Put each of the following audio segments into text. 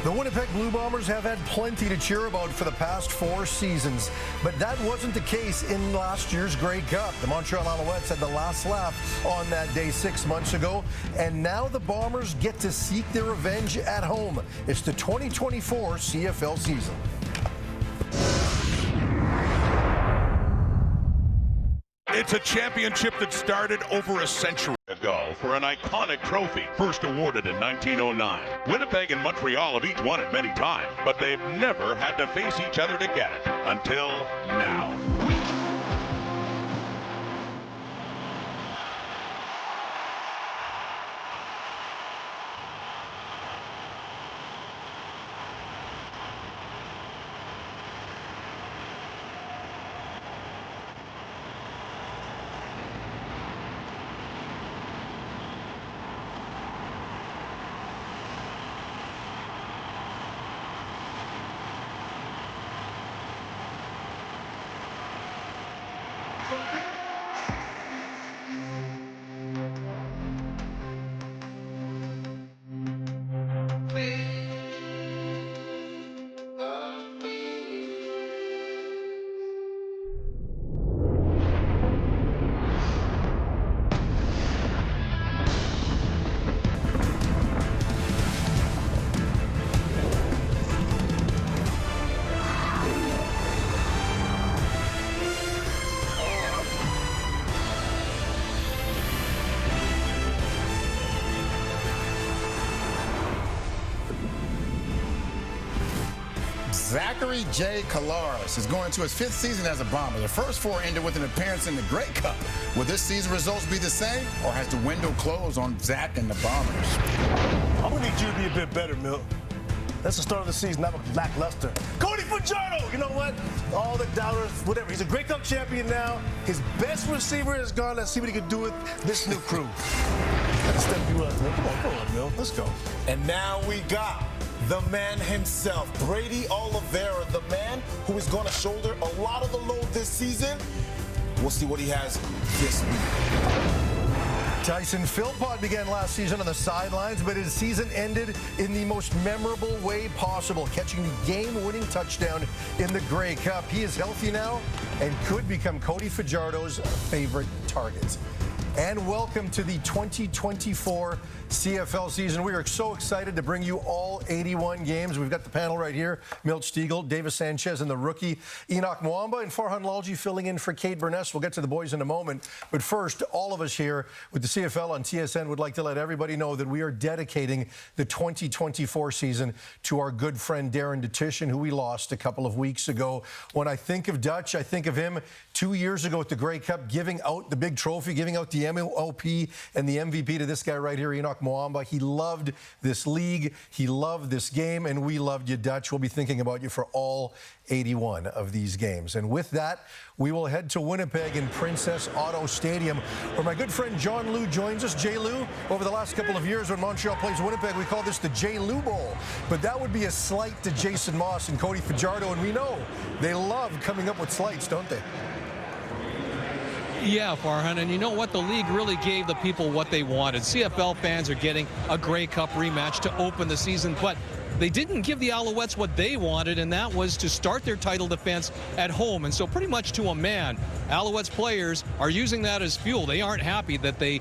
The Winnipeg Blue Bombers have had plenty to cheer about for the past 4 seasons, but that wasn't the case in last year's Grey Cup. The Montreal Alouettes had the last laugh on that day 6 months ago, and now the Bombers get to seek their revenge at home. It's the 2024 CFL season. It's a championship that started over a century ago for an iconic trophy, first awarded in 1909. Winnipeg and Montreal have each won it many times, but they've never had to face each other to get it until now. Zachary J. Collaros is going to his 5th season as a Bomber. The first 4 ended with an appearance in the Grey Cup. Will this season results be the same, or has the window closed on Zach and the Bombers? I'm going to need you to be a bit better, Milt. That's the start of the season, not a lackluster. Cody Fajardo, you know what? All the doubters, whatever. He's a Grey Cup champion now. His best receiver is gone. Let's see what he can do with this new crew. Let's step you up, man. Come on, Milt. Let's go. And now we got the man himself, Brady Oliveira, the man who is going to shoulder a lot of the load this season. We'll see what he has this week. Tyson Philpott began last season on the sidelines, but his season ended in the most memorable way possible, catching the game-winning touchdown in the Grey Cup. He is healthy now and could become Cody Fajardo's favorite target. And welcome to the 2024 CFL season. We are so excited to bring you all 81 games. We've got the panel right here. Milt Stiegel, Davis Sanchez, and the rookie Enoch Mwamba, and Farhan Lalji filling in for Cade Burness. We'll get to the boys in a moment. But first, all of us here with the CFL on TSN would like to let everybody know that we are dedicating the 2024 season to our good friend Darren Detition, who we lost a couple of weeks ago. When I think of Dutch, I think of him 2 years ago at the Grey Cup, giving out the big trophy, giving out the MOP and the MVP to this guy right here, Enoch Mwamba. He loved this league. He loved this game, and we loved you, Dutch. We'll be thinking about you for all 81 of these games. And with that, we will head to Winnipeg in Princess Auto Stadium, where my good friend John Lou joins us. J. Lou, over the last couple of years when Montreal plays Winnipeg, we call this the J. Lou Bowl. But that would be a slight to Jason Moss and Cody Fajardo, and we know they love coming up with slights, don't they? Yeah, Farhan, and you know what? The league really gave the people what they wanted. CFL fans are getting a Grey Cup rematch to open the season, but they didn't give the Alouettes what they wanted, and that was to start their title defense at home. And so pretty much to a man, Alouettes players are using that as fuel. They aren't happy that they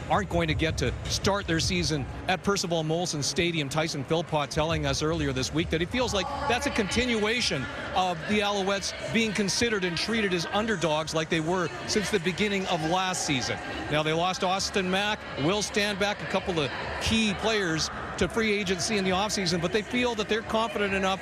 aren't going to get to start their season at Percival Molson Stadium. Tyson Philpott telling us earlier this week that he feels like that's a continuation of the Alouettes being considered and treated as underdogs like they were since the beginning of last season. Now, they lost Austin Mack, Will Standback, a couple of key players to free agency in the offseason, but they feel that they're confident enough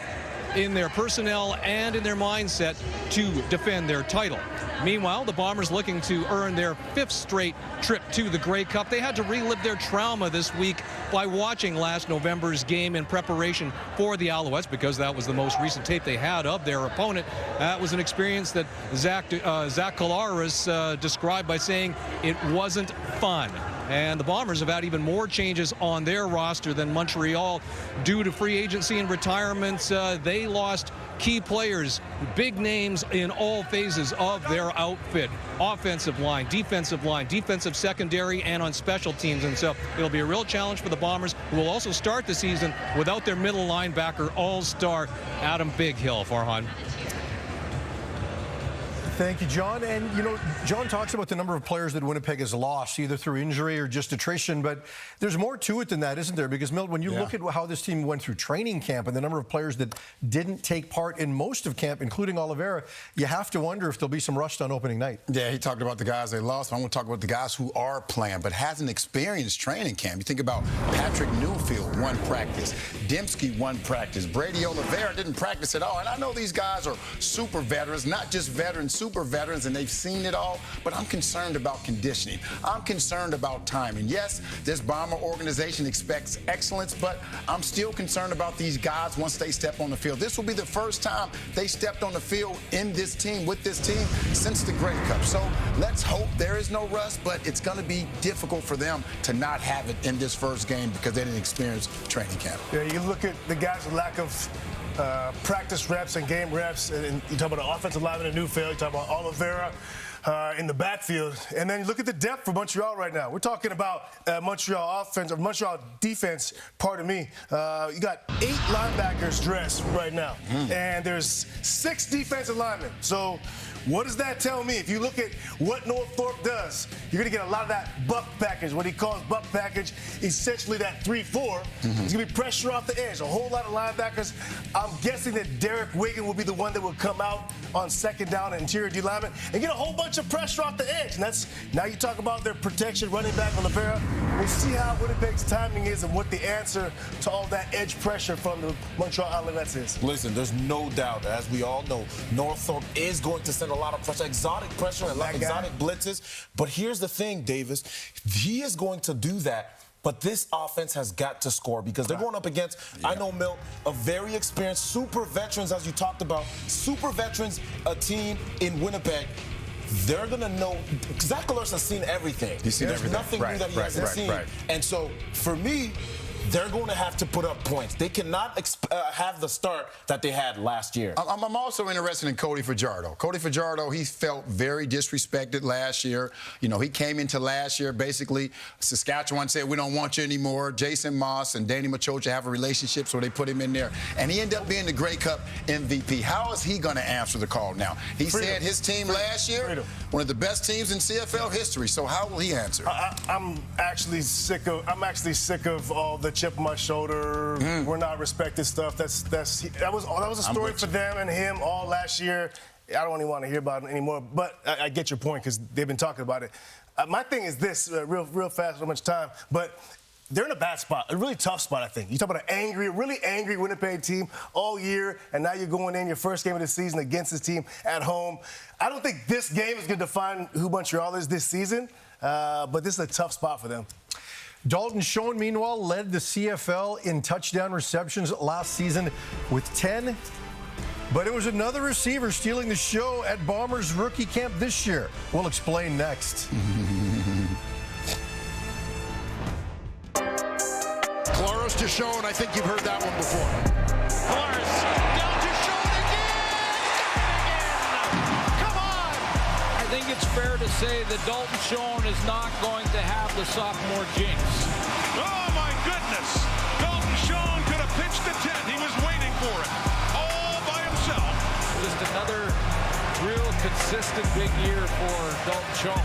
in their personnel and in their mindset to defend their title. Meanwhile, the Bombers looking to earn their 5th straight trip to the Grey Cup. They had to relive their trauma this week by watching last November's game in preparation for the Alouettes, because that was the most recent tape they had of their opponent. That was an experience that Zach Collaros described by saying it wasn't fun. And the Bombers have had even more changes on their roster than Montreal due to free agency and retirements. They lost key players, big names in all phases of their outfit. Offensive line, defensive secondary, and on special teams. And so it'll be a real challenge for the Bombers, who will also start the season without their middle linebacker all-star Adam Big Hill. Farhan. Thank you, John. And, you know, John talks about the number of players that Winnipeg has lost, either through injury or just attrition, but there's more to it than that, isn't there? Because, Milt, when you look at how this team went through training camp and the number of players that didn't take part in most of camp, including Oliveira, you have to wonder if there'll be some rust on opening night. Yeah, he talked about the guys they lost. I'm going to talk about the guys who are playing but hasn't experienced training camp. You think about Patrick Newfield, one practice. Dembski, one practice. Brady Oliveira didn't practice at all. And I know these guys are super veterans, not just veterans, super veterans, and they've seen it all, but I'm concerned about conditioning. I'm concerned about timing. Yes, this Bomber organization expects excellence, but I'm still concerned about these guys once they step on the field. This will be the first time they stepped on the field in this team, with this team, since the Grey Cup. So let's hope there is no rust, but it's going to be difficult for them to not have it in this first game because they didn't experience training camp. Yeah, you look at the guys' lack of practice reps and game reps, and you talk about the offensive lineman in Newfield, you talk about Oliveira in the backfield, and then you look at the depth for Montreal right now. We're talking about Montreal offense, or Montreal defense, pardon me. You got 8 linebackers dressed right now, and there's 6 defensive linemen. So what does that tell me? If you look at what Norththorpe does, you're going to get a lot of that buck package. What he calls buck package, essentially that 3-4. It's going to be pressure off the edge. A whole lot of linebackers. I'm guessing that Derek Wigan will be the one that will come out on second down and interior D lineman and get a whole bunch of pressure off the edge. And that's, now you talk about their protection, running back Oliveira. We'll see how Winnipeg's timing is and what the answer to all that edge pressure from the Montreal Alouettes is. Listen, there's no doubt, as we all know, Norththorpe is going to send a lot of pressure, exotic pressure, and exotic blitzes. But here's the thing, Davis. He is going to do that. But this offense has got to score because they're going up against, I know, Milt, a very experienced super veterans, as you talked about, super veterans, a team in Winnipeg. They're going to know. Zach Collaros has seen everything. There's nothing new that he hasn't seen. And so, for me, they're going to have to put up points. They cannot have the start that they had last year. I'm also interested in Cody Fajardo. Cody Fajardo, he felt very disrespected last year. You know, he came into last year, basically, Saskatchewan said, we don't want you anymore. Jason Moss and Danny Machocha have a relationship, so they put him in there. And he ended up being the Grey Cup MVP. How is he going to answer the call now? He said his team last year, one of the best teams in CFL history. So how will he answer? I'm actually sick of all the chip on my shoulder. We're not respected stuff. That was a story for them and him all last year. I don't even want to hear about it anymore. But I get your point because they've been talking about it. My thing is this, real fast, so much time. But they're in a bad spot, a really tough spot, I think. You talk about an really angry Winnipeg team all year, and now you're going in your first game of the season against this team at home. I don't think this game is going to define who Montreal is this season, but this is a tough spot for them. Dalton Schoen, meanwhile, led the CFL in touchdown receptions last season with 10. But it was another receiver stealing the show at Bombers rookie camp this year. We'll explain next. Collaros to Schoen. I think you've heard that one before. Collaros down to Schoen again. Come on. I think it's fair to say that Dalton Schoen is not going to have the sophomore jinx. Oh, my goodness. Dalton Schoen could have pitched a tent. He was waiting for it all by himself. Just another real consistent big year for Dalton Schoen.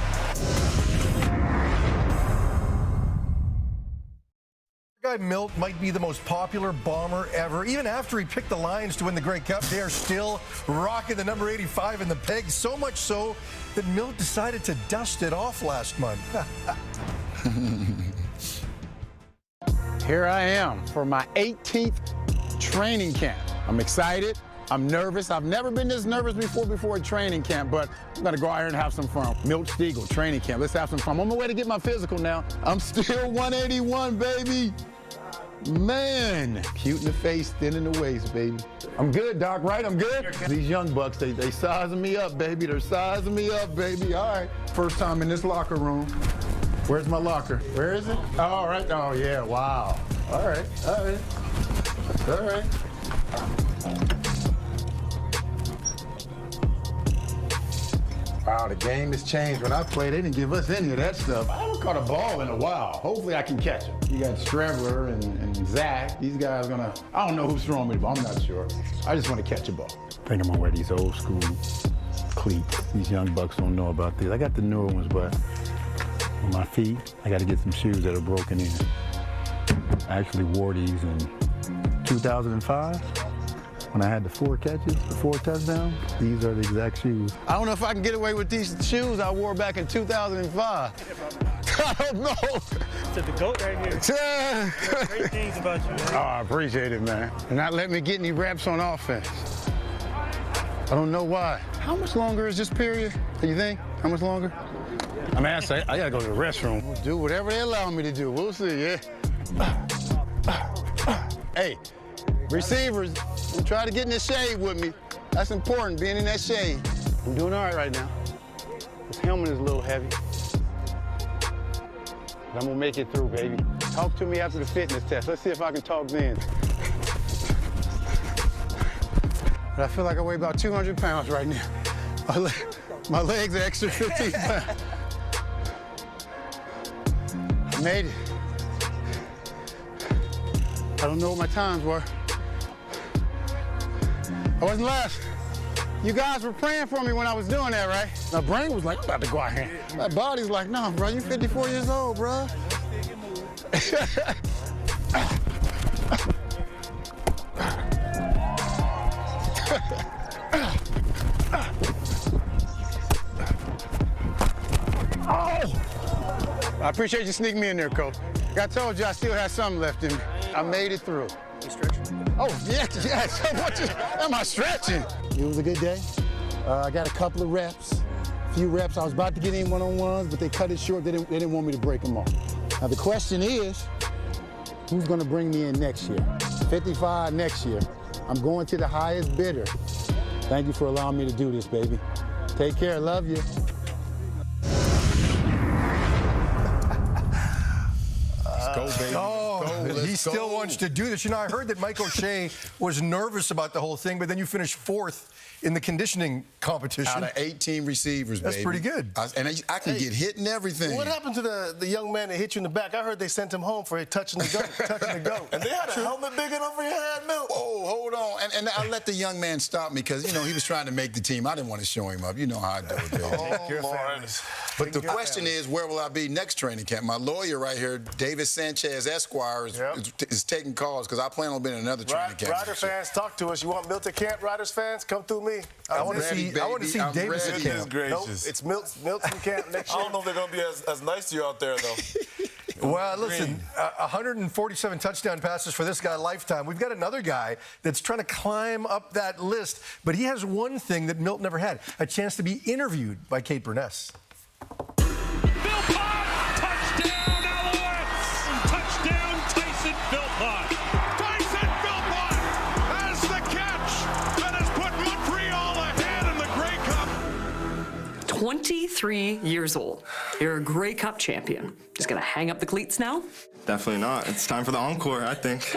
Guy Milt might be the most popular Bomber ever. Even after he picked the Lions to win the Grey Cup, they are still rocking the number 85 in the peg, so much so that Milt decided to dust it off last month. Here I am for my 18th training camp. I'm excited. I'm nervous. I've never been this nervous before a training camp, but I'm going to go out here and have some fun. Milt Stiegel, training camp. Let's have some fun. I'm on my way to get my physical now. I'm still 181, baby. Man, cute in the face, thin in the waist, baby. I'm good, Doc, right? I'm good? These young bucks, they sizing me up, baby. They're sizing me up, baby. All right. First time in this locker room. Where's my locker? Where is it? Oh, all right. Oh, yeah. Wow. All right. All right. All right. Wow, the game has changed. When I played, they didn't give us any of that stuff. I haven't caught a ball in a while. Hopefully I can catch it. You got Strebler and Zach. These guys I don't know who's throwing me the ball. I'm not sure. I just want to catch a ball. I think I'm gonna wear these old school cleats. These young bucks don't know about these. I got the newer ones, but on my feet, I got to get some shoes that are broken in. I actually wore these in 2005 when I had the 4 catches, the 4 touchdowns. These are the exact shoes. I don't know if I can get away with these shoes I wore back in 2005. I don't know. To the GOAT right here. Great things about you, man. Oh, I appreciate it, man. And not let me get any reps on offense. I don't know why. How much longer is this period, do you think? How much longer? I mean, I gotta go to the restroom. We'll do whatever they allow me to do. We'll see, yeah. Hey, receivers, try to get in the shade with me. That's important, being in that shade. I'm doing all right now. This helmet is a little heavy. But I'm gonna make it through, baby. Talk to me after the fitness test. Let's see if I can talk then. But I feel like I weigh about 200 pounds right now. My legs are extra 15 pounds. I made it. I don't know what my times were. I wasn't last. You guys were praying for me when I was doing that, right? My brain was like, I'm about to go out here. My body's like, no, bro, you're 54 years old, bro. I appreciate you sneaking me in there, Coach. I told you I still had something left in me. I made it through. You stretching? Oh, yes. Am I stretching? It was a good day. I got a couple of reps, a few reps. I was about to get in one-on-ones, but they cut it short. They didn't want me to break them off. Now, the question is, who's going to bring me in next year? 55 next year. I'm going to the highest bidder. Thank you for allowing me to do this, baby. Take care. Love you. Go, baby. He still wants to do this. You know, I heard that Mike O'Shea was nervous about the whole thing, but then you finished 4th in the conditioning competition. Out of 18 receivers, That's baby. pretty good. I can get hit and everything. What happened to the young man that hit you in the back? I heard they sent him home for touching the goat. And they had a helmet big enough for your head, Milt. Oh, hold on. And I let the young man stop me because, you know, he was trying to make the team. I didn't want to show him up. You know how I do it, baby. But the question is, where will I be next training camp? My lawyer right here, David Sanchez Esquire, is taking calls because I plan on being in another training camp. Rider fans, talk to us. You want Milt at camp, Riders fans? Come through me. I want to see Davis at camp. Nope, it's Milt's in camp next year. I don't know if they're going to be as nice to you out there, though. Well, listen, 147 touchdown passes for this guy lifetime. We've got another guy that's trying to climb up that list, but he has one thing that Milt never had, a chance to be interviewed by Kate Burness. Touchdown, Alouettes! Touchdown, Tyson Philpott! Tyson Philpott has the catch that has put Montreal ahead in the Grey Cup. 23 years old. You're a Grey Cup champion. Just gonna hang up the cleats now? Definitely not. It's time for the encore, I think.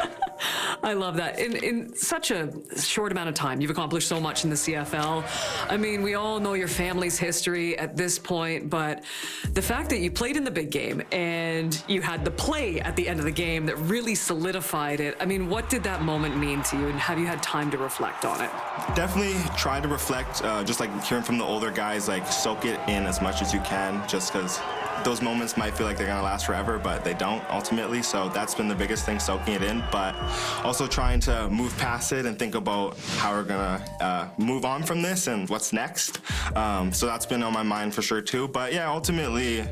I love that. In such a short amount of time, you've accomplished so much in the CFL. I mean, we all know your family's history at this point, but the fact that you played in the big game and you had the play at the end of the game that really solidified it, I mean, what did that moment mean to you, and have you had time to reflect on it? Definitely try to reflect, just like hearing from the older guys, like soak it in as much as you can, just because those moments might feel like they're going to last forever, but they don't ultimately. So that's been the biggest thing, soaking it in, but also trying to move past it and think about how we're going to move on from this and what's next. So that's been on my mind for sure too. But yeah, ultimately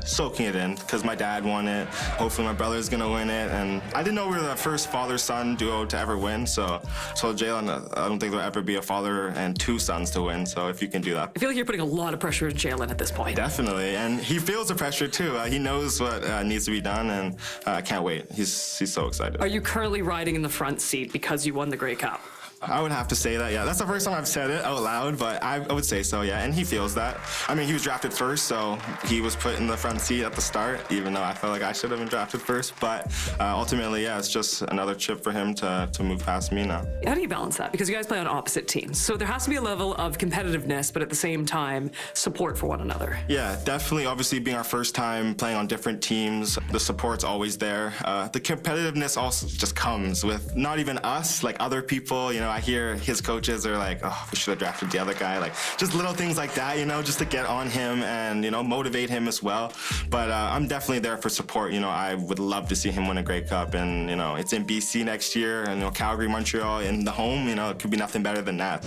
soaking it in because my dad won it. Hopefully my brother's going to win it. And I didn't know we were the first father-son duo to ever win. So Jalen, I don't think there'll ever be a father and 2 sons to win. So if you can do that. I feel like you're putting a lot of pressure on Jalen at this point. Definitely. And he feels the pressure too. He knows what needs to be done, and I can't wait. He's so excited. Are you currently riding in the front seat because you won the Grey Cup? I would have to say that, yeah. That's the first time I've said it out loud, but I would say so, yeah. And he feels that. I mean, he was drafted first, so he was put in the front seat at the start, even though I felt like I should have been drafted first. But ultimately, yeah, it's just another chip for him to move past me now. How do you balance that? Because you guys play on opposite teams. So there has to be a level of competitiveness, but at the same time, support for one another. Yeah, definitely. Obviously, being our first time playing on different teams, the support's always there. The competitiveness also just comes with not even us, like other people. You know, I hear his coaches are like, oh, we should have drafted the other guy. Like, just little things like that, you know, just to get on him and, you know, motivate him as well. But I'm definitely there for support. You know, I would love to see him win a Grey Cup. And, you know, it's in BC next year. And, you know, Calgary, Montreal in the home, you know, it could be nothing better than that.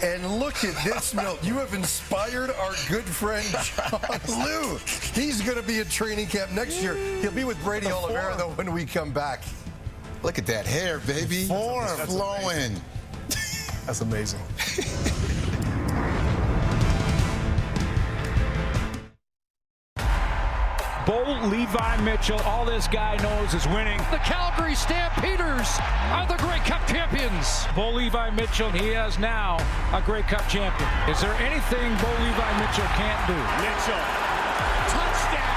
And look at this, Milt. You have inspired our good friend, John Lou. He's going to be at training camp next year. He'll be with Brady Oliveira, though, when we come back. Look at that hair, baby. Form. It's flowing. That's amazing. Bo Levi Mitchell, all this guy knows is winning. The Calgary Stampeders are the Grey Cup champions. Bo Levi Mitchell, he is now a Grey Cup champion. Is there anything Bo Levi Mitchell can't do? Mitchell, touchdown,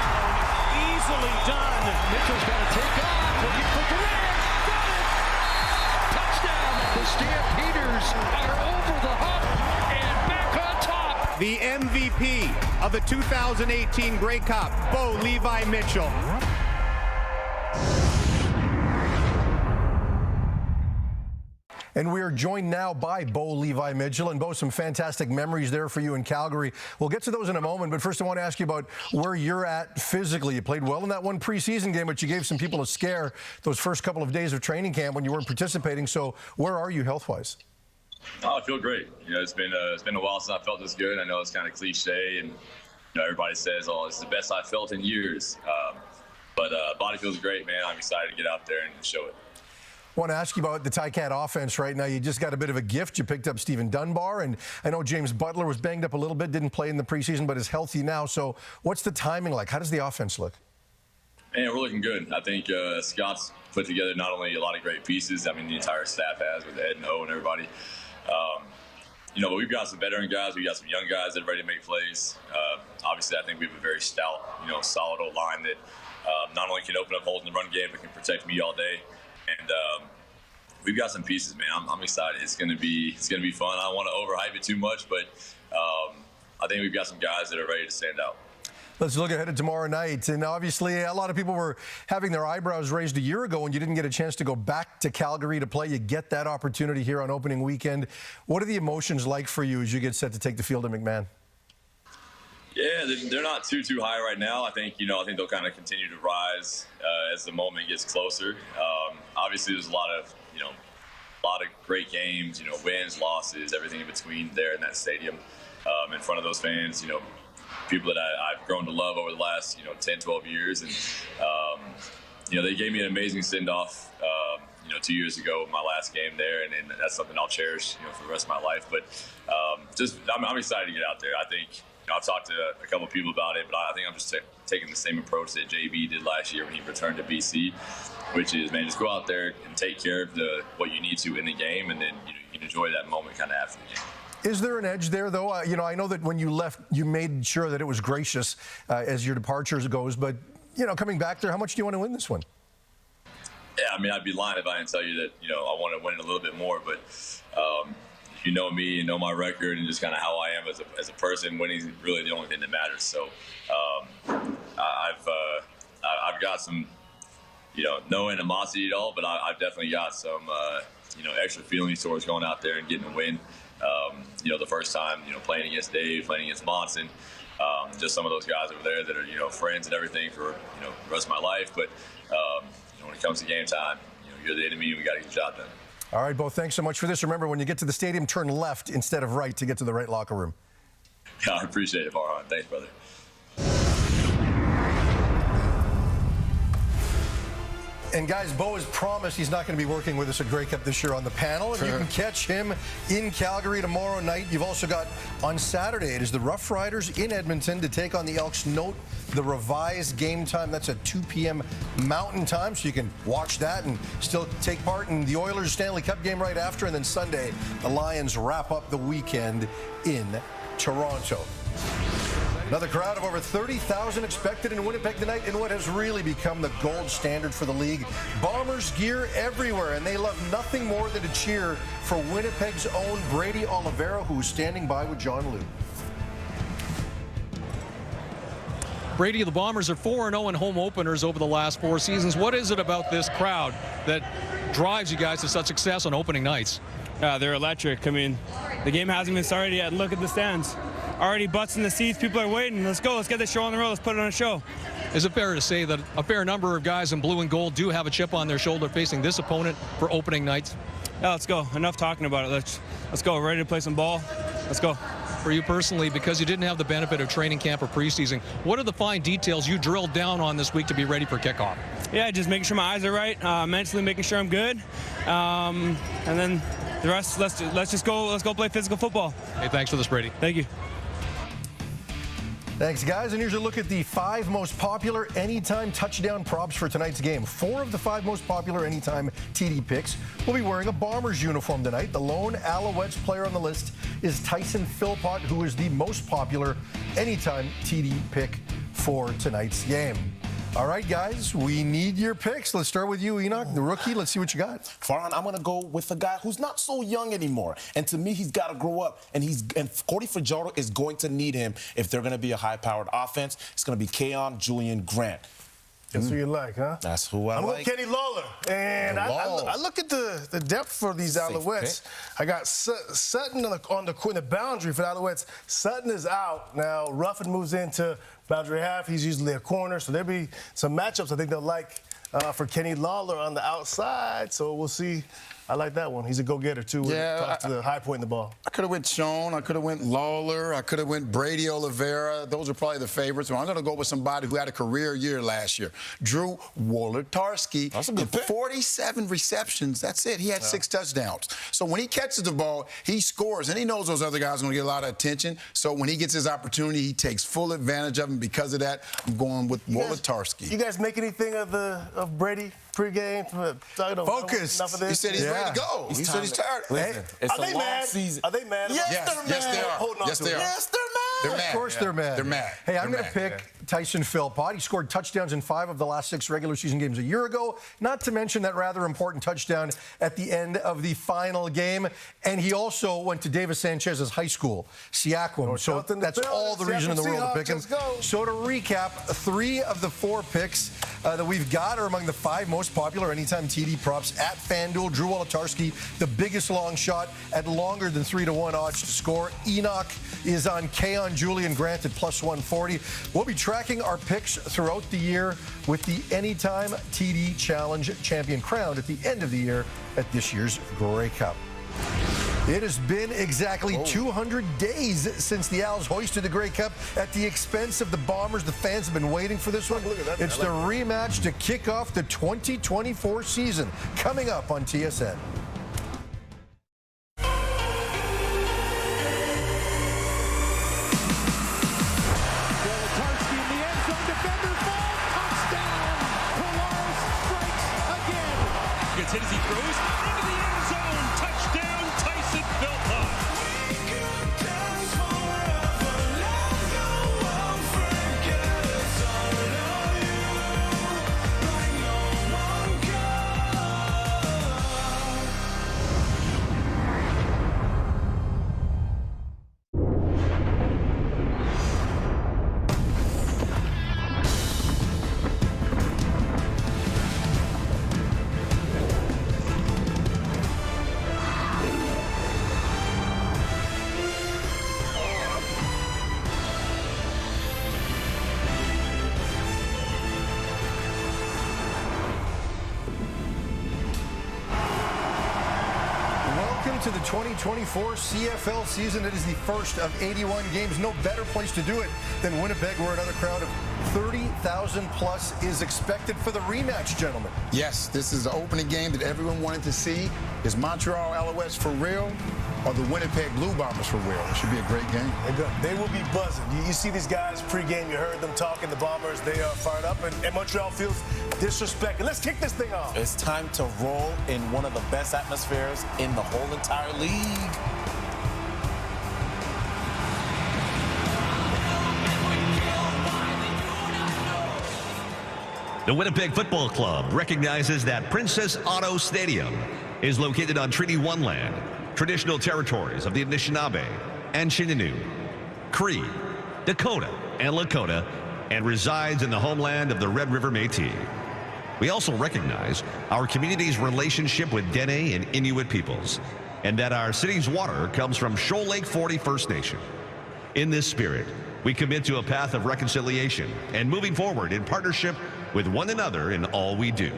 easily done. Mitchell's got to take off, looking for Durant. Got it! Touchdown! The Stampeders are over the hump and back on top. The MVP of the 2018 Grey Cup, Bo Levi Mitchell. And we are joined now by Bo Levi Mitchell. And Bo, some fantastic memories there for you in Calgary. We'll get to those in a moment, but first I want to ask you about where you're at physically. You played well in that one preseason game, but you gave some people a scare those first couple of days of training camp when you weren't participating. So where are you health-wise? Oh, I feel great. You know, it's been a while since I felt this good. I know it's kind of cliche, and you know, everybody says, "Oh, it's the best I've felt in years." But body feels great, man. I'm excited to get out there and show it. I want to ask you about the Ticat offense right now. You just got a bit of a gift. You picked up Stephen Dunbar, and I know James Butler was banged up a little bit, didn't play in the preseason, but is healthy now. So what's the timing like? How does the offense look? Man, we're looking good. I think Scott's put together not only a lot of great pieces, I mean, the entire staff has with Ed and O and everybody. You know, but we've got some veteran guys. We got some young guys that are ready to make plays. Obviously, I think we have a very stout, you know, solid old line that not only can open up holes in the run game, but can protect me all day. And we've got some pieces, man. I'm excited. It's gonna be fun. I don't want to overhype it too much, but I think we've got some guys that are ready to stand out. Let's look ahead to tomorrow night. And obviously, a lot of people were having their eyebrows raised a year ago when you didn't get a chance to go back to Calgary to play. You get that opportunity here on opening weekend. What are the emotions like for you as you get set to take the field at McMahon? Yeah, they're not too high right now. I think they'll kind of continue to rise as the moment gets closer. Obviously, there's a lot of great games, you know, wins, losses, everything in between there in that stadium, in front of those fans, you know, people that I've grown to love over the last, 10, 12 years. And, they gave me an amazing send-off, 2 years ago, my last game there. And that's something I'll cherish, for the rest of my life. But I'm excited to get out there. I think, I've talked to a couple of people about it, but I think I'm just taking the same approach that JB did last year when he returned to BC, which is, man, just go out there and take care of what you need to in the game, and then you can enjoy that moment kind of after the game. Is there an edge there, though? I know that when you left, you made sure that it was gracious as your departure goes, but, coming back there, how much do you want to win this one? Yeah, I mean, I'd be lying if I didn't tell you that, I want to win it a little bit more, but if you know me, you know my record, and just kind of how I am as a person, winning is really the only thing that matters. So I've got some, no animosity at all, but I've definitely got some, extra feelings towards going out there and getting a win. The first time, playing against Dave, playing against Monson, just some of those guys over there that are, friends and everything for, the rest of my life. But, when it comes to game time, you're the enemy and we got to get the job done. All right, Bo, thanks so much for this. Remember, when you get to the stadium, turn left instead of right to get to the right locker room. Yeah, I appreciate it, Farhan. Thanks, brother. And guys, Bo has promised he's not going to be working with us at Grey Cup this year on the panel. And you can catch him in Calgary tomorrow night. You've also got on Saturday, it is the Rough Riders in Edmonton to take on the Elks. Note the revised game time. That's at 2 p.m. Mountain Time, so you can watch that and still take part in the Oilers Stanley Cup game right after. And then Sunday, the Lions wrap up the weekend in Toronto. Another crowd of over 30,000 expected in Winnipeg tonight in what has really become the gold standard for the league. Bombers gear everywhere, and they love nothing more than to cheer for Winnipeg's own Brady Oliveira, who is standing by with John Liu. Brady, the Bombers are 4-0 in home openers over the last 4 seasons. What is it about this crowd that drives you guys to such success on opening nights? They're electric. I mean, the game hasn't even started yet. Look at the stands. Already butts in the seats. People are waiting. Let's go. Let's get the show on the road. Let's put it on a show. Is it fair to say that a fair number of guys in blue and gold do have a chip on their shoulder facing this opponent for opening nights? Yeah, let's go. Enough talking about it. Let's go. Ready to play some ball. Let's go. For you personally, because you didn't have the benefit of training camp or preseason, what are the fine details you drilled down on this week to be ready for kickoff? Yeah, just making sure my eyes are right, mentally making sure I'm good, and then the rest. Let's just go. Let's go play physical football. Hey, thanks for this, Brady. Thank you. Thanks, guys. And here's a look at the 5 most popular anytime touchdown props for tonight's game. 4 of the 5 most popular anytime TD picks will be wearing a Bombers uniform tonight. The lone Alouettes player on the list is Tyson Philpott, who is the most popular anytime TD pick for tonight's game. All right, guys, we need your picks. Let's start with you, Enoch, the rookie. Let's see what you got. Farhan, I'm going to go with a guy who's not so young anymore. And to me, he's got to grow up. And Cody Fajardo is going to need him if they're going to be a high-powered offense. It's going to be Keon Julian Grant. That's who you like, huh? That's who I like. I'm with Kenny Lawler. And I look at the depth for these Alouettes. I got Sutton on the boundary for the Alouettes. Sutton is out. Now, Ruffin moves into boundary half. He's usually a corner. So there'll be some matchups I think they'll like for Kenny Lawler on the outside. So we'll see. I like that one. He's a go-getter, too, when it comes to the high point in the ball. I could have went Sean. I could have went Lawler. I could have went Brady Oliveira. Those are probably the favorites. But I'm going to go with somebody who had a career year last year. Drew Wolodarski. That's a good pick. 47 receptions. That's it. He had 6 touchdowns. So when he catches the ball, he scores. And he knows those other guys are going to get a lot of attention. So when he gets his opportunity, he takes full advantage of him. Because of that, I'm going with Wolodarski. You guys make anything of Brady pregame? Focus. He said he's ready to go. He said he's tired. Listen, it's a long season. Are they mad? Yes, they are. Yes, they are. Yes, they're mad. Of course they're mad. They're mad. Hey, I'm going to pick Tyson Philpott. He scored touchdowns in 5 of the last 6 regular season games a year ago, not to mention that rather important touchdown at the end of the final game. And he also went to Davis Sanchez's high school, Seaquam. So that's all the reason in the world to pick him. So to recap, 3 of the 4 picks that we've got are among the 5 most popular anytime TD props at FanDuel. Drew Wolodarski, the biggest long shot at longer than 3-1 odds to score. Enoch is on Keon Julian Grant at +140. We'll be tracking our picks throughout the year with the Anytime TD Challenge champion crowned at the end of the year at this year's Grey Cup. It has been exactly 200 days since the Owls hoisted the Grey Cup at the expense of the Bombers. The fans have been waiting for this one. It's the rematch to kick off the 2024 season. Coming up on TSN. Gets hit as he throws into the end zone. Touchdown, Tyson Philpott. To the 2024 CFL season. It is the first of 81 games. No better place to do it than Winnipeg, where another crowd of 30,000 plus is expected for the rematch, gentlemen. Yes, this is the opening game that everyone wanted to see. Is Montreal Alouettes for real or the Winnipeg Blue Bombers for real? It should be a great game. They will be buzzing. You see these guys pregame, you heard them talking, the Bombers, they are fired up, and Montreal feels disrespected. Let's kick this thing off. It's time to roll in one of the best atmospheres in the whole entire league. The Winnipeg Football Club recognizes that Princess Auto Stadium is located on Treaty 1 land, traditional territories of the Anishinaabe, Anishinaabe, Cree, Dakota, and Lakota, and resides in the homeland of the Red River Métis. We also recognize our community's relationship with Dene and Inuit peoples, and that our city's water comes from Shoal Lake 40 First Nation. In this spirit, we commit to a path of reconciliation and moving forward in partnership with one another in all we do.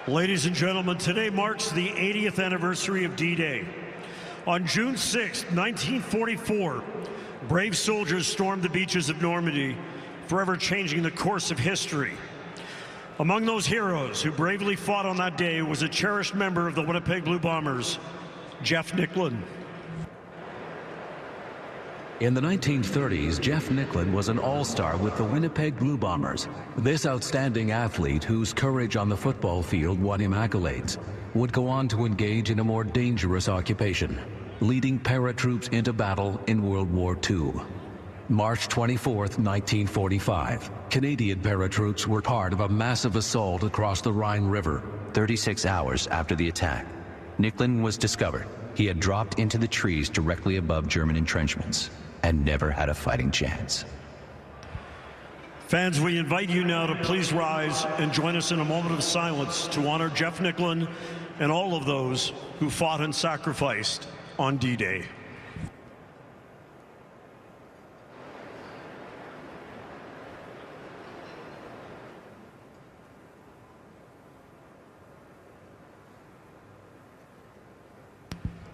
Ladies and gentlemen, today marks the 80th anniversary of D-Day. On June 6, 1944, brave soldiers stormed the beaches of Normandy, forever changing the course of history. Among those heroes who bravely fought on that day was a cherished member of the Winnipeg Blue Bombers, Jeff Nicklin. In the 1930s, Jeff Nicklin was an all-star with the Winnipeg Blue Bombers. This outstanding athlete, whose courage on the football field won him accolades, would go on to engage in a more dangerous occupation, leading paratroops into battle in World War II. March 24, 1945, Canadian paratroops were part of a massive assault across the Rhine River. 36 hours after the attack, Nicklin was discovered. He had dropped into the trees directly above German entrenchments and never had a fighting chance. Fans, we invite you now to please rise and join us in a moment of silence to honor Jeff Nicklin and all of those who fought and sacrificed on D-Day.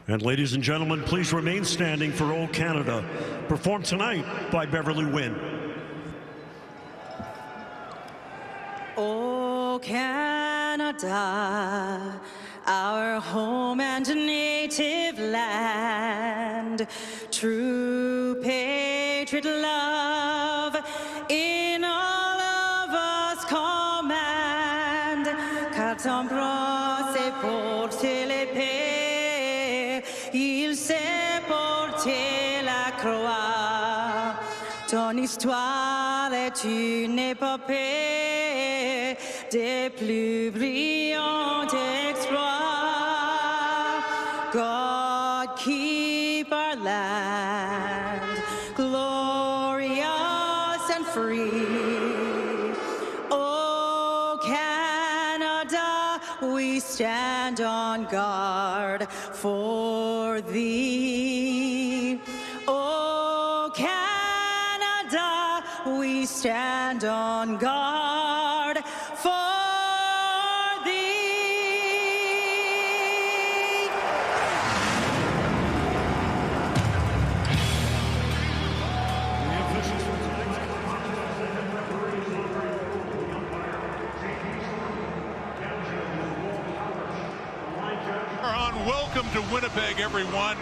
And ladies and gentlemen, please remain standing for Old Canada, performed tonight by Beverly Wynn. Oh, Canada, our home and native land, true patriot love in all of us command. Car t'embrasse porter l'épée, il sait porter la croix. Ton histoire est une épopée des plus brillants exploits. God keep our land glorious and free. Oh, Canada, we stand on guard for thee. Oh, Canada, we stand on guard for thee. Welcome to Winnipeg, everyone.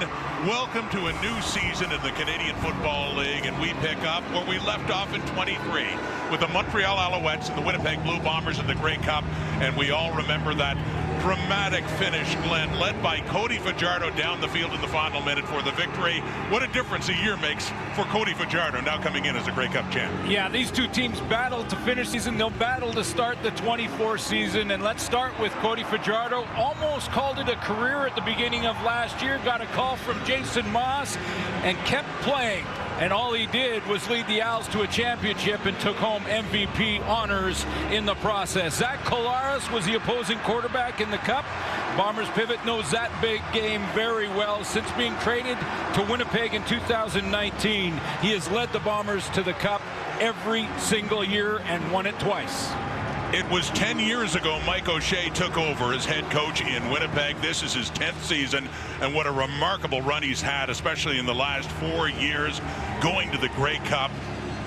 Welcome to a new season in the Canadian Football League, and we pick up where we left off in 23 with the Montreal Alouettes and the Winnipeg Blue Bombers in the Grey Cup, and we all remember that dramatic finish, Glenn, led by Cody Fajardo down the field in the final minute for the victory. What a difference a year makes for Cody Fajardo, now coming in as a Grey Cup champ. Yeah, these two teams battled to finish season. They'll battle to start the 24 season. And let's start with Cody Fajardo. Almost called it a career at the beginning of last year. Got a call from Jason Moss and kept playing. And all he did was lead the Owls to a championship and took home MVP honors in the process. Zach Collaros was the opposing quarterback in the Cup. Bombers pivot knows that big game very well. Since being traded to Winnipeg in 2019, he has led the Bombers to the Cup every single year and won it twice. It was 10 years ago Mike O'Shea took over as head coach in Winnipeg. This is his 10th season, and what a remarkable run he's had, especially in the last 4 years, going to the Grey Cup.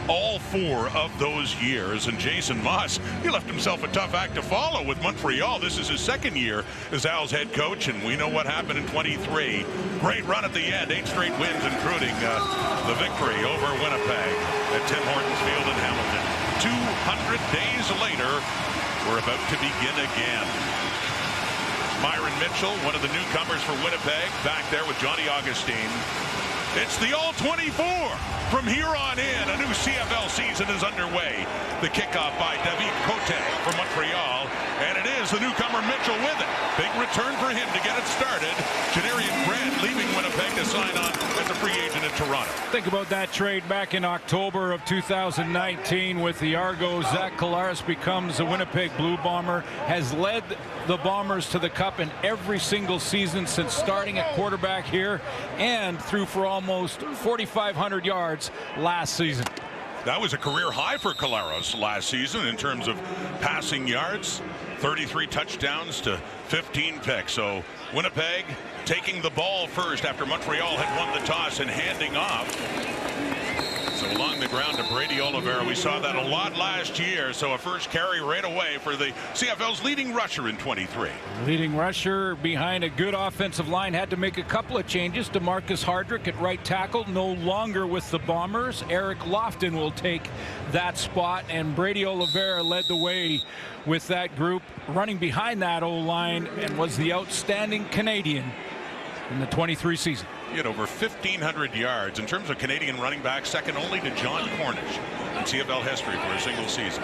All 4 of those years. And Jason Moss, he left himself a tough act to follow with Montreal. This is his 2nd year as Al's head coach, and we know what happened in 23. Great run at the end, 8 straight wins, including the victory over Winnipeg at Tim Hortons Field in Hamilton. 200 days later, we're about to begin again. Myron Mitchell, one of the newcomers for Winnipeg, back there with Johnny Augustine. It's the All-24. From here on in, a new CFL season is underway. The kickoff by David Cote from Montreal, and it is the newcomer Mitchell with it. Big return for him to get it started. Janarian Grant leaving Winnipeg to sign on as a free agent in Toronto. Think about that trade back in October of 2019 with the Argos. Zach Collaros becomes a Winnipeg Blue Bomber, has led the Bombers to the Cup in every single season since starting at quarterback here, and threw for almost 4,500 yards last season. That was a career high for Collaros last season in terms of passing yards. 33 touchdowns to 15 picks. So Winnipeg taking the ball first after Montreal had won the toss and handing off. So along the ground to Brady Oliveira. We saw that a lot last year. So a first carry right away for the CFL's leading rusher in 23. Leading rusher behind a good offensive line. Had to make a couple of changes. DeMarcus Hardrick at right tackle, no longer with the Bombers. Eric Lofton will take that spot, and Brady Oliveira led the way with that group, running behind that O-line, and was the outstanding Canadian in the 23 season. He had over 1,500 yards in terms of Canadian running backs, second only to John Cornish in CFL history for a single season.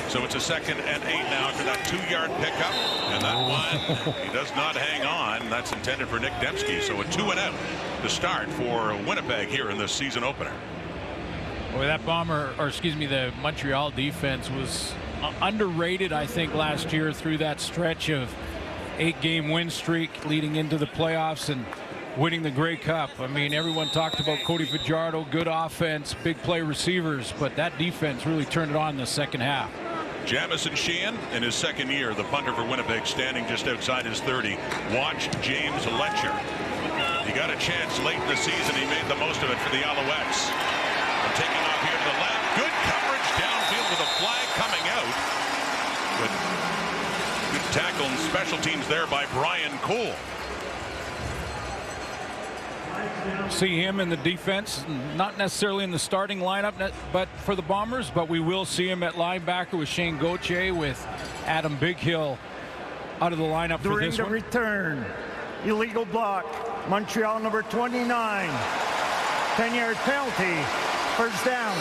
So it's a 2nd and 8 now after that 2-yard pickup, and that one he does not hang on. That's intended for Nick Dembski. So a 2-and-out to start for Winnipeg here in the season opener. Boy, that the Montreal defense was underrated, I think, last year through that stretch of 8-game win streak leading into the playoffs and winning the Grey Cup. I mean, everyone talked about Cody Fajardo, good offense, big play receivers, but that defense really turned it on in the second half. Jamison Sheehan in his 2nd year, the punter for Winnipeg, standing just outside his 30. Watched James Letcher. He got a chance late in the season. He made the most of it for the Alouettes. And taking off here to the left. Good coverage downfield with a flag coming out. Good tackle and special teams there by Brian Cole. See him in the defense, not necessarily in the starting lineup, but for the Bombers, but we will see him at linebacker with Shane Gauthier, with Adam Bighill out of the lineup for this one. During the return, illegal block, Montreal number 29, 10-yard penalty, first down.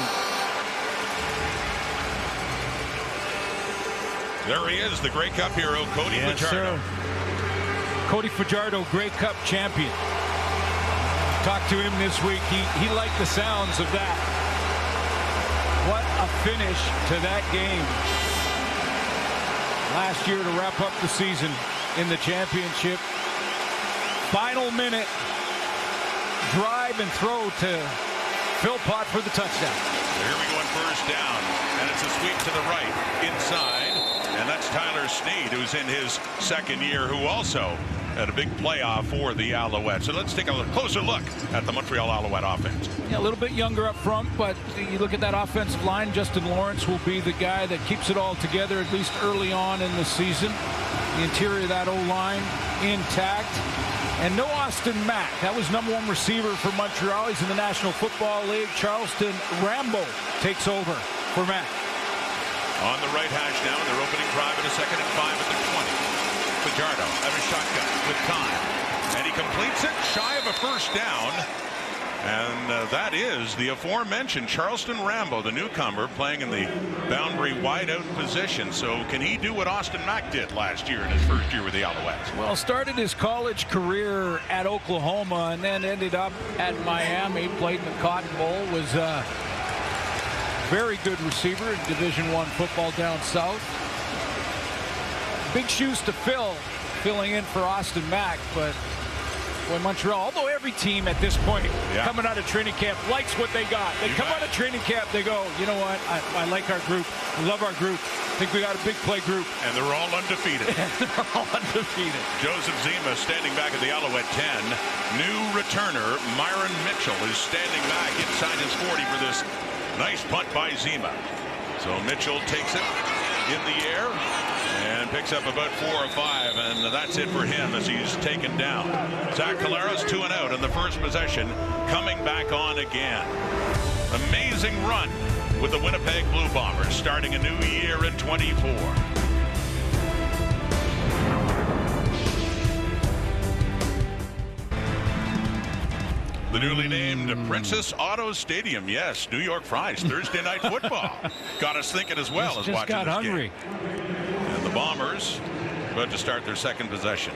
There he is, the Grey Cup hero, Cody Fajardo. Cody Fajardo, Grey Cup champion. Talked to him this week. He liked the sounds of that. What a finish to that game last year to wrap up the season in the championship. Final minute, drive and throw to Philpott for the touchdown. Here we go on first down, and it's a sweep to the right inside, and that's Tyler Sneed, who's in his 2nd year, who also had a big playoff for the Alouettes. So let's take a closer look at the Montreal Alouette offense. Yeah, a little bit younger up front, but you look at that offensive line, Justin Lawrence will be the guy that keeps it all together, at least early on in the season. The interior of that O-line intact. And no Austin Mack. That was #1 receiver for Montreal. He's in the National Football League. Charleston Rambo takes over for Mack. On the right hash now, they're opening drive at a 2nd and 5 at the 20. Fajardo at a shotgun with time, and he completes it shy of a first down, and that is the aforementioned Charleston Rambo, the newcomer, playing in the boundary wideout position. So can he do what Austin Mack did last year in his first year with the Alouettes? Well, started his college career at Oklahoma and then ended up at Miami, played in the Cotton Bowl, was a very good receiver in Division I football down south. Big shoes to fill, filling in for Austin Mack, but When Montreal, although every team at this point coming out of training camp likes what they got. They come out of training camp, they go, you know what, I like our group. I love our group. I think we got a big play group. And they're all undefeated. They're all undefeated. Joseph Zima standing back at the Alouette 10. New returner, Myron Mitchell, is standing back inside his 40 for this nice punt by Zima. So Mitchell takes it in the air and picks up about 4 or 5, and that's it for him as he's taken down. Zach Collaros 2 and out in the first possession, coming back on again. Amazing run with the Winnipeg Blue Bombers, starting a new year in 24. The newly named Princess Auto Stadium. Yes, New York Fries, Thursday night football. Got us thinking as well as watching this hungry. game. And the Bombers about to start their second possession.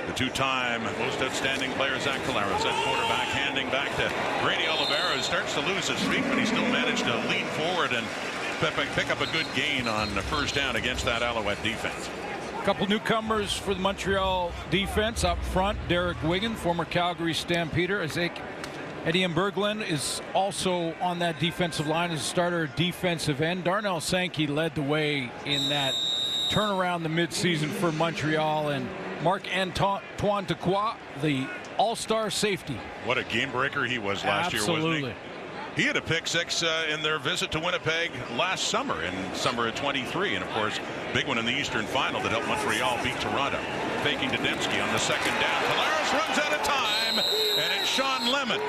The two-time most outstanding player, Zach Collaros, at quarterback, handing back to Brady Oliveira, who starts to lose his feet, but he still managed to lean forward and pick up a good gain on the first down against that Alouette defense. A couple newcomers for the Montreal defense up front. Derek Wigan, former Calgary Stampeder. Eddie Berglund is also on that defensive line as a starter defensive end. Darnell Sankey led the way in that turnaround the midseason for Montreal. And Marc-Antoine Dequoy, the all-star safety. What a game breaker he was last year, wasn't he? He had a pick 6 in their visit to Winnipeg last summer, in summer of 23. And, of course, big one in the Eastern Final that helped Montreal beat Toronto. Faking to Dembski on the second down. Collaros runs out of time, and it's Sean Lemon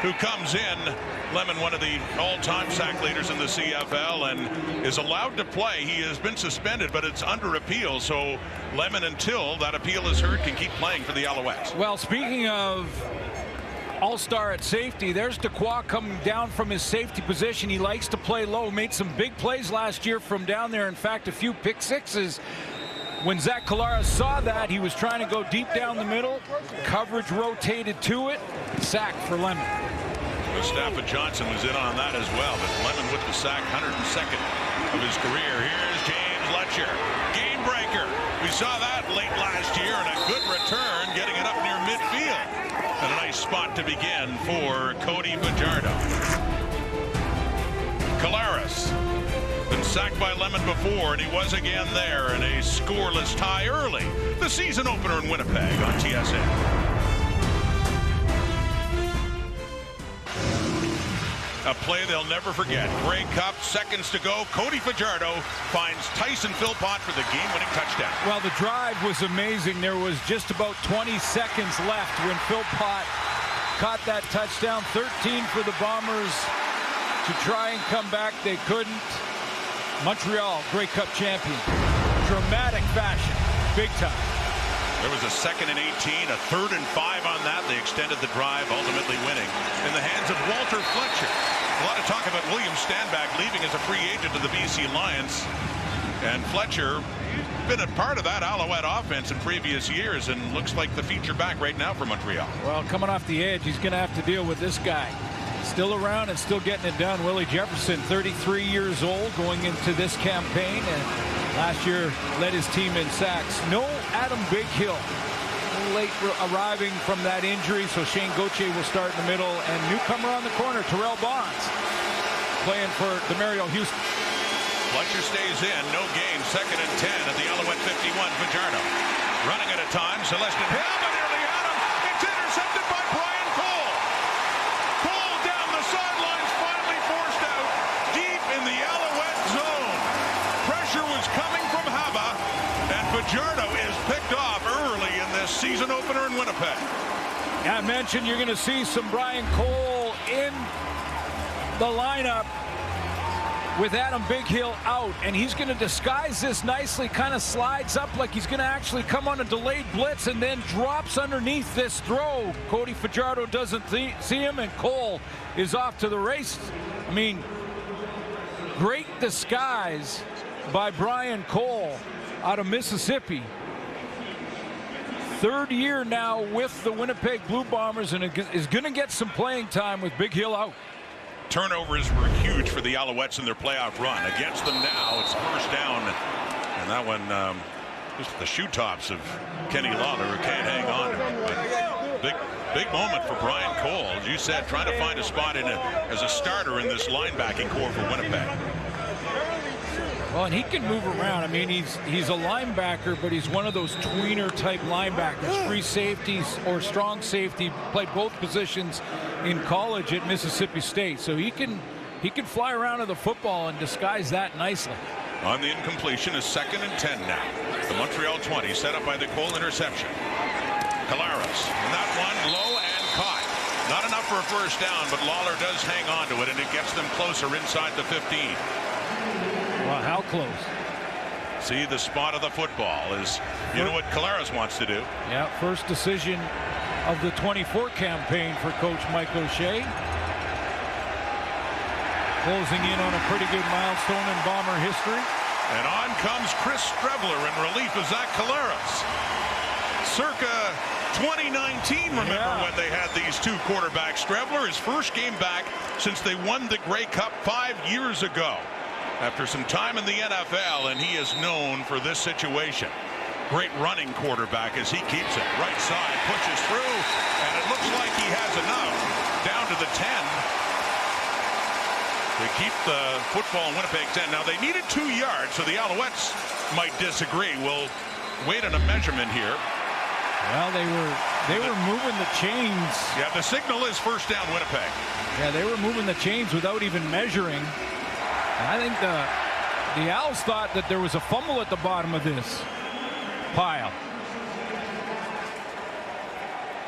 who comes in. Lemon, one of the all-time sack leaders in the CFL, and is allowed to play. He has been suspended, but it's under appeal. So Lemon, until that appeal is heard, can keep playing for the Alouettes. Well, speaking of all-star at safety, there's Dequoy coming down from his safety position. He likes to play low, made some big plays last year from down there. In fact, a few pick sixes. When Zach Collaros saw that, he was trying to go deep down the middle. Coverage rotated to it. Sack for Lemon. Mustafa Johnson was in on that as well, but Lemon with the sack, 102nd of his career. Here's James Letcher, game breaker. We saw that late last year, and a good return, getting it up near midfield. And a nice spot to begin for Cody Fajardo. Collaros been sacked by Lemon before, and he was again there in a scoreless tie early. The season opener in Winnipeg on TSN. A play they'll never forget. Grey Cup, seconds to go. Cody Fajardo finds Tyson Philpott for the game-winning touchdown. Well, the drive was amazing. There was just about 20 seconds left when Philpott caught that touchdown. 13 for the Bombers to try and come back. They couldn't. Montreal, Grey Cup champion. Dramatic fashion. Big time. There was a 2nd and 18, a 3rd and 5 on that. They extended the drive, ultimately winning in the hands of Walter Fletcher. A lot of talk about William Stanback leaving as a free agent to the BC Lions. And Fletcher been a part of that Alouette offense in previous years and looks like the feature back right now for Montreal. Well, coming off the edge, he's going to have to deal with this guy. Still around and still getting it done. Willie Jefferson, 33 years old, going into this campaign, and last year led his team in sacks. No Adam Bighill, late arriving from that injury, so Shane Gauthier will start in the middle, and newcomer on the corner, Terrell Bonds, playing for the Mario Houston. Fletcher stays in, no gain, 2nd and 10 at the Alouette 51. Fajardo running at a time. Celestin Hill, but nearly had him. It's intercepted by Brian Cole. Cole down the sidelines, finally forced out deep in the Alouette zone. Pressure was coming from Haba, and Fajardo is picked off early in this season opener in Winnipeg. I mentioned you're going to see some Brian Cole in the lineup with Adam Bighill out, and he's going to disguise this nicely, kind of slides up like he's going to actually come on a delayed blitz and then drops underneath this throw. Cody Fajardo doesn't see him, and Cole is off to the race. I mean, great disguise by Brian Cole out of Mississippi. 3rd year now with the Winnipeg Blue Bombers, and is going to get some playing time with Bighill out. Turnovers were huge for the Alouettes in their playoff run. Against them now, it's first down. And that one, just the shoe tops of Kenny Lawler, who can't hang on to it. But Big moment for Brian Cole, as you said, trying to find a spot as a starter in this linebacking core for Winnipeg. Well, and he can move around. I mean, he's a linebacker, but he's one of those tweener type linebackers, free safeties or strong safety. Played both positions in college at Mississippi State, so he can fly around to the football and disguise that nicely. On the incompletion is 2nd and 10 now. The Montreal 20 set up by the Cole interception. Collaros, and that one low and caught. Not enough for a first down, but Lawler does hang on to it, and it gets them closer inside the 15. Well, how close? See the spot of the football is, you know what Collaros wants to do. Yeah, first decision of the 24 campaign for Coach Mike O'Shea. Closing in on a pretty good milestone in Bomber history. And on comes Chris Strebler in relief of Zach Collaros. Circa 2019, remember when they had these two quarterbacks. Strebler, his first game back since they won the Grey Cup 5 years ago. After some time in the NFL, and he is known for this situation. Great running quarterback as he keeps it. Right side, pushes through, and it looks like he has enough. Down to the 10. They keep the football in Winnipeg's end. Now, they needed 2 yards, so the Alouettes might disagree. We'll wait on a measurement here. Well, they were moving the chains. Yeah, the signal is first down Winnipeg. Yeah, they were moving the chains without even measuring. And I think the Owls thought that there was a fumble at the bottom of this pile.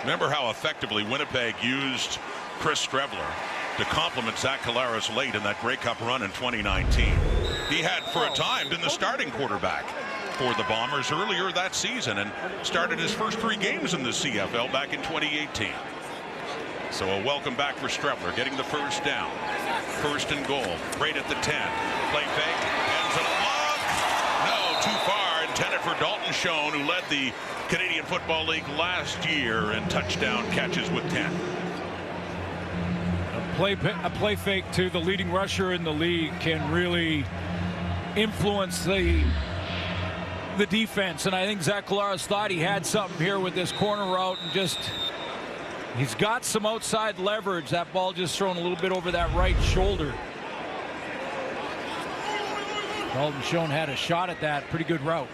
Remember how effectively Winnipeg used Chris Strebler to complement Zach Collaros late in that Grey Cup run in 2019. He had, for a time, been the starting quarterback for the Bombers earlier that season and started his first 3 games in the CFL back in 2018. So a welcome back for Strebler, getting the first down. First and goal, right at the 10. Play fake, ends in a lock. No, too far. Intended for Dalton Schoen, who led the Canadian Football League last year in touchdown catches with 10. A play fake to the leading rusher in the league can really influence the defense, and I think Zach Collaros thought he had something here with this corner route, and he's got some outside leverage. That ball just thrown a little bit over that right shoulder. Dalton Schoen had a shot at that. Pretty good route.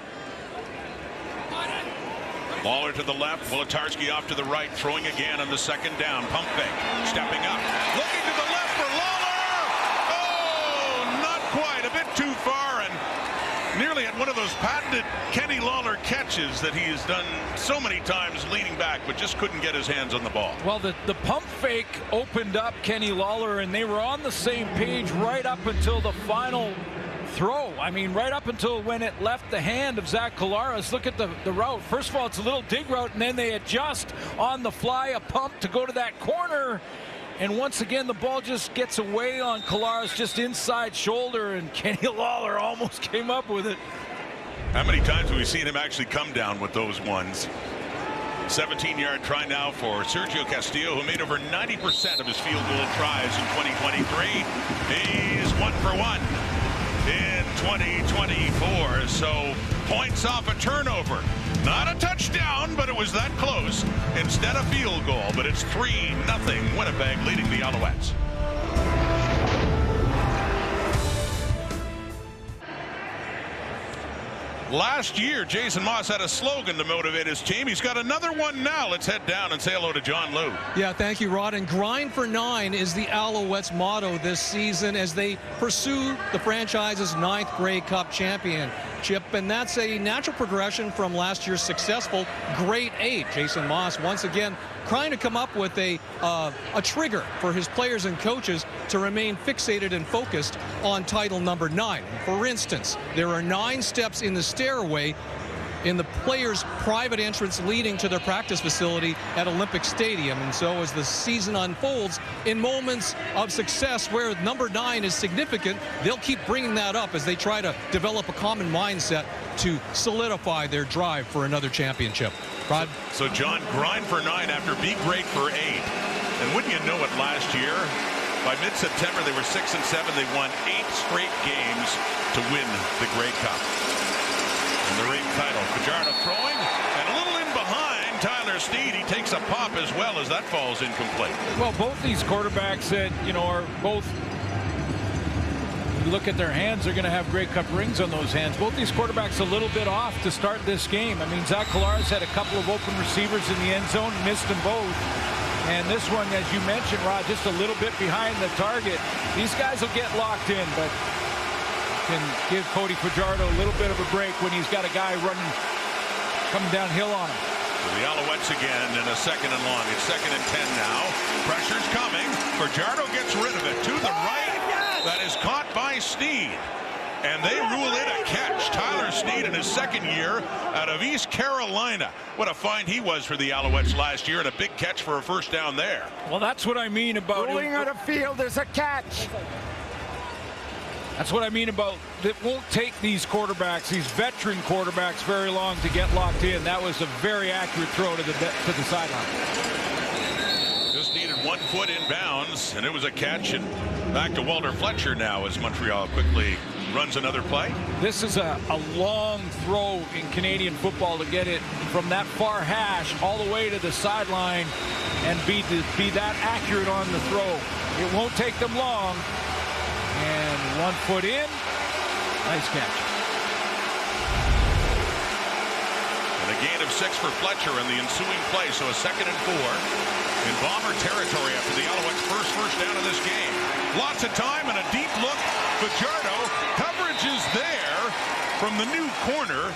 Lawler to the left, Wolotarski off to the right, throwing again on the second down. Pump fake, stepping up, looking to the left for Lawler. Oh, not quite, a bit too far, and nearly had one of those patented Kenny Lawler catches that he has done so many times leaning back, but just couldn't get his hands on the ball. Well, the pump fake opened up Kenny Lawler, and they were on the same page right up until the final throw. I mean, right up until when it left the hand of Zach Collaros. Look at the route. First of all, it's a little dig route, and then they adjust on the fly, a pump to go to that corner. And once again, the ball just gets away on Collaros, just inside shoulder, and Kenny Lawler almost came up with it. How many times have we seen him actually come down with those ones? 17-yard try now for Sergio Castillo, who made over 90% of his field goal tries in 2023. He's 1 for 1 in 2024. So points off a turnover. Not a touchdown, but it was that close. Instead a field goal, but it's 3-0 Winnipeg leading the Alouettes. Last year, Jason Moss had a slogan to motivate his team. He's got another one now. Let's head down and say hello to John Liu. Yeah, thank you, Rod. And grind for 9 is the Alouettes' motto this season as they pursue the franchise's 9th Grey Cup championship. And that's a natural progression from last year's successful Grade 8. Jason Moss, once again, trying to come up with a trigger for his players and coaches to remain fixated and focused on title number 9. For instance, there are 9 steps in the stairway in the players' private entrance leading to their practice facility at Olympic Stadium. And so as the season unfolds, in moments of success where number 9 is significant, they'll keep bringing that up as they try to develop a common mindset to solidify their drive for another championship. Rod? So John, grind for 9 after be great for 8. And wouldn't you know it, last year, by mid-September, they were 6-7. They won 8 straight games to win the Grey Cup. And the ring title. Fajardo throwing, and a little in behind, Tyler Snead. He takes a pop as well as that falls incomplete. Well, both these quarterbacks that, are both, you look at their hands, they're going to have Grey Cup rings on those hands. Both these quarterbacks a little bit off to start this game. I mean, Zach Collaros had a couple of open receivers in the end zone, missed them both. And this one, as you mentioned, Rod, just a little bit behind the target. These guys will get locked in, but can give Cody Fajardo a little bit of a break when he's got a guy coming downhill on him. So the Alouettes again in a 2nd and long. It's 2nd and 10 now. Pressure's coming. Fajardo gets rid of it to the right. That is caught by Snead. And they rule it a catch. Tyler Snead in his 2nd year out of East Carolina. What a find he was for the Alouettes last year, and a big catch for a first down there. Well, that's what I mean about ruling out of field is a catch. That's what I mean about it won't take these quarterbacks, these veteran quarterbacks, very long to get locked in. That was a very accurate throw to the sideline. Just needed 1 foot in bounds, and it was a catch. And back to Walter Fletcher now as Montreal quickly runs another play. This is a long throw in Canadian football to get it from that far hash all the way to the sideline and be that accurate on the throw. It won't take them long. And 1 foot in. Nice catch. And a gain of 6 for Fletcher in the ensuing play. So a 2nd and 4 in Bomber territory after the Alouettes' first down of this game. Lots of time and a deep look. Fajardo. Coverage is there from the new corner.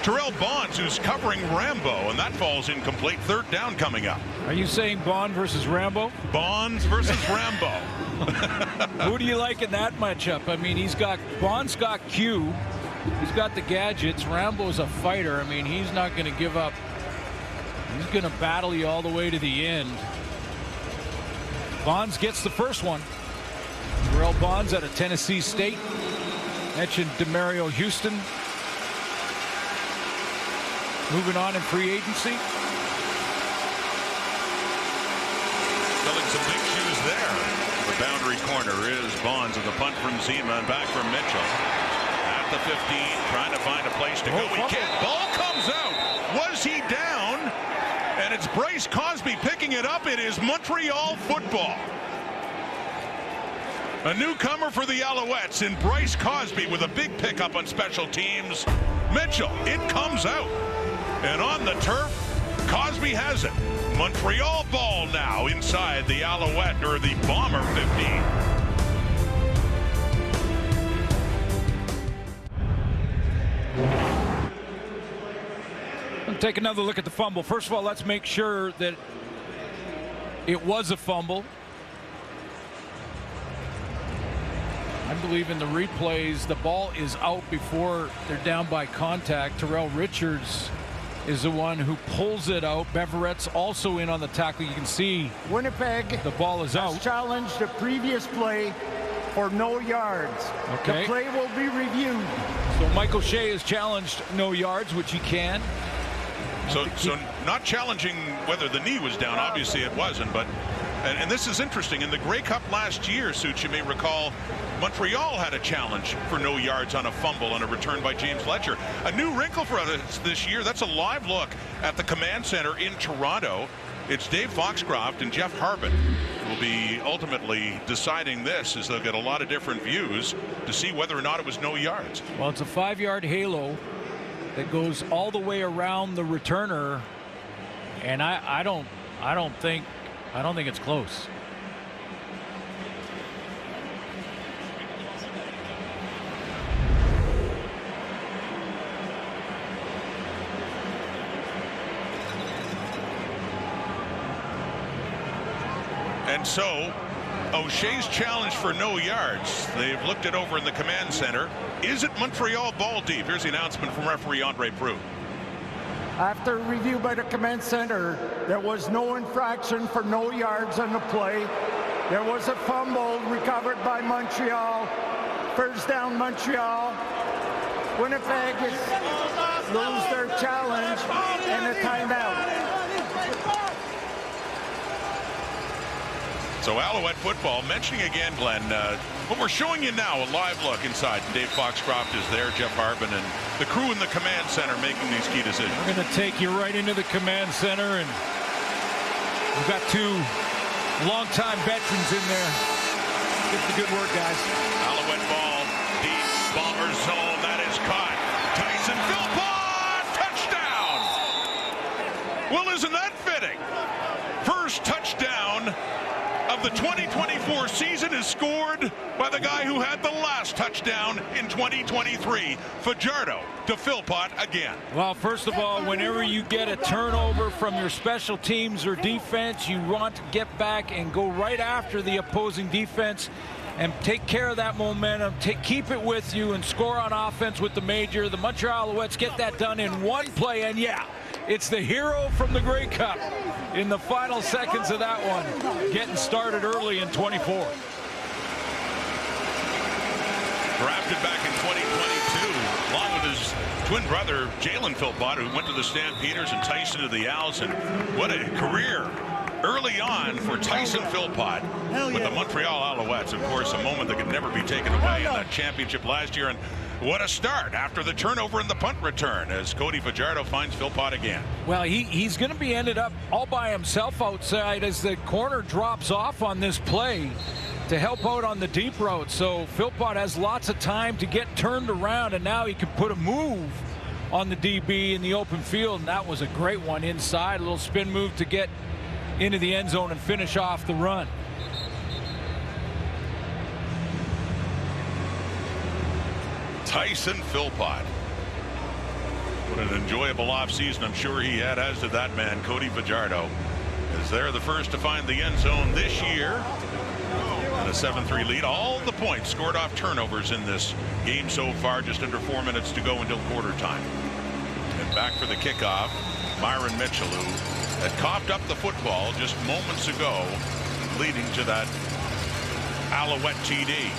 Terrell Bonds, who's covering Rambo, and that falls incomplete. 3rd down coming up. Are you saying Bond versus Rambo? Bonds versus Rambo. Who do you like in that matchup? I mean, Bond's got Q. He's got the gadgets. Rambo's a fighter. I mean, he's not going to give up. He's going to battle you all the way to the end. Bonds gets the first one. Terrell Bonds out of Tennessee State. Mentioned DeMario Houston. Moving on in free agency. Filling some big shoes there. The boundary corner is Bonds with a punt from Zima and back from Mitchell. At the 15, trying to find a place to go. He can't. Ball comes out. Was he down? And it's Bryce Cosby picking it up. It is Montreal football. A newcomer for the Alouettes in Bryce Cosby with a big pickup on special teams. Mitchell, it comes out. And on the turf, Cosby has it. Montreal ball now inside the Alouette or the Bomber 15. Let's take another look at the fumble. First of all, let's make sure that it was a fumble. I believe in the replays, the ball is out before they're down by contact. Terrell Richards is the one who pulls it out. Beveret's also in on the tackle. You can see Winnipeg, the ball is out. Challenged the previous play for no yards. Okay. The play will be reviewed. So Michael Shea has challenged no yards, which he can. So not challenging whether the knee was down. Obviously it wasn't, but and this is interesting. In the Grey Cup last year, Suits, you may recall, Montreal had a challenge for no yards on a fumble on a return by James Fletcher. A new wrinkle for us this year. That's a live look at the command center in Toronto. It's Dave Foxcroft and Jeff Harbin who will be ultimately deciding this, as they'll get a lot of different views to see whether or not it was no yards. Well, it's a 5-yard halo that goes all the way around the returner, and I don't think it's close. And so O'Shea's challenge for no yards. They've looked it over in the command center. Is it Montreal ball deep? Here's the announcement from referee Andre Proulx. After review by the command center, there was no infraction for no yards on the play. There was a fumble recovered by Montreal. First down, Montreal. Winnipeg lose their challenge and a timeout. So Alouette football, mentioning again, Glenn, what we're showing you now, a live look inside. Dave Foxcroft is there, Jeff Harbin, and the crew in the command center making these key decisions. We're going to take you right into the command center, and we've got two longtime veterans in there. Get the good work, guys. Alouette ball, deep, bomber zone, that is caught. Tyson Philpott, touchdown! Well, isn't that fitting? First touchdown of the 2024 season is scored by the guy who had the last touchdown in 2023. Fajardo to Philpott again. Well, first of all, whenever you get a turnover from your special teams or defense, you want to get back and go right after the opposing defense and take care of that momentum, keep it with you, and score on offense with the major. The Montreal Alouettes get that done in one play, and yeah, it's the hero from the Grey Cup in the final seconds of that one, getting started early in 24. Drafted back in 2022, along with his twin brother, Jalen Philpott, who went to the Stampeders and Tyson to the Owls, and what a career early on for Tyson Philpott with the Montreal Alouettes. Of course, a moment that could never be taken away in that championship last year. And what a start after the turnover and the punt return as Cody Fajardo finds Philpott again. Well, he's going to be ended up all by himself outside as the corner drops off on this play to help out on the deep route. So Philpott has lots of time to get turned around, and now he can put a move on the DB in the open field, and that was a great one inside. A little spin move to get into the end zone and finish off the run. Tyson Philpott. What an enjoyable offseason I'm sure he had, as did that man, Cody Fajardo. As they're the first to find the end zone this year. And a 7-3 lead. All the points scored off turnovers in this game so far. Just under 4 minutes to go until quarter time. And back for the kickoff, Myron Mitchell, who had coughed up the football just moments ago, leading to that Alouette TD.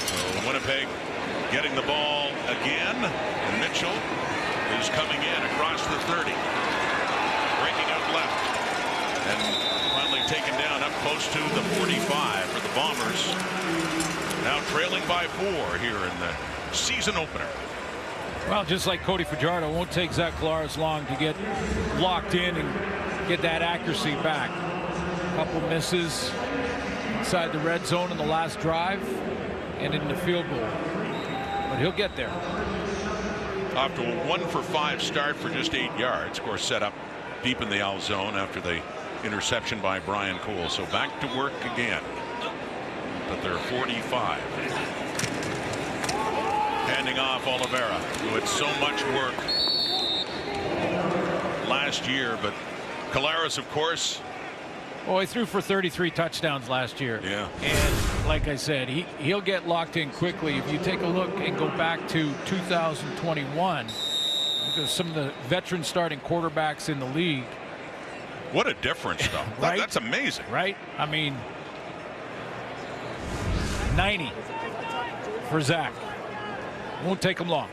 So Winnipeg getting the ball again, and Mitchell is coming in across the 30, breaking out left, and finally taken down up close to the 45 for the Bombers. Now trailing by 4 here in the season opener. Well, just like Cody Fajardo, it won't take Zach Collaros long to get locked in and get that accuracy back. A couple misses inside the red zone in the last drive and in the field goal. But he'll get there. Off to a 1-for-5 start for just 8 yards. Of course, set up deep in the Owl zone after the interception by Brian Cole. So back to work again. But they're 45. Handing off Oliveira, who had so much work last year, but Collaros, of course. Oh, he threw for 33 touchdowns last year. Yeah. And like I said, he'll get locked in quickly. If you take a look and go back to 2021, because some of the veteran starting quarterbacks in the league. What a difference, though. Right? That's amazing. Right? I mean, 90 for Zach. Won't take him long.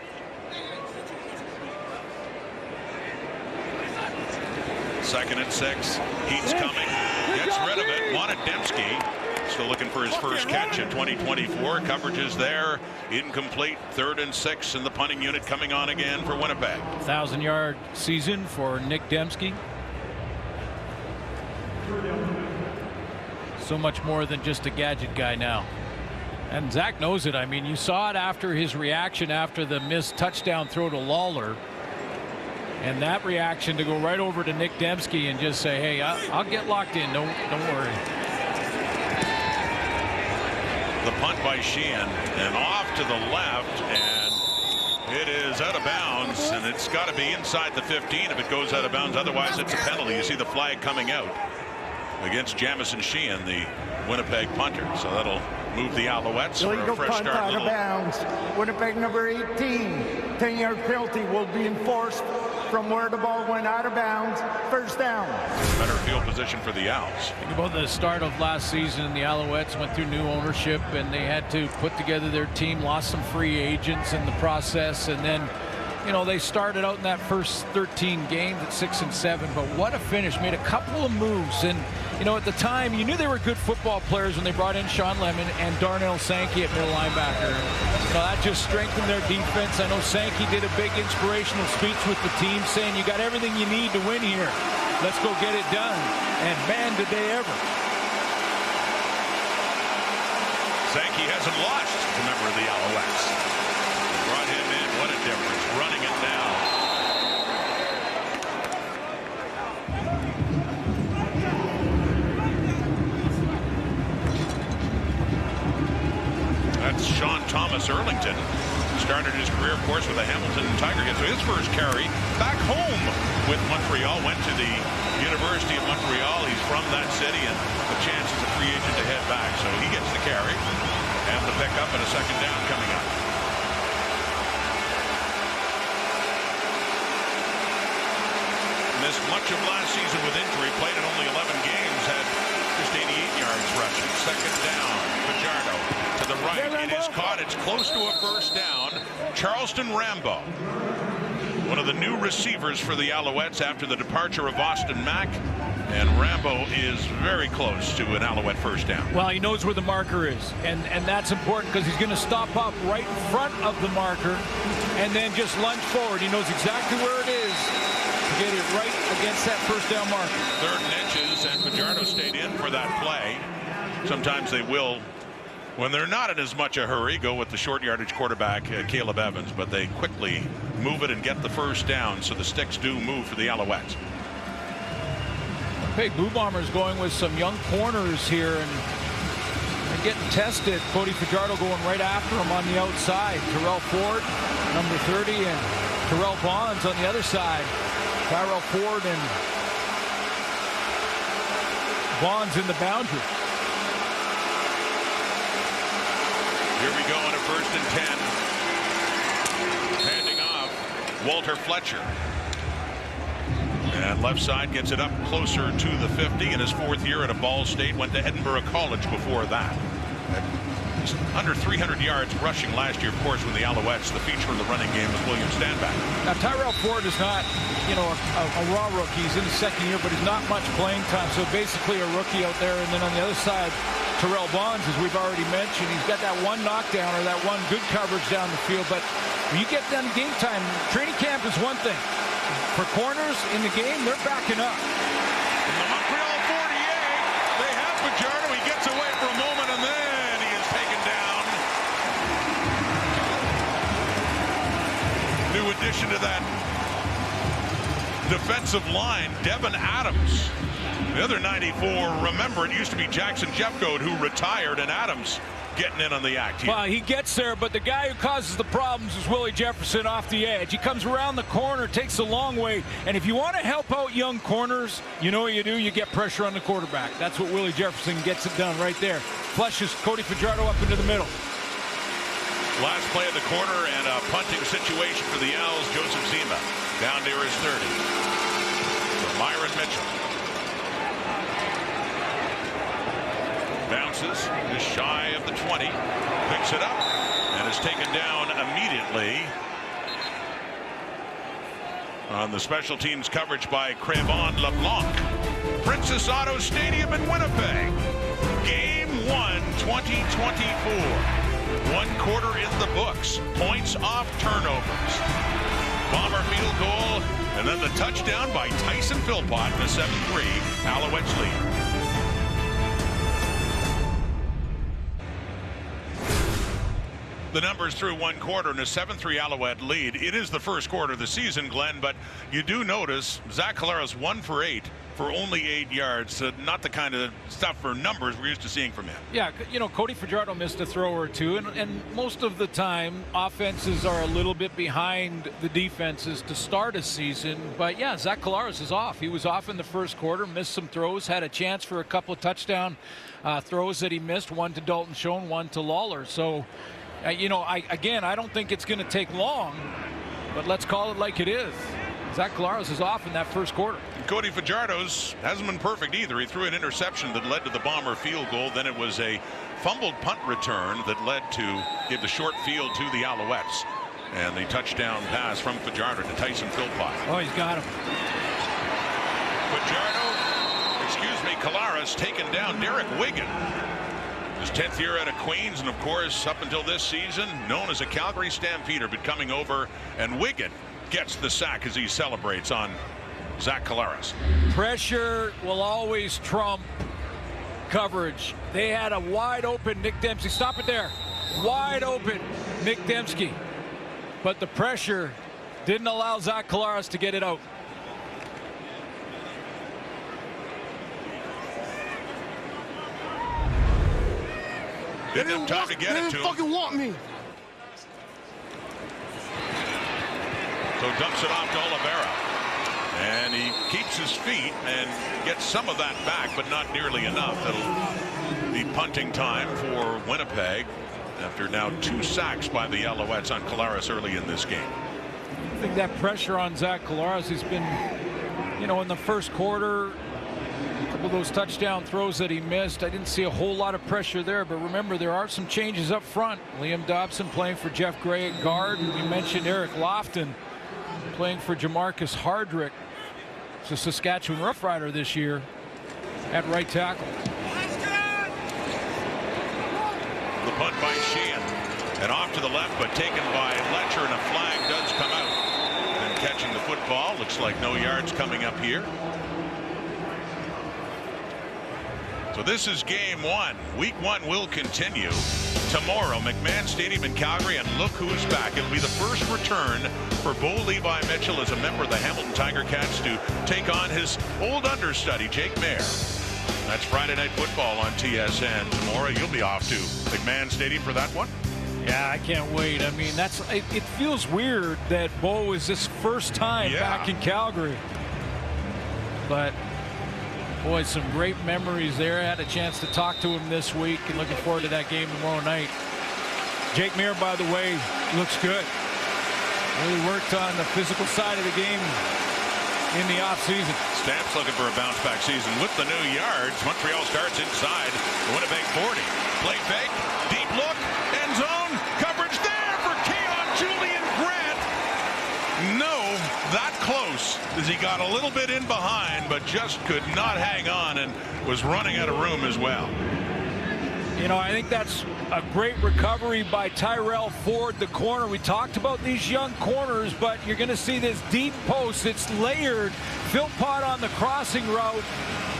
Second and 6. Heat's coming. Gets rid of it. Wanted Dembski. Still looking for his first catch in 2024. Coverage is there. Incomplete. 3rd and 6. And the punting unit coming on again for Winnipeg. 1,000-yard season for Nick Dembski. So much more than just a gadget guy now. And Zach knows it. I mean, you saw it after his reaction after the missed touchdown throw to Lawler. And that reaction to go right over to Nick Dembski and just say, hey, I'll get locked in. Don't worry. The punt by Sheehan and off to the left, and it is out of bounds, and it's got to be inside the 15 if it goes out of bounds. Otherwise, it's a penalty. You see the flag coming out against Jamison Sheehan, the Winnipeg punter. So that'll move the Alouettes for a fresh punt start. out of bounds. Winnipeg number 18. 10-yard penalty will be enforced from where the ball went out of bounds. First down. Better field position for the Owls. Think about the start of last season. The Alouettes went through new ownership, and they had to put together their team, lost some free agents in the process, and then you know, they started out in that first 13 games at 6-7, but what a finish. Made a couple of moves, and you know, at the time you knew they were good football players when they brought in Sean Lemon and Darnell Sankey at middle linebacker. So that just strengthened their defense. I know Sankey did a big inspirational speech with the team saying, you got everything you need to win here. Let's go get it done. And man, did they ever. Sankey hasn't lost a member of the Alouettes. Brought him in. What a difference. Running it now. That's Sean Thomas Erlington. Started his career, of course, with the Hamilton Tiger Hits. So his first carry back home with Montreal. Went to the University of Montreal. He's from that city, and a chance as a free agent to head back. So he gets the carry and the pickup and a second down coming up. Missed much of last season with injury. Played in only 11 games. Had just 88 yards rushing. Second down. Fajardo to the right. It is caught. It's close to a first down. Charleston Rambo, one of the new receivers for the Alouettes after the departure of Austin Mack. And Rambo is very close to an Alouette first down. Well, he knows where the marker is, and that's important because he's going to stop up right in front of the marker and then just lunge forward. He knows exactly where it is to get it right against that first down marker. 3rd and inches, and Fajardo stayed in for that play. Sometimes they will, when they're not in as much a hurry, go with the short yardage quarterback, Caleb Evans, but they quickly move it and get the first down, so the sticks do move for the Alouettes. Hey, Blue Bombers going with some young corners here and getting tested. Cody Fajardo going right after him on the outside. Terrell Ford, number 30, and Terrell Bonds on the other side. Tyrell Ford and Bonds in the boundary. Here we go on a 1st and 10. Handing off Walter Fletcher. And left side gets it up closer to the 50 in his 4th year at a Ball State. Went to Edinburgh College before that. Just under 300 yards rushing last year, of course, when the Alouettes, the feature of the running game was William Stanback. Now, Tyrell Ford is not, you know, a raw rookie. He's in his 2nd year, but he's not much playing time. So basically a rookie out there. And then on the other side, Terrell Bonds, as we've already mentioned, he's got that one knockdown or that one good coverage down the field. But when you get done game time, training camp is one thing. For corners in the game, they're backing up. In the Montreal 48, they have Fajardo. He gets away for a moment, and then he is taken down. New addition to that defensive line, Devin Adams. The other 94, remember, it used to be Jackson Jeffcoat who retired, and Adams getting in on the act here. Well, he gets there, but the guy who causes the problems is Willie Jefferson off the edge. He comes around the corner, takes a long way, and if you want to help out young corners, you know what you do? You get pressure on the quarterback. That's what Willie Jefferson gets it done right there. Flushes Cody Fajardo up into the middle. Last play of the quarter and a punting situation for the Owls. Joseph Zima down near his 30. For Myron Mitchell. Bounces just shy of the 20, picks it up and is taken down immediately on the special teams coverage by Crevon LeBlanc. Princess Auto Stadium in Winnipeg. Game 1, 2024. 1 quarter in the books. Points off turnovers. Bomber field goal, and then the touchdown by Tyson Philpott in a 7-3 Alouettes lead. The numbers through 1 quarter and a 7-3 Alouette lead. It is the first quarter of the season, Glenn, but you do notice Zach Collaros 1 for 8 for only 8 yards. Not the kind of stuff for numbers we're used to seeing from him. Yeah, you know, Cody Fajardo missed a throw or two, and most of the time offenses are a little bit behind the defenses to start a season. But yeah, Zach Collaros is off. He was off in the first quarter, missed some throws, had a chance for a couple of touchdown throws that he missed, one to Dalton Schoen, one to Lawler. So you know, I don't think it's going to take long, but let's call it like it is. Zach Collaros is off in that first quarter. Cody Fajardo's hasn't been perfect either. He threw an interception that led to the Bomber field goal. Then it was a fumbled punt return that led to give the short field to the Alouettes. And the touchdown pass from Fajardo to Tyson Philpott. Oh, he's got him. Collaros taken down Derek Wigan. His 10th year out of Queens, and of course, up until this season, known as a Calgary Stampeder, but coming over, and Wigan gets the sack as he celebrates on Zach Collaros. Pressure will always trump coverage. They had a wide open Nick Dempsey. Stop it there. Wide open Nick Dempsey. But the pressure didn't allow Zach Collaros to get it out. Didn't have time to get it to him. Fucking want me. So dumps it off to Oliveira. And he keeps his feet and gets some of that back, but not nearly enough. That'll be punting time for Winnipeg after now 2 sacks by the Alouettes on Collaros early in this game. I think that pressure on Zach Collaros has been, you know, in the first quarter, a couple of those touchdown throws that he missed, I didn't see a whole lot of pressure there. But remember, there are some changes up front. Liam Dobson playing for Jeff Gray at guard. We mentioned Eric Lofton playing for Jamarcus Hardrick. It's a Saskatchewan Rough Rider this year at right tackle. The punt by Sheehan. And off to the left, but taken by Letcher, and a flag does come out. And catching the football. Looks like no yards coming up here. So this is game 1. Week 1 will continue tomorrow. McMahon Stadium in Calgary, and look who's back. It'll be the first return for Bo Levi Mitchell as a member of the Hamilton Tiger Cats to take on his old understudy, Jake Mayer. That's Friday Night Football on TSN. Tomorrow you'll be off to McMahon Stadium for that one. Yeah, I can't wait. I mean, it feels weird that Bo is his first time back in Calgary. But boy, some great memories there. I had a chance to talk to him this week, and looking forward to that game tomorrow night. Jake Mayer, by the way, looks good. Really worked on the physical side of the game in the offseason. Stamps looking for a bounce-back season with the new yards. Montreal starts inside the Winnipeg 40. Play fake, deep look, end zone, coverage there for Keon Julian Grant. No, that close as he got a little bit in behind, but just could not hang on and was running out of room as well. You know, I think that's a great recovery by Tyrell Ford, the corner. We talked about these young corners, but you're going to see this deep post. It's layered. Philpott on the crossing route,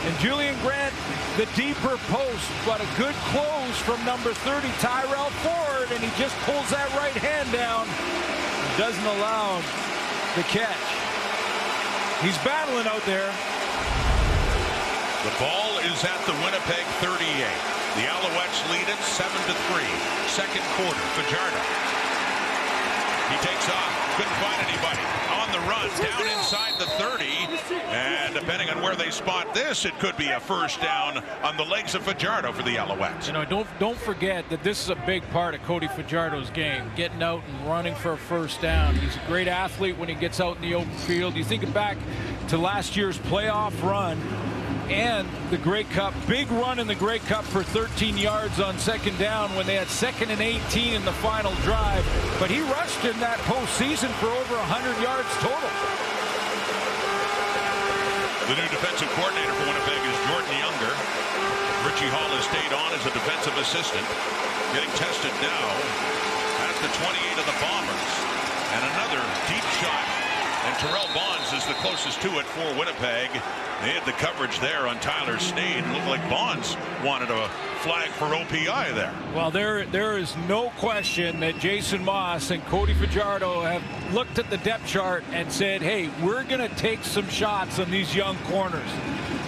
and Julian Grant the deeper post, but a good close from number 30, Tyrell Ford, and he just pulls that right hand down. Doesn't allow the catch. He's battling out there. The ball is at the Winnipeg 38. The Alouettes lead it 7-3. Second quarter, Fajardo. He takes off. Couldn't find anybody. On the run, down inside the 30. And depending on where they spot this, it could be a first down on the legs of Fajardo for the Alouettes. You know, don't forget that this is a big part of Cody Fajardo's game, getting out and running for a first down. He's a great athlete when he gets out in the open field. You think back to last year's playoff run and the Grey Cup, big run in the Grey Cup for 13 yards on second down when they had 2nd and 18 in the final drive. But he rushed in that postseason for over 100 yards total. The new defensive coordinator for Winnipeg is Jordan Younger. Richie Hall has stayed on as a defensive assistant, getting tested now at the 28 of the Bombers. And another deep shot. And Terrell Bonds is the closest to it for Winnipeg. They had the coverage there on Tyler Sneed. It looked like Bonds wanted a flag for OPI there. Well, there is no question that Jason Moss and Cody Fajardo have looked at the depth chart and said, hey, we're going to take some shots on these young corners.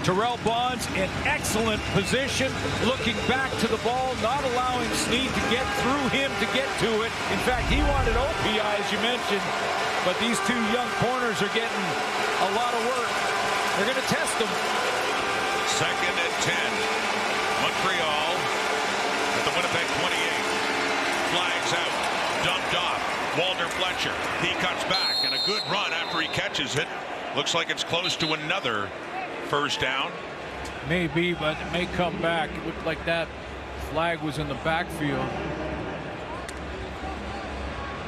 Terrell Bonds in excellent position, looking back to the ball, not allowing Sneed to get through him to get to it. In fact, he wanted OPI, as you mentioned, but these two young corners are getting a lot of work. They're going to test them. 2nd and 10. Montreal at the Winnipeg 28. Flags out. Dumped off. Walter Fletcher. He cuts back, and a good run after he catches it. Looks like it's close to another first down. Maybe, but it may come back. It looked like that flag was in the backfield.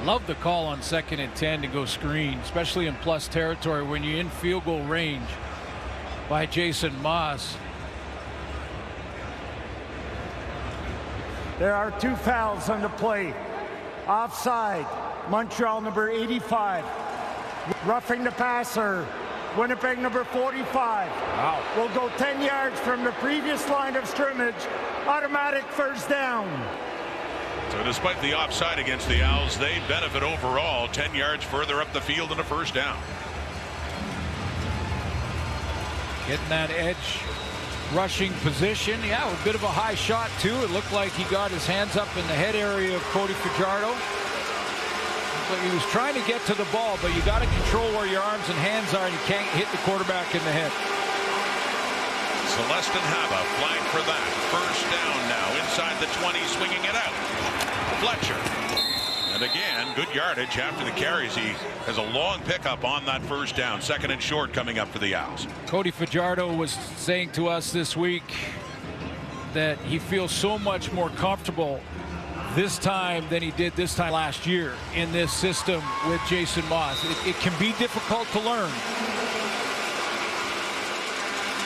Love the call on 2nd and 10 to go screen, especially in plus territory when you're in field goal range by Jason Maas. There are 2 fouls on the play. Offside, Montreal number 85. Roughing the passer, Winnipeg number 45. Wow. Will go 10 yards from the previous line of scrimmage. Automatic first down. So despite the offside against the Owls, they benefit overall 10 yards further up the field and a first down. Getting that edge rushing position. Yeah, a bit of a high shot too. It looked like he got his hands up in the head area of Cody Fajardo. But he was trying to get to the ball, but you got to control where your arms and hands are, and you can't hit the quarterback in the head. Celestin Haba flagged for that. First down now inside the 20, swinging it out. Fletcher. And again, good yardage after the carries. He has a long pickup on that first down. 2nd and short coming up for the Owls. Cody Fajardo was saying to us this week that he feels so much more comfortable this time than he did this time last year in this system with Jason Maas. It can be difficult to learn.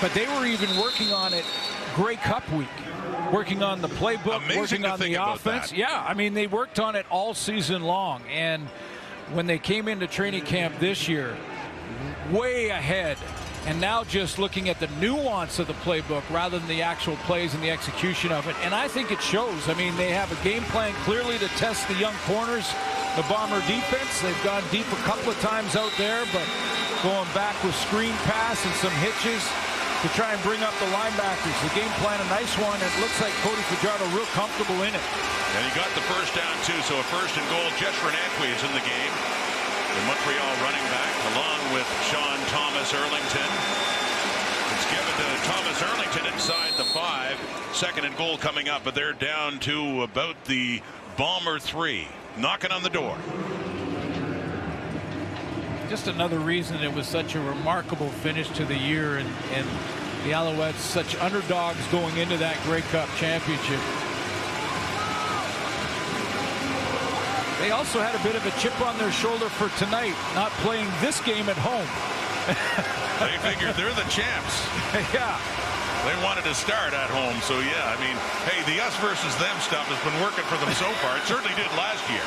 But they were even working on it Grey Cup week. Working on the playbook, Amazing working on the offense. Yeah, I mean, they worked on it all season long. And when they came into training camp this year, way ahead. And now just looking at the nuance of the playbook rather than the actual plays and the execution of it. And I think it shows. I mean, they have a game plan clearly to test the young corners, the Bomber defense. They've gone deep a couple of times out there, but going back with screen pass and some hitches to try and bring up the linebackers. The game plan, a nice one. It looks like Cody Fajardo real comfortable in it. And he got the first down, too. So a first and goal. Jeshrin Antwi is in the game. The Montreal running back, along with Sean Thomas Erlington. It's given to Thomas Erlington inside the 5. 2nd and goal coming up, but they're down to about the Bomber 3. Knocking on the door. Just another reason it was such a remarkable finish to the year, and the Alouettes such underdogs going into that Grey Cup championship. They also had a bit of a chip on their shoulder for tonight, not playing this game at home. They figured they're the champs. Yeah. They wanted to start at home, so yeah, I mean, hey, the us versus them stuff has been working for them so far. It certainly did last year.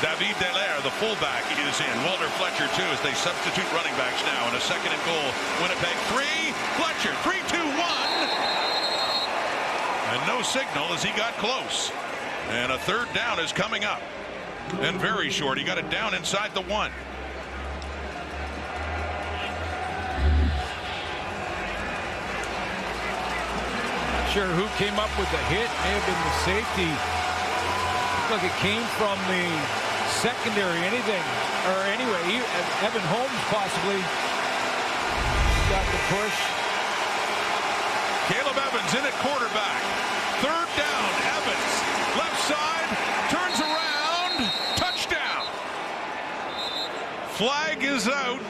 David Dallaire, the fullback, is in. Walter Fletcher, too, as they substitute running backs now. And a 2nd and goal. Winnipeg 3. Fletcher, 3-2-1. And no signal as he got close. And a third down is coming up. And very short. He got it down inside the 1. Not sure who came up with the hit. May have been the safety. Looked like it came from the secondary, anything. Or anyway, Evan Holmes possibly got the push. Caleb Evans in at quarterback. Third down. Evans, left side, turns around. Touchdown. Flag is out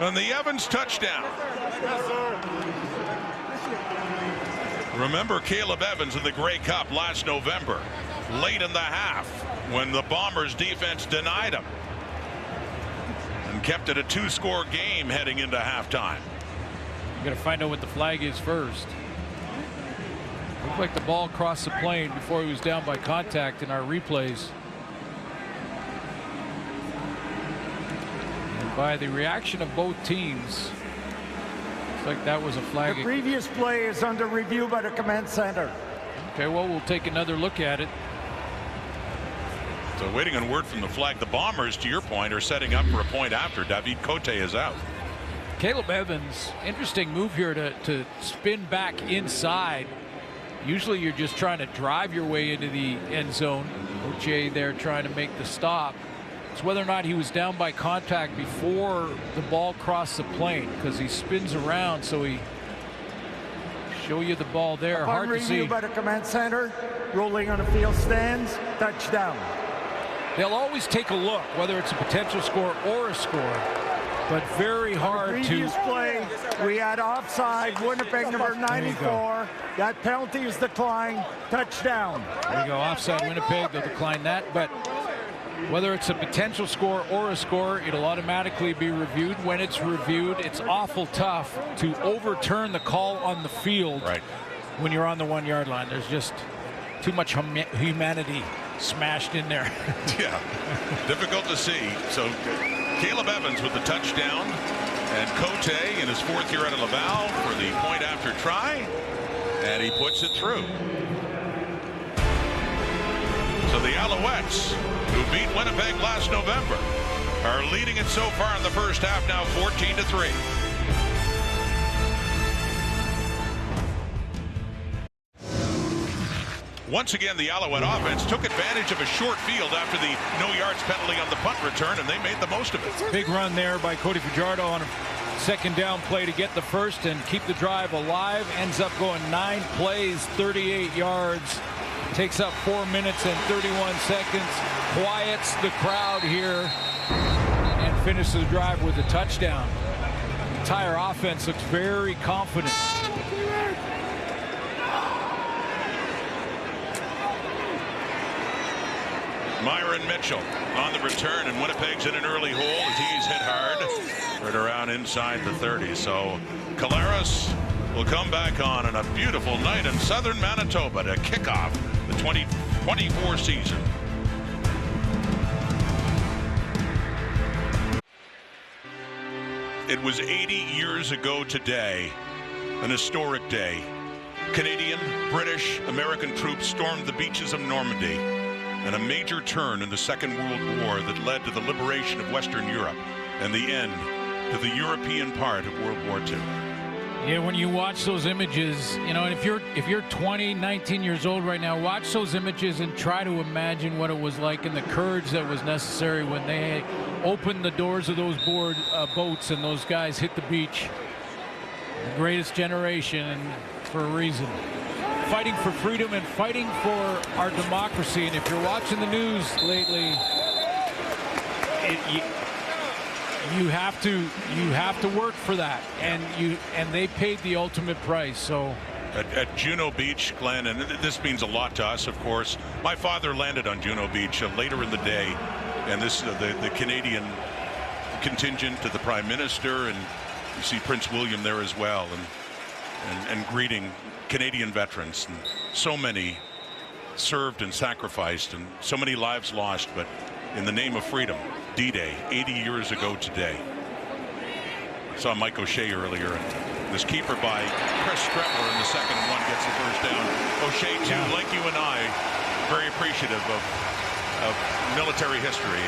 on the Evans touchdown. Remember Caleb Evans in the Grey Cup last November, late in the half, when the Bombers defense denied him and kept it a 2-score game heading into halftime. We're going to find out what the flag is first. Looked like the ball crossed the plane before he was down by contact in our replays. And by the reaction of both teams, looks like that was a flag. The previous play is under review by the command center. Okay, well, we'll take another look at it. So waiting on word from the flag. The Bombers, to your point, are setting up for a point after. David Cote is out. Caleb Evans, interesting move here to spin back inside. Usually you're just trying to drive your way into the end zone. Oche there trying to make the stop. It's whether or not he was down by contact before the ball crossed the plane, because he spins around, so he show you the ball there. Upon hard to see. review by the command center, rolling on the field stands, touchdown. They'll always take a look, whether it's a potential score or a score, but very hard to. Previous play, we had offside, Winnipeg number 94. That penalty is declined, touchdown. There you go, offside Winnipeg, they'll decline that, but whether it's a potential score or a score, it'll automatically be reviewed. When it's reviewed, it's awful tough to overturn the call on the field when you're on the 1 yard line. There's just too much humanity smashed in there. Yeah, difficult to see. So Caleb Evans with the touchdown, and Cote in his 4th year out of Laval for the point after try, and he puts it through. So the Alouettes, who beat Winnipeg last November, are leading it so far in the first half, now 14-3. Once again, the Alouette offense took advantage of a short field after the no yards penalty on the punt return, and they made the most of it. Big run there by Cody Fajardo on a second down play to get the first and keep the drive alive. Ends up going 9 plays, 38 yards. Takes up 4 minutes and 31 seconds. Quiets the crowd here and finishes the drive with a touchdown. The entire offense looks very confident. Myron Mitchell on the return, and Winnipeg's in an early hole as he's hit hard right around inside the 30. So Collaros will come back on a beautiful night in southern Manitoba to kick off the 2024 season. It was 80 years ago today, an historic day. Canadian, British, American troops stormed the beaches of Normandy, and a major turn in the Second World War that led to the liberation of Western Europe and the end to the European part of World War II. Yeah, when you watch those images, you know, and if you're 20, 19 years old right now, watch those images and try to imagine what it was like and the courage that was necessary when they opened the doors of those boats and those guys hit the beach. The greatest generation, and for a reason. Fighting for freedom and fighting for our democracy. And if you're watching the news lately, you have to work for that, and they paid the ultimate price. So at Juno Beach, Glenn, and this means a lot to us, of course. My father landed on Juno Beach later in the day, and this the Canadian contingent to the Prime Minister, and you see Prince William there as well, and greeting Canadian veterans, and so many served and sacrificed, and so many lives lost, but in the name of freedom. D-Day, 80 years ago today. I saw Mike O'Shea earlier, and this keeper by Chris Streveler in the second one gets the first down. O'Shea, too, like you and I, very appreciative of military history.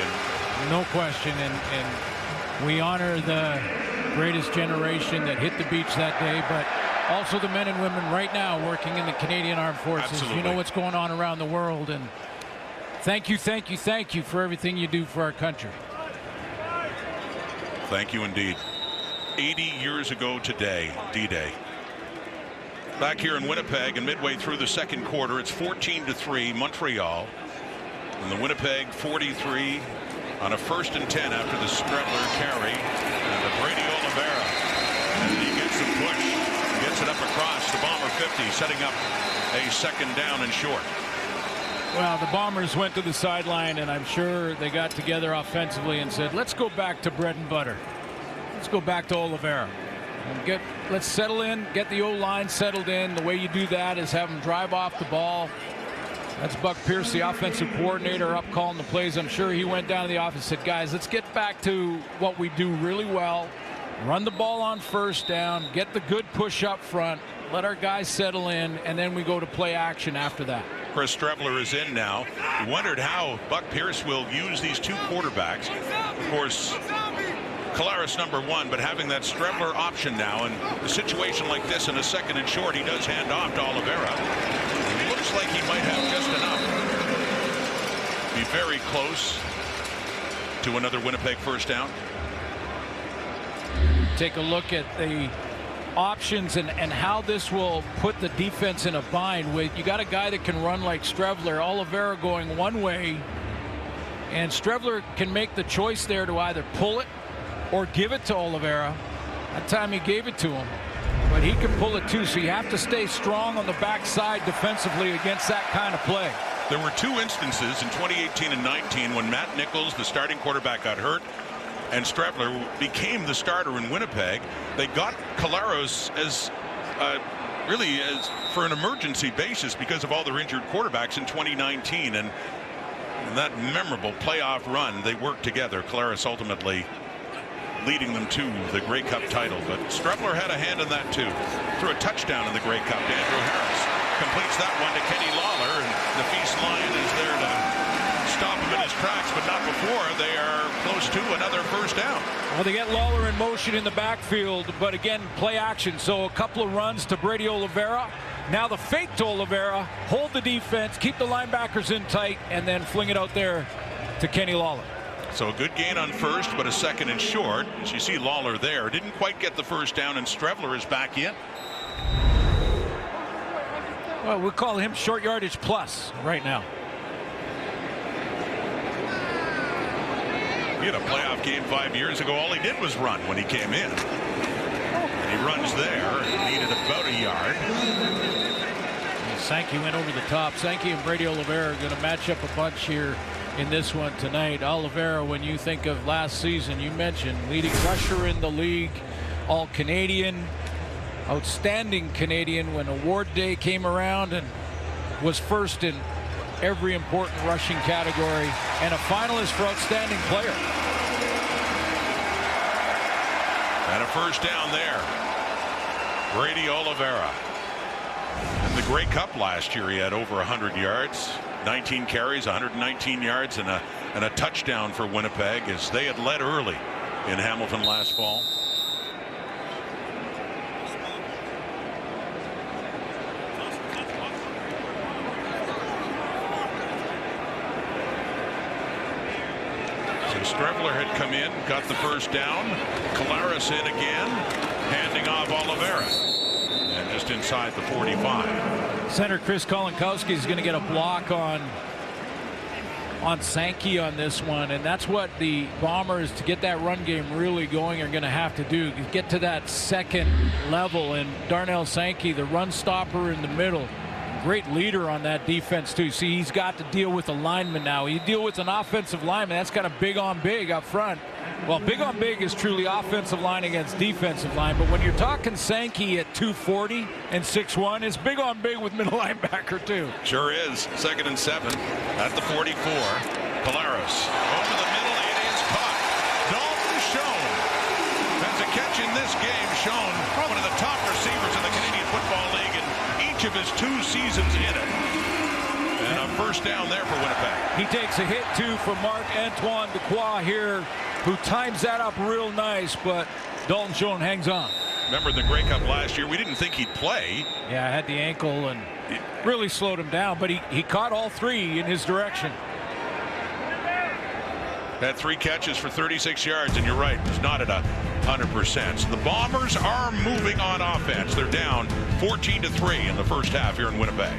And no question, and we honor the greatest generation that hit the beach that day, but also the men and women right now working in the Canadian Armed Forces. Absolutely. You know what's going on around the world, and thank you for everything you do for our country. Thank you indeed. 80 years ago today, D-Day. Back here in Winnipeg and midway through the second quarter, it's 14-3 Montreal. And the Winnipeg 43 on a 1st and 10 after the Streveler carry. And the Brady Oliveira. And he gets the push. Gets it up across the Bomber 50, setting up a second down and short. Well, the Bombers went to the sideline, and I'm sure they got together offensively and said, let's go back to bread and butter. Let's go back to Oliveira. And let's settle in, get the O-line settled in. The way you do that is have them drive off the ball. That's Buck Pierce, the offensive coordinator, up calling the plays. I'm sure he went down to the office and said, guys, let's get back to what we do really well. Run the ball on first down, get the good push up front, let our guys settle in, and then we go to play action after that. Chris Streveler is in now. We wondered how Buck Pierce will use these two quarterbacks. Of course, Collaros #1, but having that Streveler option now, and a situation like this in a second and short, he does hand off to Oliveira. It looks like he might have just enough. Be very close to another Winnipeg first down. Take a look at the options and how this will put the defense in a bind. With you got a guy that can run like Streveler, Oliveira going one way, and Streveler can make the choice there to either pull it or give it to Oliveira. That time he gave it to him, but he can pull it too, so you have to stay strong on the backside defensively against that kind of play. There were two instances in 2018 and 19 when Matt Nichols, the starting quarterback, got hurt, and Strebler became the starter in Winnipeg. They got Collaros as really as for an emergency basis because of all their injured quarterbacks in 2019, and that memorable playoff run, they worked together. Collaros ultimately leading them to the Grey Cup title, but Strebler had a hand in that too. Threw a touchdown in the Grey Cup to Andrew Harris. Completes that one to Kenny Lawler, and the Feast Lion is there to stop him in his tracks, but not before they are close to another first down. Well, they get Lawler in motion in the backfield, but again, play action. So a couple of runs to Brady Oliveira. Now the fake to Oliveira, hold the defense, keep the linebackers in tight, and then fling it out there to Kenny Lawler. So a good gain on first, but a second and short. As you see, Lawler there didn't quite get the first down, and Strebler is back in. Well, we'll call him short yardage plus right now. He had a playoff game 5 years ago. All he did was run when he came in. And he runs there. He needed about a yard. Sankey went over the top. Sankey and Brady Oliveira are going to match up a bunch here in this one tonight. Oliveira, when you think of last season, you mentioned leading rusher in the league, all Canadian, outstanding Canadian when award day came around, and was first in every important rushing category, and a finalist for outstanding player. And a first down there. Brady Oliveira. In the Grey Cup last year, he had over 100 yards, 19 carries, 119 yards, and a touchdown for Winnipeg as they had led early in Hamilton last fall. Strebler had come in, got the first down. Collaros in again, handing off Oliveira. And just inside the 45. Center Chris Kolinkowski is going to get a block on Sankey on this one, and that's what the Bombers, to get that run game really going, are going to have to do. Get to that second level, and Darnell Sankey, the run stopper in the middle, great leader on that defense too. See, he's got to deal with a lineman now. You deal with an offensive lineman, that's kind of big on big up front. Well, big on big is truly offensive line against defensive line, but when you're talking Sankey at 240 and 6'1", it's big on big with middle linebacker too. Sure is. 2nd and 7 at the 44. Collaros over the middle. It is caught. Dalton Schoen has a catch in this game. Schoen, one of the top receivers in the Canadian Football League in each of his 2 seasons in it. And a first down there for Winnipeg. He takes a hit too from Marc-Antoine Dequoy here, who times that up real nice, but Dalton Schoen hangs on. Remember the Grey Cup last year, we didn't think he'd play. Yeah, had the ankle and really slowed him down, but he caught all 3 in his direction. Had 3 catches for 36 yards, and you're right, it's not at 100%. So the Bombers are moving on offense. They're down 14-3 in the first half here in Winnipeg.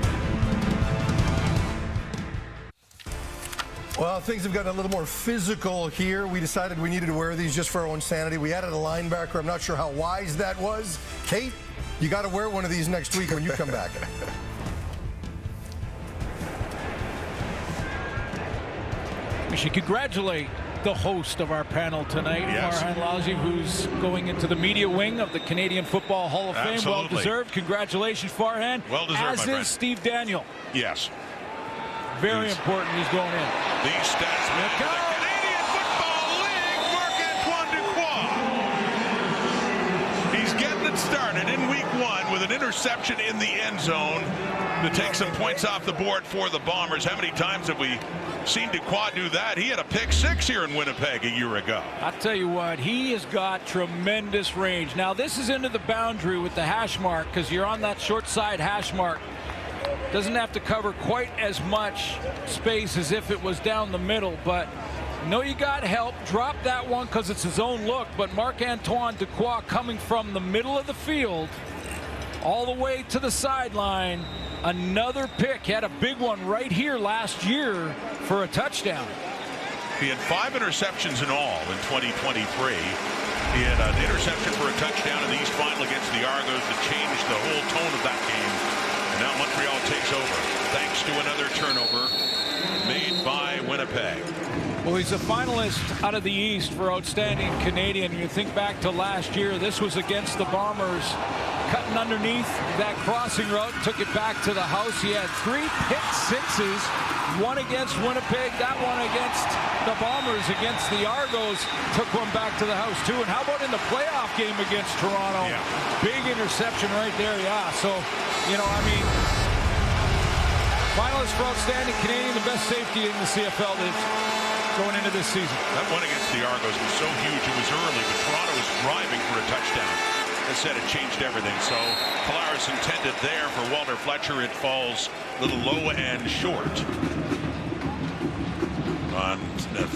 Well, things have gotten a little more physical here. We decided we needed to wear these just for our own sanity. We added a linebacker. I'm not sure how wise that was. Kate, you got to wear one of these next week when you come back. We should congratulate the host of our panel tonight, yes, Farhan Lalji, who's going into the media wing of the Canadian Football Hall of Fame. Absolutely. Well deserved. Congratulations, Farhan. Well deserved, as my is friend. Steve Daniel. Yes. Very important. He's going in. These stats man of the Canadian Football League, Marc-Antoine Dequoy. He's getting it started in week 1 with an interception in the end zone to take some points off the board for the Bombers. How many times have we seen Dequoy do that? He had a pick 6 here in Winnipeg a year ago. I'll tell you what, he has got tremendous range. Now, this is into the boundary with the hash mark, because you're on that short side hash mark. Doesn't have to cover quite as much space as if it was down the middle, but no, you got help. Drop that one because it's his own look, but Marc-Antoine Dequoy coming from the middle of the field all the way to the sideline. Another pick. He had a big one right here last year for a touchdown. He had 5 interceptions in all in 2023. He had an interception for a touchdown in the East Final against the Argos that changed the whole tone of that game. And now Montreal takes over thanks to another turnover made by Winnipeg. Well, he's a finalist out of the East for Outstanding Canadian. You think back to last year, this was against the Bombers, cutting underneath that crossing route, took it back to the house. He had 3 pick sixes, one against Winnipeg, that one against the Bombers, against the Argos, took one back to the house too. And how about in the playoff game against Toronto? Yeah. Big interception right there, yeah. So, you know, I mean, finalist for Outstanding Canadian, the best safety in the CFL going into this season. That one against the Argos was so huge. It was early, but Toronto was driving for a touchdown. Instead, it changed everything. So Collaros intended there for Walter Fletcher. It falls a little low and short. On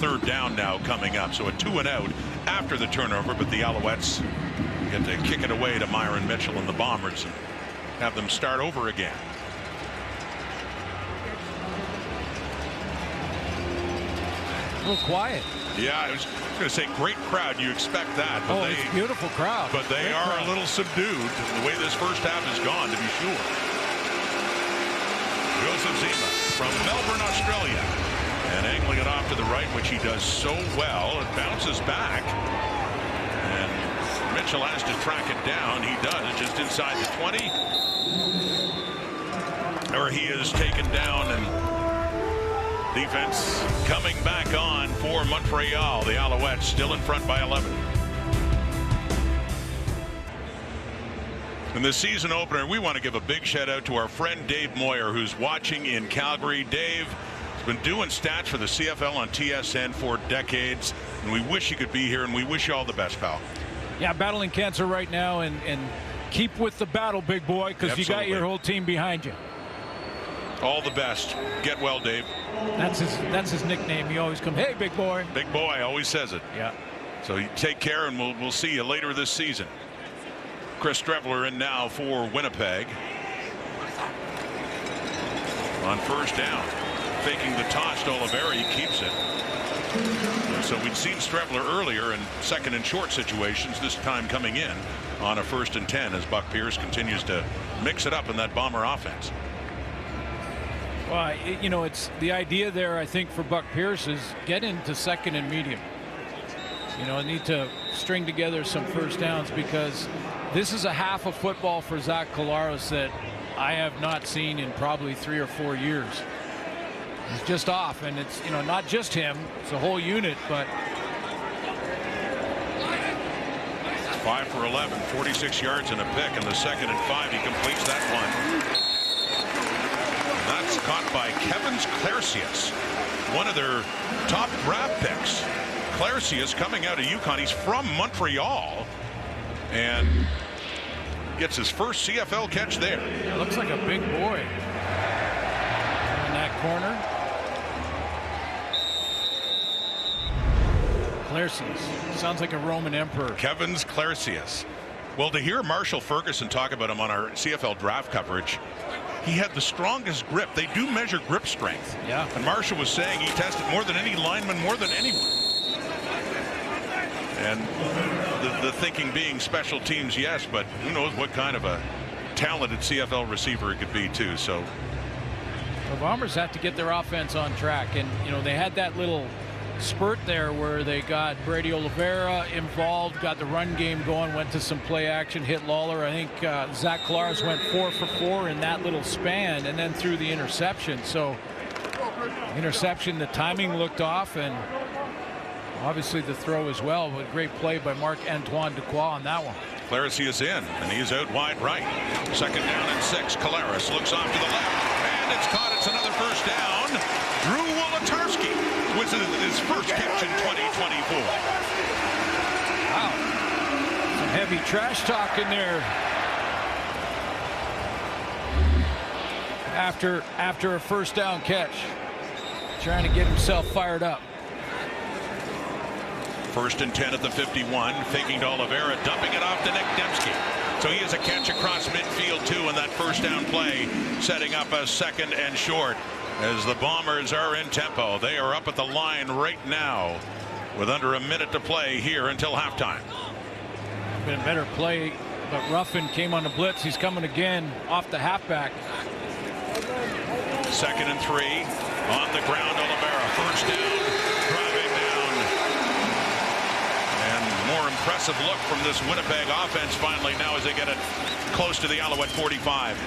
third down now coming up. So a 2-and-out after the turnover, but the Alouettes get to kick it away to Myron Mitchell and the Bombers and have them start over again. A little quiet. Yeah, I was going to say great crowd. You expect that. But it's a beautiful crowd. But they great are crowd. a little subdued the way this first half has gone, to be sure. Joseph Zima from Melbourne, Australia. And angling it off to the right, which he does so well. It bounces back. And Mitchell has to track it down. He does, just inside the 20. Or he is taken down, and defense coming back on for Montreal. The Alouettes still in front by 11. In the season opener, we want to give a big shout out to our friend Dave Moyer, who's watching in Calgary. Dave has been doing stats for the CFL on TSN for decades, and we wish you could be here, and we wish you all the best, pal. Yeah, battling cancer right now, and keep with the battle, big boy, because you got your whole team behind you. All the best. Get well, Dave. That's his nickname. He always comes, hey, big boy. Big boy always says it. Yeah. So you take care, and we'll see you later this season. Chris Streveler in now for Winnipeg. On first down, faking the toss to Oliveira, he keeps it. So we'd seen Streveler earlier in second and short situations, this time coming in on a 1st and 10 as Buck Pierce continues to mix it up in that Bomber offense. Well, you know, it's the idea there, I think, for Buck Pierce is get into second and medium. You know, need to string together some first downs, because this is a half of football for Zach Collaros that I have not seen in probably 3 or 4 years. He's just off, and it's, you know, not just him, it's a whole unit, but 5 for 11, 46 yards and a pick. In the 2nd and 5, he completes that one. That's caught by Kevin Clarcius, one of their top draft picks. Clarcius coming out of UConn. He's from Montreal and gets his first CFL catch there. It looks like a big boy in that corner. Clarcius sounds like a Roman emperor. Kevin Clarcius. Well, to hear Marshall Ferguson talk about him on our CFL draft coverage, he had the strongest grip. They do measure grip strength. Yeah. And Marshall was saying he tested more than any lineman, more than anyone. And the thinking being special teams, yes, but who knows what kind of a talented CFL receiver it could be too. So the Bombers have to get their offense on track, and you know they had that little spurt there where they got Brady Oliveira involved, got the run game going, went to some play action, hit Lawler. I think Zach Collaros went 4 for 4 in that little span, and then threw the interception. So interception, the timing looked off, and obviously the throw as well. But great play by Marc-Antoine Dequoy on that one. Clarcius in, and he's out wide right. 2nd down and 6. Collaros looks off to the left, and it's caught. It's another first down. Drew Wolotarski with his first catch in 2024. Wow. Some heavy trash talk in there. After a first down catch. Trying to get himself fired up. 1st and 10 at the 51. Faking to Oliveira, dumping it off to Nick Dembski. So he has a catch across midfield too in that first down play, setting up a 2nd and short. As the Bombers are in tempo, they are up at the line right now with under a minute to play here until halftime. Been a better play but Ruffin came on the blitz. He's coming again off the halfback. 2nd and 3 on the ground. Oliveira, first down, driving down. And more impressive look from this Winnipeg offense finally now as they get it close to the Alouette 45.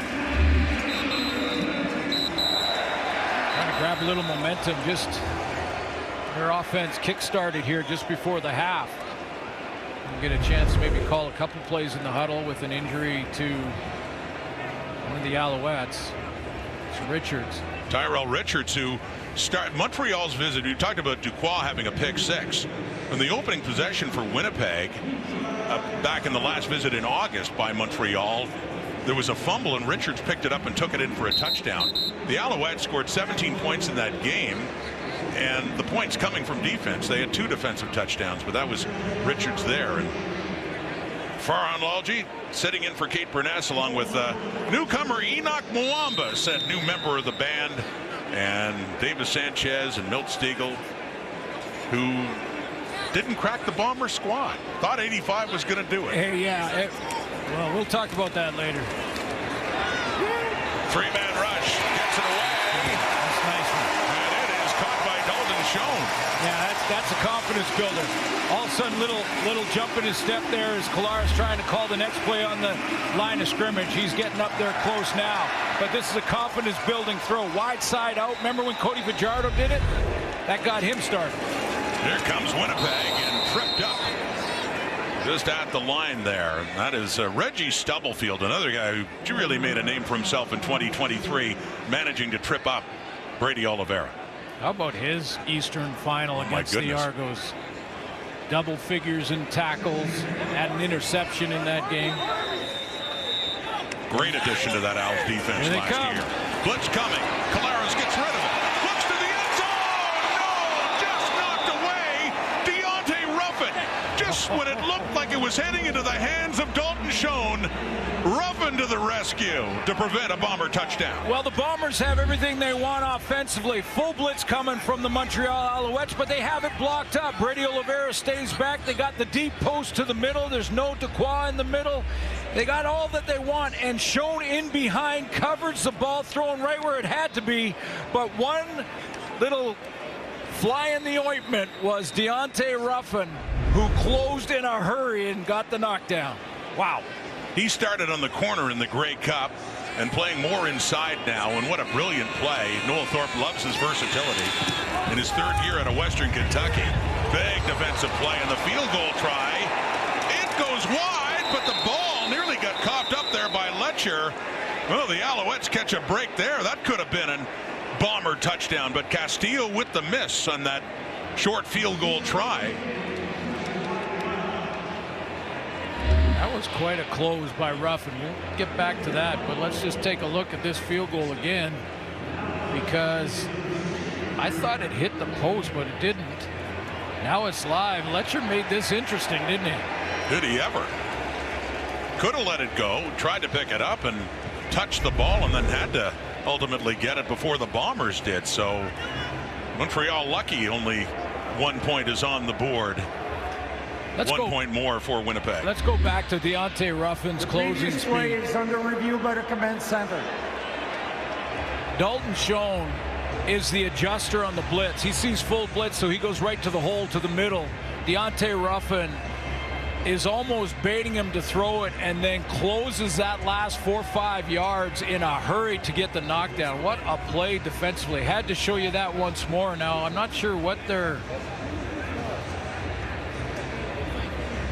Trying to grab a little momentum. Just their offense kick-started here just before the half. And get a chance to maybe call a couple plays in the huddle with an injury to one of the Alouettes. It's Richards. Tyrell Richards, who start Montreal's visit. You talked about Duquois having a pick 6. And the opening possession for Winnipeg back in the last visit in August by Montreal, there was a fumble and Richards picked it up and took it in for a touchdown. The Alouettes scored 17 points in that game, and the points coming from defense. They had 2 defensive touchdowns, but that was Richards there. And Farhan Lalji sitting in for Kate Burness along with newcomer Enoch Mwamba, said new member of the band, and Davis Sanchez and Milt Stiegel, who didn't crack the Bomber squad. Thought 85 was going to do it. Hey, yeah. Well, we'll talk about that later. 3-man rush. Gets it away. That's nice one. And it is caught by Dalton Schoen. Yeah, that's a confidence builder. All of a sudden, little jump in his step there as Kolar's trying to call the next play on the line of scrimmage. He's getting up there close now. But this is a confidence building throw. Wide side out. Remember when Cody Fajardo did it? That got him started. Here comes Winnipeg and tripped up just at the line there. That is Reggie Stubblefield, another guy who really made a name for himself in 2023, managing to trip up Brady Oliveira. How about his Eastern final against the Argos? Double figures in tackles, had an interception in that game. Great addition to that Owls defense last year. Blitz coming. Collaros gets rid of it. Looks to the end zone. No, just knocked away. Deontay Ruffin. Just when it looked like it was heading into the hands of Dalton Schoen, Ruffin to the rescue to prevent a Bomber touchdown. Well, the Bombers have everything they want offensively. Full blitz coming from the Montreal Alouettes, but they have it blocked up. Brady Oliveira stays back. They got the deep post to the middle. There's no Duquois in the middle. They got all that they want, and Schoen in behind covers the ball, thrown right where it had to be. But one little fly in the ointment was Deontay Ruffin, who closed in a hurry and got the knockdown. Wow. He started on the corner in the Grey Cup and playing more inside now, and what a brilliant play. Noel Thorpe loves his versatility. In his 3rd year out of Western Kentucky, big defensive play, and the field goal try. It goes wide, but the ball nearly got coughed up there by Letcher. Well, the Alouettes catch a break there. That could have been a Bomber touchdown, but Castillo with the miss on that short field goal try. That was quite a close by Ruffin. We'll get back to that, but let's just take a look at this field goal again, because I thought it hit the post, but it didn't. Now it's live. Letcher made this interesting, didn't he? Did he ever? Could have let it go, tried to pick it up and touched the ball, and then had to ultimately get it before the Bombers did. So Montreal lucky only 1 point is on the board. Let's 1 point more for Winnipeg. Let's go back to Deontay Ruffin's closing speed. Play is under review by the command center. Dalton Schoen is the adjuster on the blitz. He sees full blitz, so he goes right to the hole to the middle. Deontay Ruffin is almost baiting him to throw it and then closes that last 4 or 5 yards in a hurry to get the knockdown. What a play defensively. Had to show you that once more. Now, I'm not sure what they're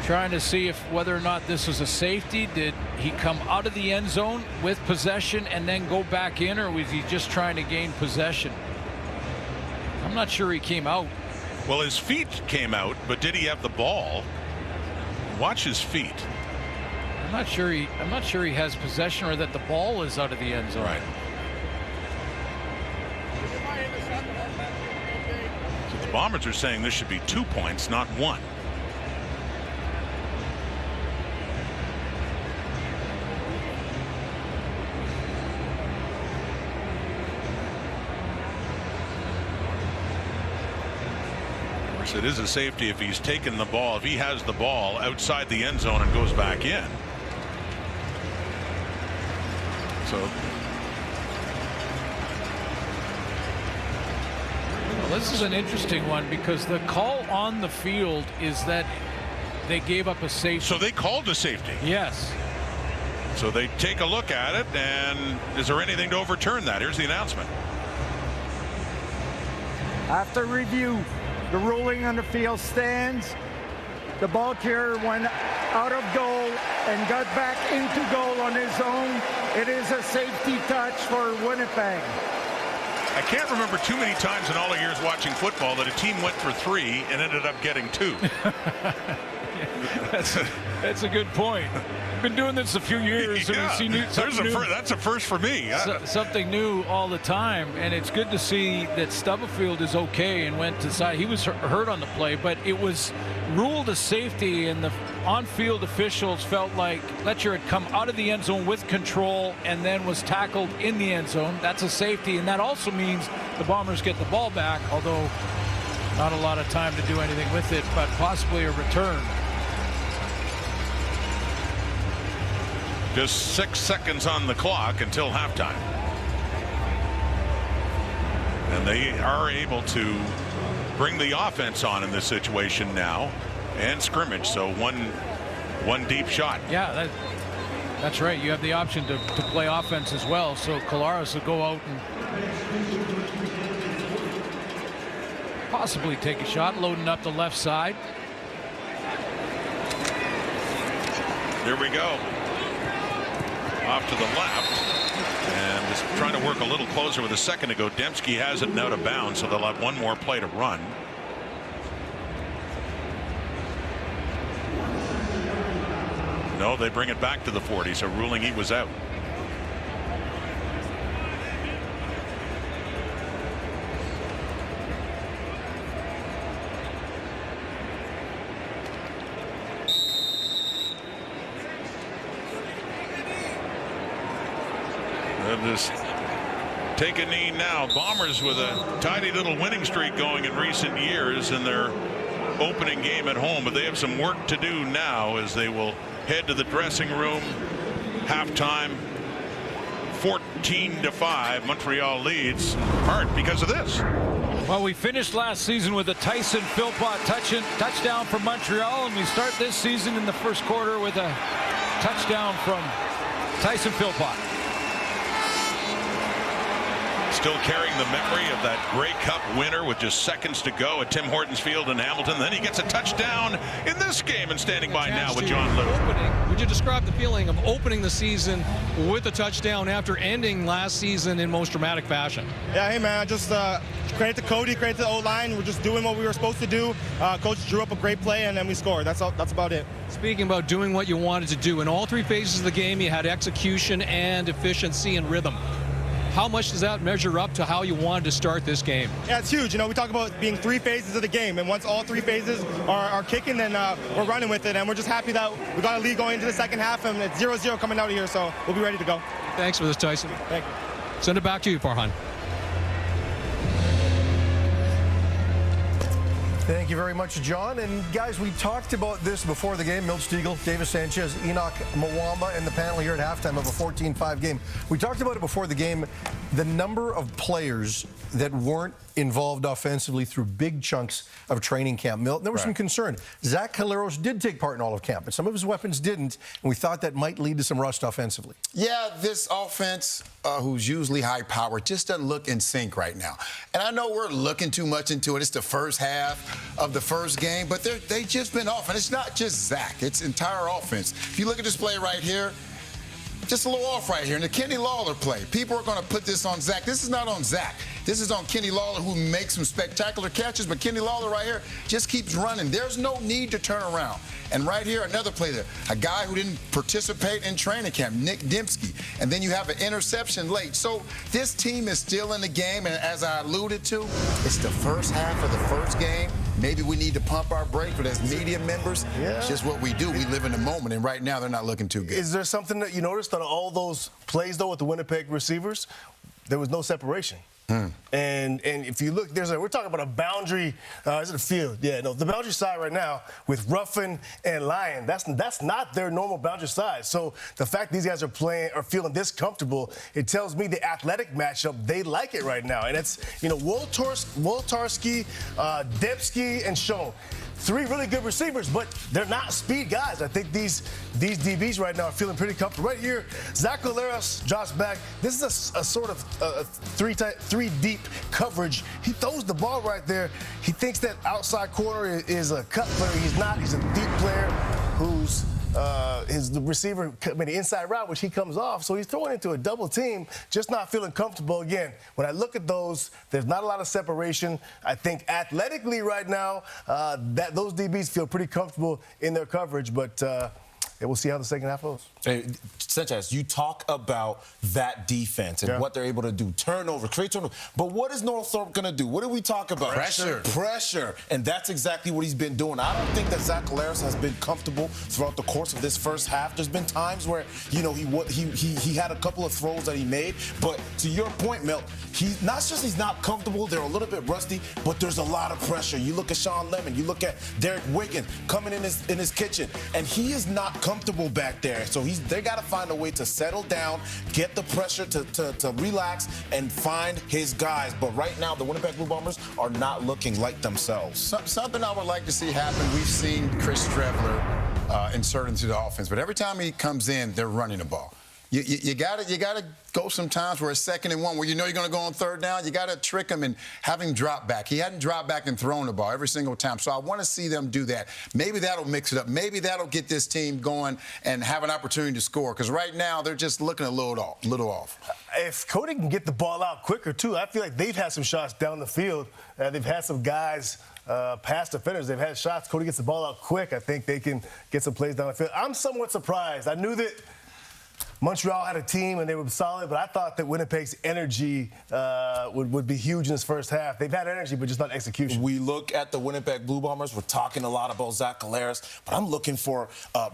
trying to see, if whether or not this was a safety. Did he come out of the end zone with possession and then go back in, or was he just trying to gain possession? I'm not sure he came out. Well, his feet came out, but did he have the ball? Watch his feet. I'm not sure he has possession, or that the ball is out of the end zone. Right. So the Bombers are saying this should be 2 points, not 1. It is a safety if he's taken the ball, if he has the ball outside the end zone and goes back in. So Well, this is an interesting one because the call on the field is that they gave up a safety. So they called the safety. Yes. So they take a look at it, and is there anything to overturn that? Here's the announcement. After review, the ruling on the field stands. The ball carrier went out of goal and got back into goal on his own. It is a safety touch for Winnipeg. I can't remember too many times in all the years watching football that a team went for 3 and ended up getting 2. That's a good point. Been doing this a few years, and we see that's a first for me. Something new all the time, and it's good to see that Stubblefield is okay and went to side. He was hurt on the play, but it was ruled a safety, and the on-field officials felt like Letcher had come out of the end zone with control and then was tackled in the end zone. That's a safety, and that also means the Bombers get the ball back, although not a lot of time to do anything with it, but possibly a return. Just 6 seconds on the clock until halftime. And they are able to bring the offense on in this situation now and scrimmage. So one deep shot. Yeah, that's right. You have the option to play offense as well. So Collaros will go out and possibly take a shot, loading up the left side. There we go. Off to the left, and just trying to work a little closer with a second to go. Dembski has it out of bounds, so they'll have one more play to run. No, they bring it back to the 40, so ruling he was out. Just take a knee now. Bombers with a tidy little winning streak going in recent years in their opening game at home, but they have some work to do now as they will head to the dressing room. Halftime, 14-5. Montreal leads in part because of this. Well, we finished last season with a Tyson Philpott touchdown from Montreal, and we start this season in the first quarter with a touchdown from Tyson Philpott. Still carrying the memory of that Grey Cup winner with just seconds to go at Tim Hortons Field in Hamilton. Then he gets a touchdown in this game, and standing by now with John Lou. Would you describe the feeling of opening the season with a touchdown after ending last season in most dramatic fashion? Yeah, hey man, just credit to Cody, credit to the O-line. We're just doing what we were supposed to do. Coach drew up a great play, and then we scored. That's about it. Speaking about doing what you wanted to do, in all 3 phases of the game, you had execution and efficiency and rhythm. How much does that measure up to how you wanted to start this game? Yeah, it's huge. You know, we talk about being 3 phases of the game, and once all 3 phases are kicking, then we're running with it, and we're just happy that we got a lead going into the second half, and it's 0-0 coming out of here, so we'll be ready to go. Thanks for this, Tyson. Thank you. Send it back to you, Farhan. Thank you very much, John. And guys, we talked about this before the game. Milt Stegall, Davis Sanchez, Enoch Mwamba, and the panel here at halftime of a 14-5 game. We talked about it before the game. The number of players that weren't involved offensively through big chunks of training camp. Milt, there was some concern. Zach Collaros did take part in all of camp, but some of his weapons didn't, and we thought that might lead to some rust offensively. Yeah, this offense, who's usually high power, just doesn't look in sync right now. And I know we're looking too much into it. It's the first half of the first game, but they've just been off. And it's not just Zach. It's entire offense. If you look at this play right here, just a little off right here. And the Kenny Lawler play, people are going to put this on Zach. This is not on Zach. This is on Kenny Lawler, who makes some spectacular catches, but Kenny Lawler right here just keeps running. There's no need to turn around. And right here, another play there. A guy who didn't participate in training camp, Nick Dembski. And then you have an interception late. So this team is still in the game, and as I alluded to, it's the first half of the first game. Maybe we need to pump our brakes, but as media members, it's just what we do. We live in the moment, and right now they're not looking too good. Is there something that you noticed on all those plays, though, with the Winnipeg receivers? There was no separation. And if you look, we're talking about a boundary. Is it a field? Yeah, no, the boundary side right now with Ruffin and Lyon. That's not their normal boundary side. So the fact these guys are feeling this comfortable, it tells me the athletic matchup, they like it right now. And it's Woltarski, Dembski, and Schoen. 3 really good receivers, but they're not speed guys. I think these DBs right now are feeling pretty comfortable. Right here, Zach Collaros drops back. This is a sort of three deep coverage. He throws the ball right there. He thinks that outside corner is a cut player. He's not. He's a deep player who's the receiver made the inside route, which he comes off. So he's throwing into a double team, just not feeling comfortable. Again, when I look at those, there's not a lot of separation. I think athletically right now, that those DBs feel pretty comfortable in their coverage, but we'll see how the second half goes. Hey, Sanchez, you talk about that defense and what they're able to do. Create turnover. But what is Northrop going to do? What did we talk about? Pressure. And that's exactly what he's been doing. I don't think that Zach Collaros has been comfortable throughout the course of this first half. There's been times where, he had a couple of throws that he made. But to your point, Milt, he's not comfortable. They're a little bit rusty, but there's a lot of pressure. You look at Sean Lemon. You look at Derek Wiggins coming in his kitchen, and he is not comfortable back there. So they got to find a way to settle down, get the pressure to relax, and find his guys. But right now, the Winnipeg Blue Bombers are not looking like themselves. Something I would like to see happen. We've seen Chris Streveler insert into the offense, but every time he comes in, they're running the ball. You got to go sometimes where it's 2nd and 1, where you know you're going to go on 3rd down. You got to trick him and have him drop back. He hadn't dropped back and thrown the ball every single time. So I want to see them do that. Maybe that'll mix it up. Maybe that'll get this team going and have an opportunity to score. Because right now they're just looking a little off. If Cody can get the ball out quicker too, I feel like they've had some shots down the field. They've had some guys past defenders. They've had shots. Cody gets the ball out quick. I think they can get some plays down the field. I'm somewhat surprised. I knew that Montreal had a team and they were solid, but I thought that Winnipeg's energy would be huge in this first half. They've had energy, but just not execution. We look at the Winnipeg Blue Bombers. We're talking a lot about Zach Collaros, but I'm looking for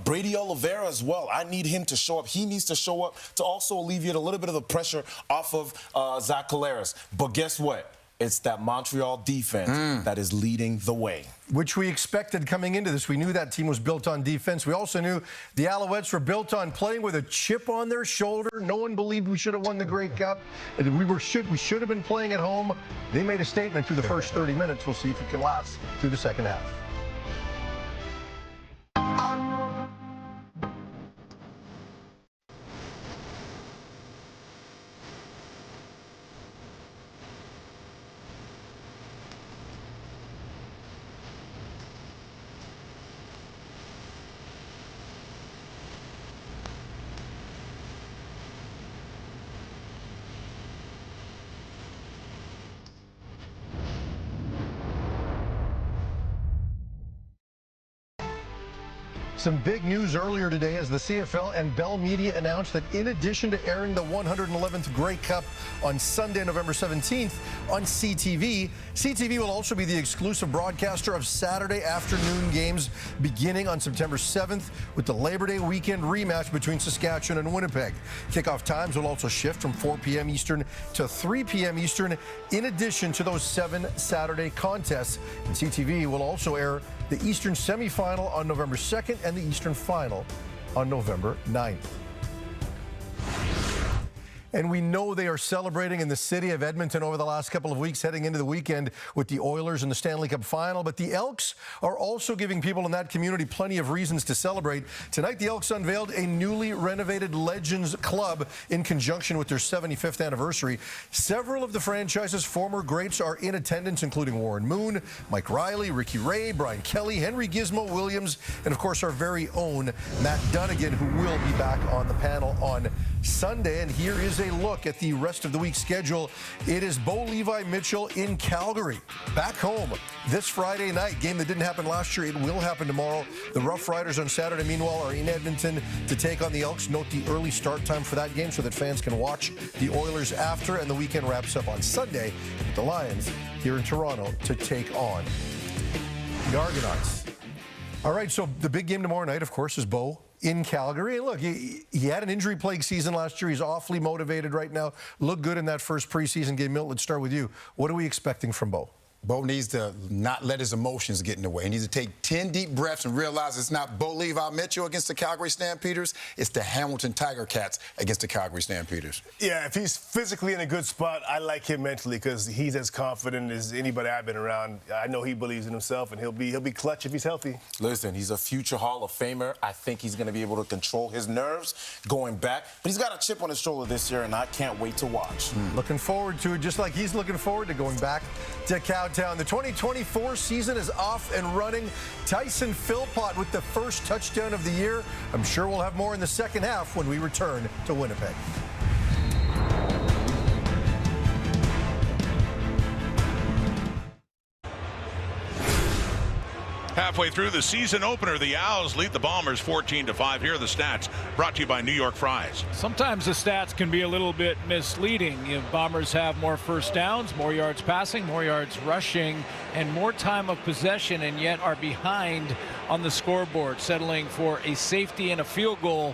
Brady Oliveira as well. I need him to show up. He needs to show up to also alleviate a little bit of the pressure off of Zach Collaros. But guess what? It's that Montreal defense that is leading the way. Which we expected coming into this. We knew that team was built on defense. We also knew the Alouettes were built on playing with a chip on their shoulder. No one believed we should have won the Grey Cup. We should have been playing at home. They made a statement through the first 30 minutes. We'll see if it can last through the second half. Some big news earlier today as the CFL and Bell Media announced that in addition to airing the 111th Grey Cup on Sunday, November 17th on CTV, CTV will also be the exclusive broadcaster of Saturday afternoon games beginning on September 7th with the Labor Day weekend rematch between Saskatchewan and Winnipeg. Kickoff times will also shift from 4 p.m. Eastern to 3 p.m. Eastern in addition to those 7 Saturday contests. And CTV will also air the Eastern semifinal on November 2nd and the Eastern final on November 9th. And we know they are celebrating in the city of Edmonton over the last couple of weeks heading into the weekend with the Oilers in the Stanley Cup final. But the Elks are also giving people in that community plenty of reasons to celebrate. Tonight, the Elks unveiled a newly renovated Legends Club in conjunction with their 75th anniversary. Several of the franchise's former greats are in attendance, including Warren Moon, Mike Riley, Ricky Ray, Brian Kelly, Henry Gizmo Williams, and of course our very own Matt Dunnigan, who will be back on the panel on Sunday. And here is a look at the rest of the week's schedule. It is Bo Levi Mitchell in Calgary, back home this Friday night. Game that didn't happen last year. It will happen tomorrow. The Rough Riders on Saturday, meanwhile, are in Edmonton to take on the Elks. Note the early start time for that game so that fans can watch the Oilers after, and the weekend wraps up on Sunday with the Lions here in Toronto to take on the Argonauts. All right, so the big game tomorrow night, of course, is Bo in Calgary. Look, he had an injury-plagued season last year. He's awfully motivated right now. Looked good in that first preseason game. Milt, let's start with you. What are we expecting from Bo? Bo needs to not let his emotions get in the way. He needs to take 10 deep breaths and realize it's not Bo Levi Mitchell against the Calgary Stampeders. It's the Hamilton Tiger Cats against the Calgary Stampeders. Yeah, if he's physically in a good spot, I like him mentally because he's as confident as anybody I've been around. I know he believes in himself, and he'll be clutch if he's healthy. Listen, he's a future Hall of Famer. I think he's going to be able to control his nerves going back. But he's got a chip on his shoulder this year, and I can't wait to watch. Looking forward to it, just like he's looking forward to going back to Cowtown. The 2024 season is off and running. Tyson Philpott with the first touchdown of the year. I'm sure we'll have more in the second half when we return to Winnipeg. Halfway through the season opener, the Owls lead the Bombers 14-5. Here are the stats, brought to you by New York Fries. Sometimes the stats can be a little bit misleading. Bombers have more first downs, more yards passing, more yards rushing, and more time of possession, and yet are behind on the scoreboard, settling for a safety and a field goal,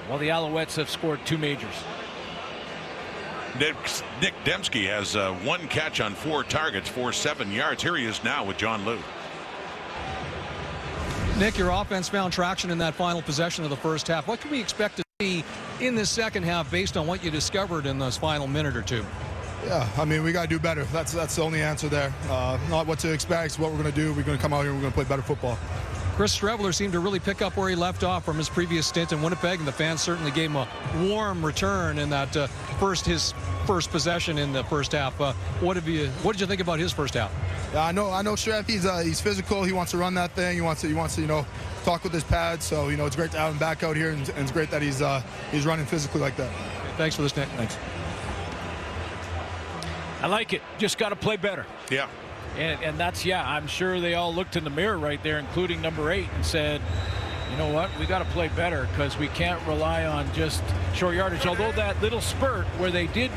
while the Alouettes have scored 2 majors. Nick Dembski has 1 catch on 4 targets for 7 yards. Here he is now with John Liu. Nick, your offense found traction in that final possession of the first half. What can we expect to see in the second half based on what you discovered in those final minute or two? Yeah, I mean, we got to do better. That's the only answer there. Not what to expect, it's what we're going to do. We're going to come out here and we're going to play better football. Chris Streveler seemed to really pick up where he left off from his previous stint in Winnipeg, and the fans certainly gave him a warm return in that his first possession in the first half. What did you think about his first half? Yeah, I know Strev. He's physical. He wants to run that thing. He wants to talk with his pads. So it's great to have him back out here, and it's great that he's running physically like that. Thanks for this, Nick. Thanks. I like it. Just got to play better. Yeah. And that's, I'm sure they all looked in the mirror right there, including number 8, and said, you know what, we got to play better because we can't rely on just short yardage. Although that little spurt where they did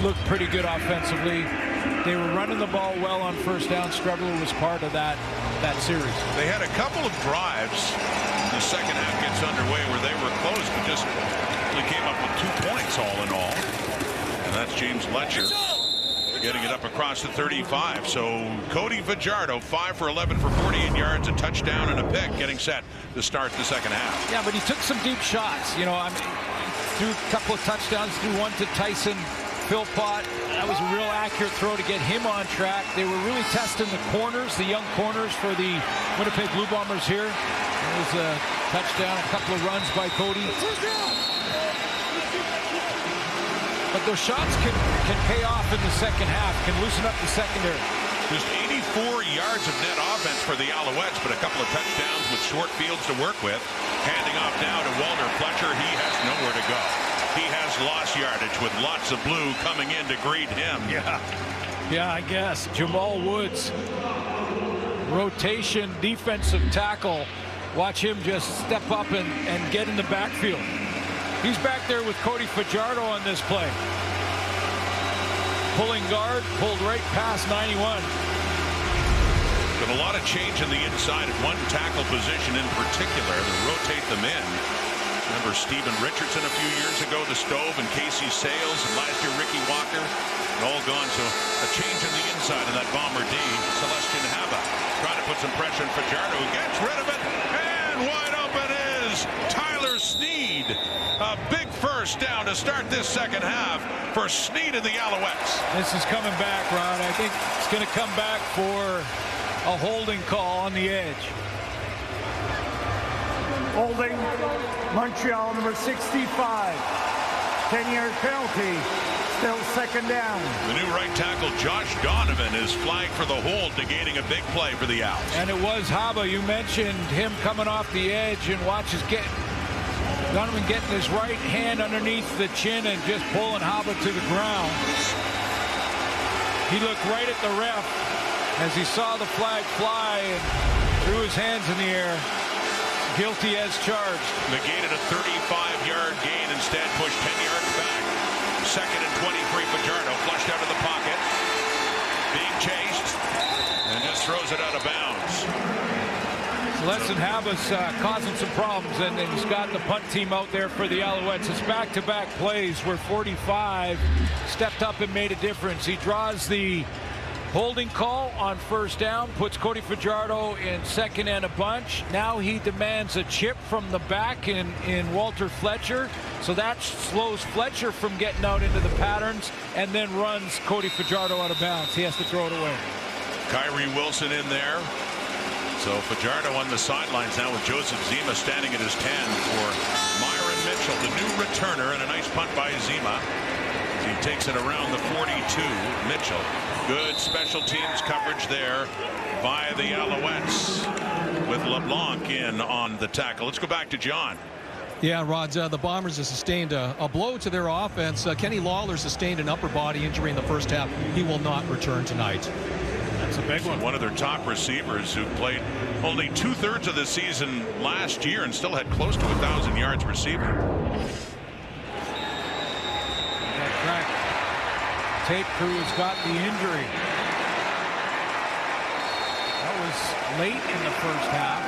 look pretty good offensively, they were running the ball well on first down. Streveler was part of that series. They had a couple of drives. The second half gets underway where they were close, but just really came up with 2 points all in all. And that's James Letcher getting it up across the 35. So Cody Fajardo, 5 for 11 for 48 yards, a touchdown and a pick, getting set to start the second half. Yeah, but he took some deep shots. Threw a couple of touchdowns, threw one to Tyson Philpott. That was a real accurate throw to get him on track. They were really testing the corners, the young corners for the Winnipeg Blue Bombers here. There was a touchdown, a couple of runs by Cody. But those shots can pay off in the second half, can loosen up the secondary. Just 84 yards of net offense for the Alouettes, but a couple of touchdowns with short fields to work with. Handing off now to Walter Fletcher. He has nowhere to go. He has lost yardage with lots of blue coming in to greet him. Yeah, I guess. Jamal Woods, rotation defensive tackle. Watch him just step up and get in the backfield. He's back there with Cody Fajardo on this play. Pulling guard, pulled right past 91. Been a lot of change in the inside at one tackle position in particular. They rotate them in. Remember Steven Richardson a few years ago, the Stove, and Casey Sales, and last year Ricky Walker, and all gone. So a change in the inside of that Bomber D. Celestin Haba trying to put some pressure on Fajardo, who gets rid of it, and wide open is Tyler Sneed. A big first down to start this second half for Sneed and the Alouettes. This is coming back, Ron. I think it's going to come back for a holding call on the edge. Holding, Montreal, number 65. 10-yard penalty, still second down. The new right tackle, Josh Donovan, is flagged for the hold, negating a big play for the Owls. And it was Haba. You mentioned him coming off the edge, and watch his Donovan getting his right hand underneath the chin and just pulling Haba to the ground. He looked right at the ref as he saw the flag fly and threw his hands in the air. Guilty as charged. Negated a 35-yard gain, instead pushed 10 yards back. Second and 23, Fajardo flushed out of the pocket. Being chased, and just throws it out of bounds. So Blesson Habas causing some problems, and he's got the punt team out there for the Alouettes. It's back-to-back plays where 45 stepped up and made a difference. He draws the holding call on first down, puts Cody Fajardo in second and a bunch. Now he demands a chip from the back in Walter Fletcher. So that slows Fletcher from getting out into the patterns and then runs Cody Fajardo out of bounds. He has to throw it away. Kyrie Wilson in there. So Fajardo on the sidelines now with Joseph Zima standing at his 10 for Myron Mitchell, the new returner, and a nice punt by Zima. He takes it around the 42. Mitchell. Good special teams coverage there by the Alouettes with LeBlanc in on the tackle. Let's go back to John. Yeah, Rod, the Bombers have sustained a blow to their offense. Kenny Lawler sustained an upper body injury in the first half. He will not return tonight. That's a big one. One of their top receivers who played only 2/3 of the season last year and still had close to 1,000 yards receiving. Tape crew has got the injury. That was late in the first half.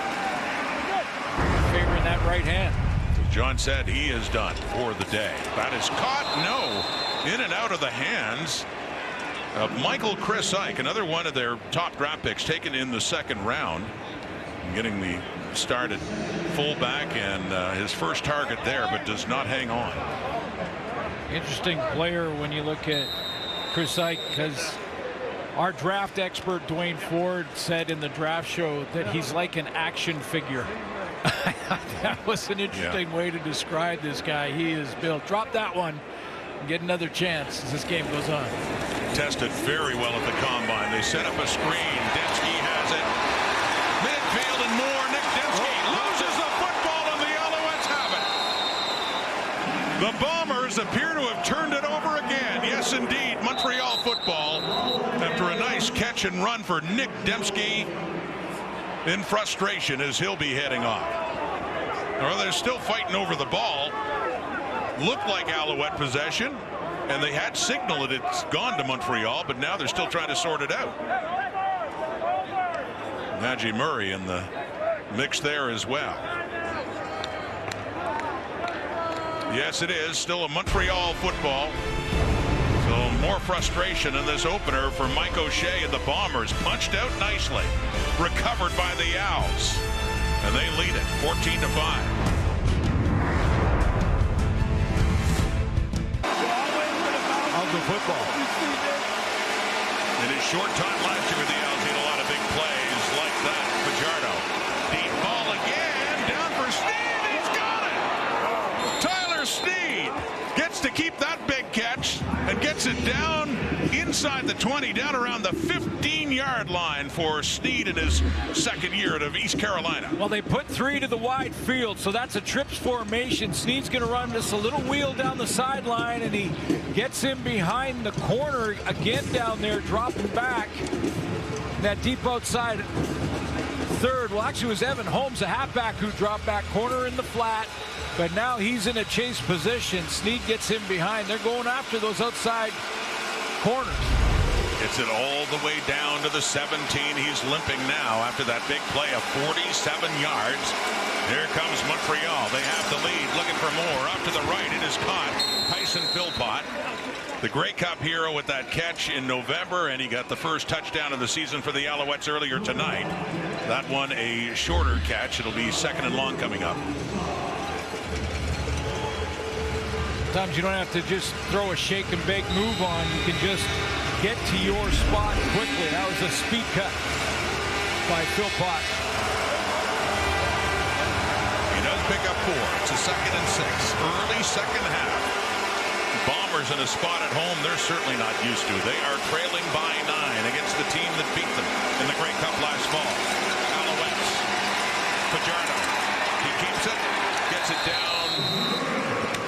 Favoring that right hand. John said he is done for the day. That is caught. No. In and out of the hands of Michael Chris Ike, another one of their top draft picks taken in the second round. Getting the start at fullback and his first target there, but does not hang on. Interesting player when you look at Chris Ike, because our draft expert Dwayne Ford said in the draft show that he's like an action figure. That was an interesting way to describe this guy. He is built. Drop that one and get another chance as this game goes on. Tested very well at the combine. They set up a screen. Dembski has it. Midfield and more. Nick Dembski loses the football and the Alouettes have it. The Bombers appear to have turned it over again. Yes, indeed. Montreal football after a nice catch and run for Nick Dembski in frustration as he'll be heading off. Well, they're still fighting over the ball. Looked like Alouette possession, and they had signaled that it's gone to Montreal, but now they're still trying to sort it out. Najee Murray in the mix there as well. Yes, it is still a Montreal football. So more frustration in this opener for Mike O'Shea and the Bombers. Punched out nicely. Recovered by the Owls. And they lead it 14-5. Of the football. In his short time last year with the Owls, he had a lot of big plays like that. Fajardo. Deep ball again. Down for Sneed. He's got it. Tyler Sneed gets to keep that big catch and gets it down inside the 20, down around the 15-yard line for Sneed in his second year out of East Carolina. Well, they put 3 to the wide field, so that's a trips formation. Sneed's going to run just a little wheel down the sideline, and he gets him behind the corner again down there, dropping back. That deep outside third, well, actually it was Evan Holmes, a halfback, who dropped back corner in the flat. But now he's in a chase position. Sneed gets him behind. They're going after those outside corners. Gets it all the way down to the 17. He's limping now after that big play of 47 yards. Here comes Montreal. They have the lead. Looking for more. Up to the right. It is caught. Tyson Philpott, the Grey Cup hero, with that catch in November, and he got the first touchdown of the season for the Alouettes earlier tonight. That one a shorter catch. It'll be second and long coming up. Sometimes you don't have to just throw a shake and bake move on. You can just get to your spot quickly. That was a speed cut by Philpott. He does pick up 4. It's a 2nd and 6. Early second half. Bombers in a spot at home they're certainly not used to. They are trailing by 9 against the team that beat them in the Grey Cup last fall. Alouettes. Fajardo. He keeps it. Gets it down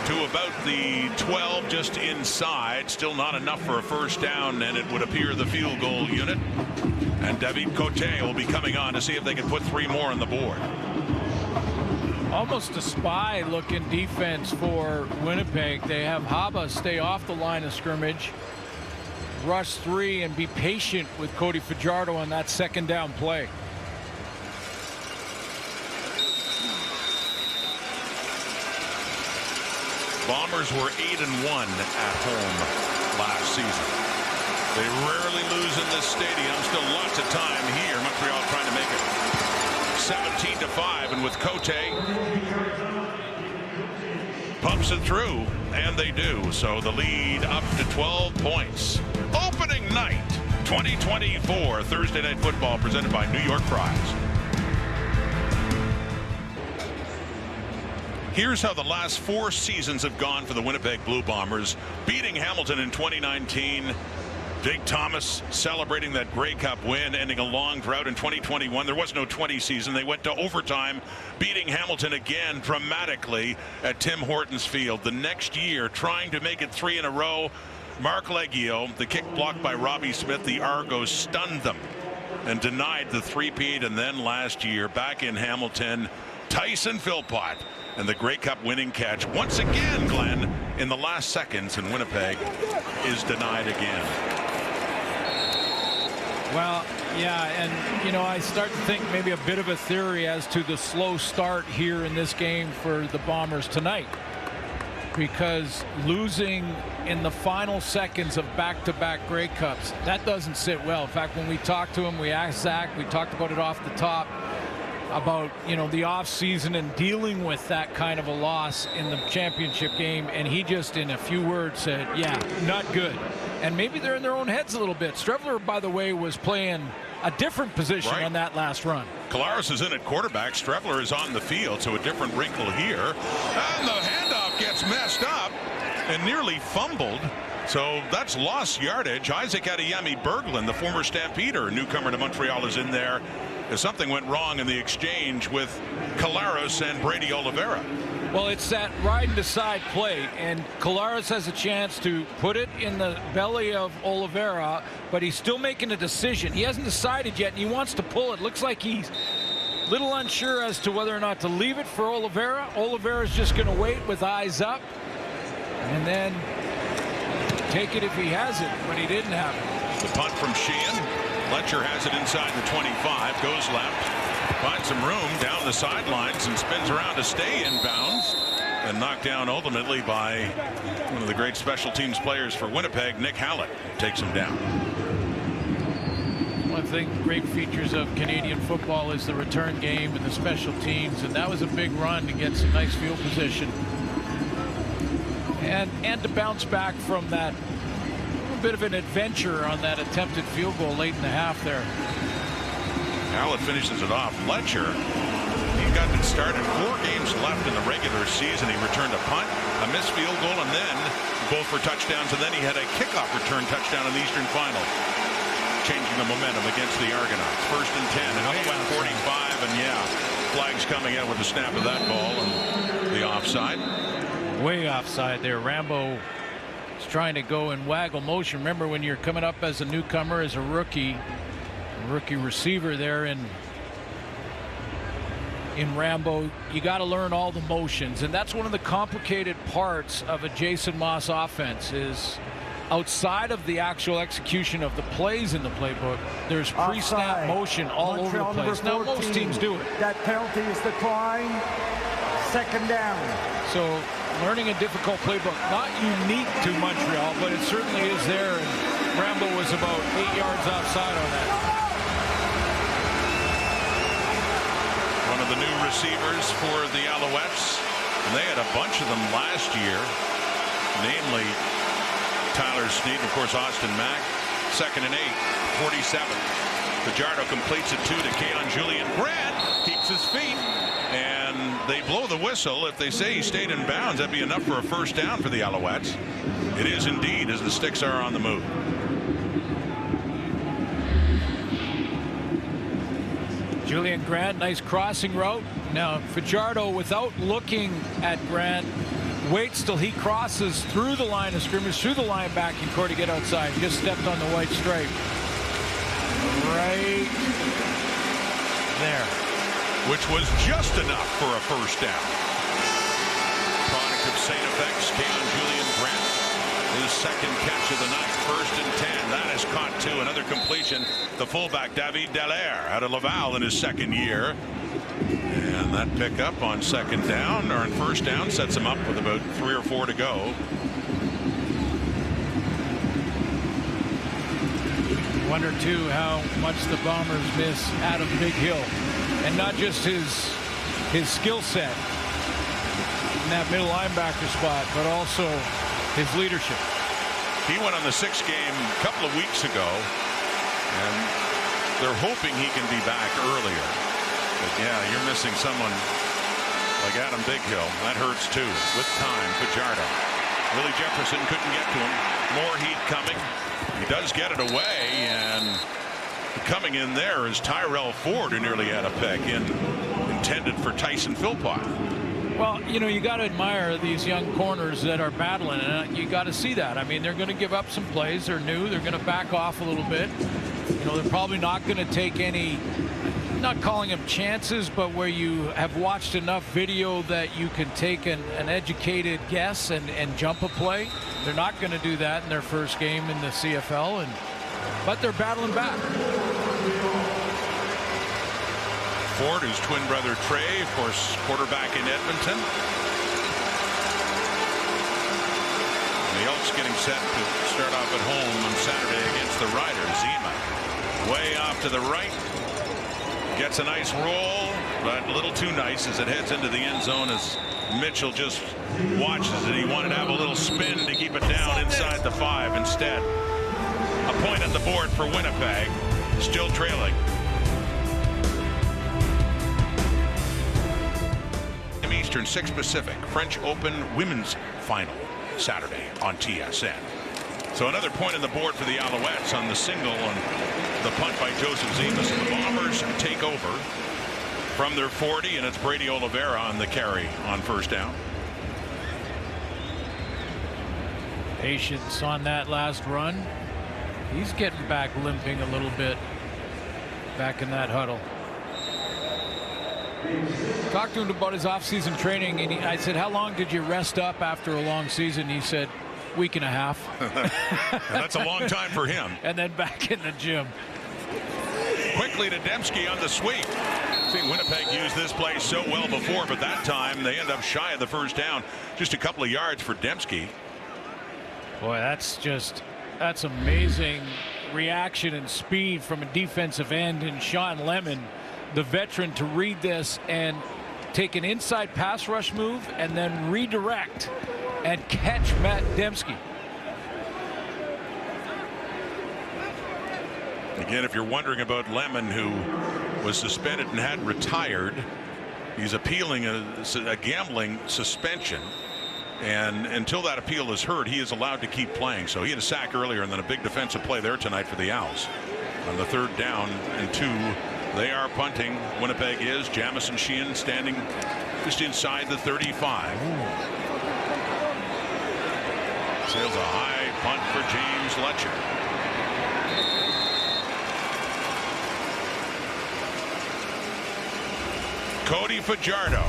to about the 12, just inside. Still not enough for a first down, and it would appear the field goal unit. And David Cote will be coming on to see if they can put 3 more on the board. Almost a spy looking defense for Winnipeg. They have Haba stay off the line of scrimmage, rush 3, and be patient with Cody Fajardo on that second down play. Bombers were 8-1 at home last season. They rarely lose in this stadium. Still lots of time here. Montreal trying to make it 17-5, and with Cote pumps it through, and they do. So the lead up to 12 points. Opening night 2024 Thursday Night Football presented by New York Fries. Here's how the last 4 seasons have gone for the Winnipeg Blue Bombers. Beating Hamilton in 2019. Jake Thomas celebrating that Grey Cup win, ending a long drought in 2021. There was no 20 season. They went to overtime, beating Hamilton again dramatically at Tim Hortons Field. The next year, trying to make it 3 in a row. Mark Leggio, the kick blocked by Robbie Smith, the Argos, stunned them and denied the three-peat. And then last year, back in Hamilton, Tyson Philpott and the Grey Cup winning catch once again, Glenn, in the last seconds, and Winnipeg is denied again. Well, yeah, and you know, I start to think maybe a bit of a theory as to the slow start here in this game for the Bombers tonight, because losing in the final seconds of back-to-back Grey Cups, that doesn't sit well. In fact, when we talked to him, we asked Zach, we talked about it off the top, about, you know, the off season and dealing with that kind of a loss in the championship game, and he just in a few words said, yeah, not good. And maybe they're in their own heads a little bit. Strevler, by the way, was playing a different position on that last run. Collaros is in at quarterback. Strevler is on the field, so a different wrinkle here. And the handoff gets messed up and nearly fumbled. So that's lost yardage. Isaac Adeyemi Berglund, the former Stampeder, newcomer to Montreal, is in there. Something went wrong in the exchange with Collaros and Brady Oliveira. Well, it's that ride beside play, and Collaros has a chance to put it in the belly of Oliveira, but he's still making a decision. He hasn't decided yet, and he wants to pull it. Looks like he's a little unsure as to whether or not to leave it for Oliveira. Oliveira's just going to wait with eyes up and then take it if he has it, but he didn't have it. The punt from Sheehan. Fletcher has it inside the 25, goes left, finds some room down the sidelines and spins around to stay in bounds, and knocked down ultimately by one of the great special teams players for Winnipeg, Nick Hallett, takes him down. One thing, great features of Canadian football is the return game and the special teams, and that was a big run to get some nice field position and to bounce back from that bit of an adventure on that attempted field goal late in the half there. Hallett finishes it off. Fletcher, he got it started. 4 games left in the regular season. He returned a punt, a missed field goal, and then both for touchdowns, and then he had a kickoff return touchdown in the Eastern Final, changing the momentum against the Argonauts. 1st and 10, and up by 45, and yeah, flags coming in with the snap of that ball and the offside. Way offside there. Rambo trying to go in waggle motion. Remember, when you're coming up as a newcomer, as a rookie receiver there in Rambo, you got to learn all the motions, and that's one of the complicated parts of a Jason Moss offense. Is outside of the actual execution of the plays in the playbook, there's pre-snap motion all Montreal over the place. Now most teams do it. That penalty is declined. 2nd down. So learning a difficult playbook, not unique to Montreal, but it certainly is there, and Rambo was about 8 yards outside on that. One of the new receivers for the Alouettes, and they had a bunch of them last year, namely Tyler Snead, and of course Austin Mack. 2nd and 8, 47. Fajardo completes it 2 to Keon Julian. Grant keeps his feet, and they blow the whistle. If they say he stayed in bounds, that'd be enough for a 1st down for the Alouettes. It is indeed, as the Sticks are on the move. Julian Grant, nice crossing route. Now Fajardo, without looking at Grant, waits till he crosses through the line of scrimmage, through the linebacking core to get outside. Just stepped on the white stripe. Right there. Which was just enough for a 1st down. Product of St. Effects, Keon Julian Grant. His 2nd catch of the night. 1st and 10. That is caught too. Another completion. The fullback, David Dallaire, out of Laval in his 2nd year. And And that pickup on second down or on first down sets him up with about 3 or 4 to go. Wonder too how much the Bombers miss Adam Big Hill, and not just his skill set in that middle linebacker spot, but also his leadership. He went on the 6 game a couple of weeks ago, and they're hoping he can be back earlier. But yeah, you're missing someone like Adam Big Hill. That hurts too. With time, Fajardo. Willie Jefferson couldn't get to him. More heat coming. He does get it away, and coming in there is Tyrell Ford, who nearly had a pick in, intended for Tyson Philpott. Well, you know, you got to admire these young corners that are battling, and you got to see that. I mean, they're going to give up some plays. They're new. They're going to back off a little bit. You know, they're probably not going to take any, not calling them chances, but where you have watched enough video that you can take an educated guess and jump a play. They're not going to do that in their first game in the CFL, but they're battling back. Ford, whose twin brother Trey, of course, quarterback in Edmonton. And the Elks getting set to start off at home on Saturday against the Riders. Zima way off to the right. Gets a nice roll, but a little too nice as it heads into the end zone as Mitchell just watches it. He wanted to have a little spin to keep it down inside the 5. Instead, a point on the board for Winnipeg, still trailing. Eastern, 6 Pacific, French Open Women's Final, Saturday on TSN. So another point on the board for the Alouettes on the single on the punt by Joseph Zemas, and the Bombers take over from their 40, and it's Brady Oliveira on the carry on first down. Patience on that last run. He's getting back limping a little bit back in that huddle. Talked to him about his off-season training, and I said, how long did you rest up after a long season? He said, week and a half. That's a long time for him. And then back in the gym. Quickly to Dembski on the sweep. Seen Winnipeg use this play so well before, but that time they end up shy of the first down. Just a couple of yards for Dembski. Boy, that's amazing reaction and speed from a defensive end in Sean Lemon, the veteran, to read this and take an inside pass rush move and then redirect and catch Matt Dembski. Again, if you're wondering about Lemon, who was suspended and had retired, he's appealing a gambling suspension, and until that appeal is heard, he is allowed to keep playing. So he had a sack earlier and then a big defensive play there tonight for the Owls. On the 3rd down and 2, they are punting. Winnipeg is. Jamison Sheehan standing just inside the 35. Sails a high punt for James Letcher. Cody Fajardo.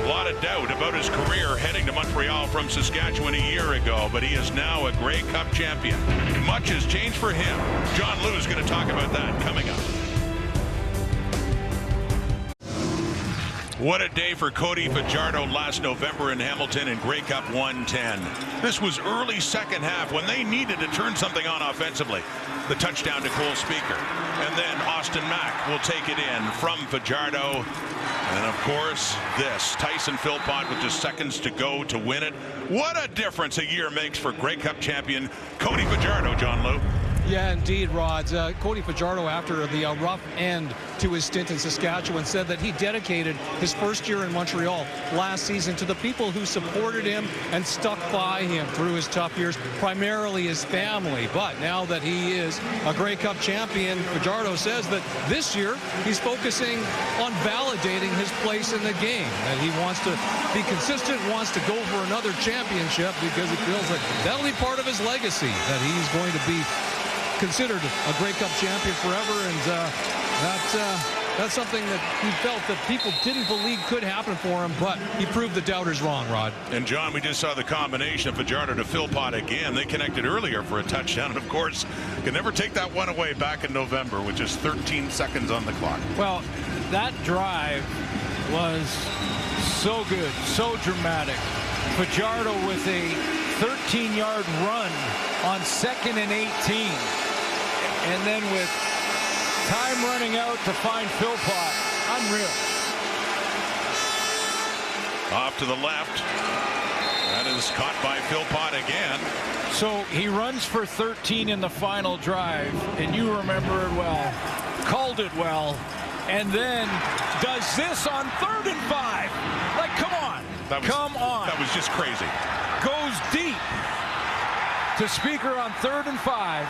A lot of doubt about his career heading to Montreal from Saskatchewan a year ago, but he is now a Grey Cup champion. Much has changed for him. John Lou is going to talk about that coming up. What a day for Cody Fajardo last November in Hamilton in Grey Cup 110. This was early second half when they needed to turn something on offensively. The touchdown to Cole Speaker. And then Austin Mack will take it in from Fajardo. And of course, this Tyson Philpott with just seconds to go to win it. What a difference a year makes for Grey Cup champion Cody Fajardo, John Lou. Yeah, indeed, Rod. Cody Fajardo, after the rough end to his stint in Saskatchewan, said that he dedicated his first year in Montreal last season to the people who supported him and stuck by him through his tough years, primarily his family. But now that he is a Grey Cup champion, Fajardo says that this year he's focusing on validating his place in the game. That he wants to be consistent, wants to go for another championship because he feels like that'll be part of his legacy, that he's going to be considered a Grey Cup champion forever, and that's something that he felt that people didn't believe could happen for him, but he proved the doubters wrong, Rod. And John, we just saw the combination of Fajardo to Philpott again. They connected earlier for a touchdown, and of course can never take that one away back in November with just 13 seconds on the clock. Well, that drive was so good, so dramatic. Fajardo with a 13-yard run on 2nd and 18. And then with time running out to find Philpott. Unreal. Off to the left. That is caught by Philpott again. So he runs for 13 in the final drive, and you remember it well. Called it well, and then does this on 3rd and 5. Like, come on. Come on. That was just crazy. Goes deep to Speaker on 3rd and 5.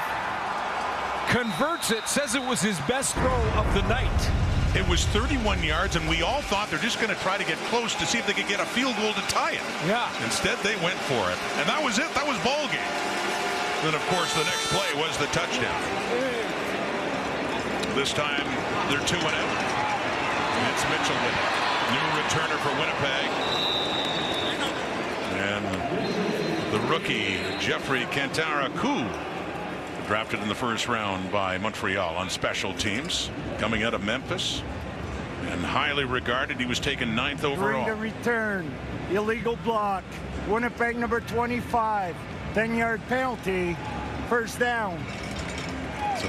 Converts it, says it was his best throw of the night. It was 31 yards, and we all thought they're just going to try to get close to see if they could get a field goal to tie it. Yeah. Instead, they went for it, and that was it. That was ball game. Then, of course, the next play was the touchdown. This time, they're 2 and out. It's Mitchell with it. New returner for Winnipeg. And the rookie, Jeffrey Cantaraku, drafted in the first round by Montreal on special teams, coming out of Memphis, and highly regarded. He was taken 9th overall. During the return, illegal block, Winnipeg number 25, 10-yard penalty, first down. So,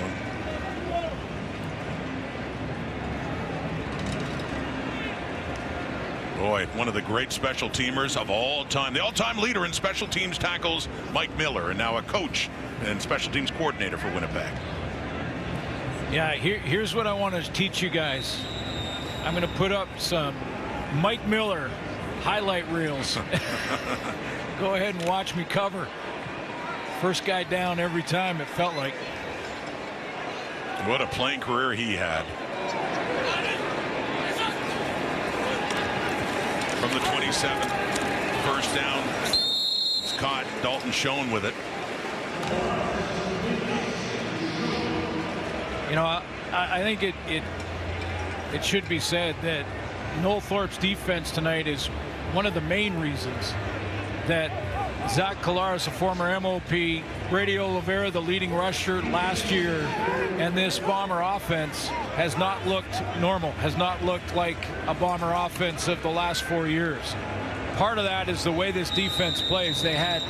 boy, one of the great special teamers of all time, the all-time leader in special teams tackles, Mike Miller, and now a coach and special teams coordinator for Winnipeg. Yeah, here's what I want to teach you guys. I'm going to put up some Mike Miller highlight reels. Go ahead and watch me cover. First guy down every time, it felt like. What a playing career he had. From the 27, first down. It's caught. Dalton Schoen with it. You know, I think it should be said that Noel Thorpe's defense tonight is one of the main reasons that Zach Collaros, a former MOP, Brady Oliveira, the leading rusher last year, and this Bomber offense has not looked normal, has not looked like a Bomber offense of the last 4 years. Part of that is the way this defense plays. They had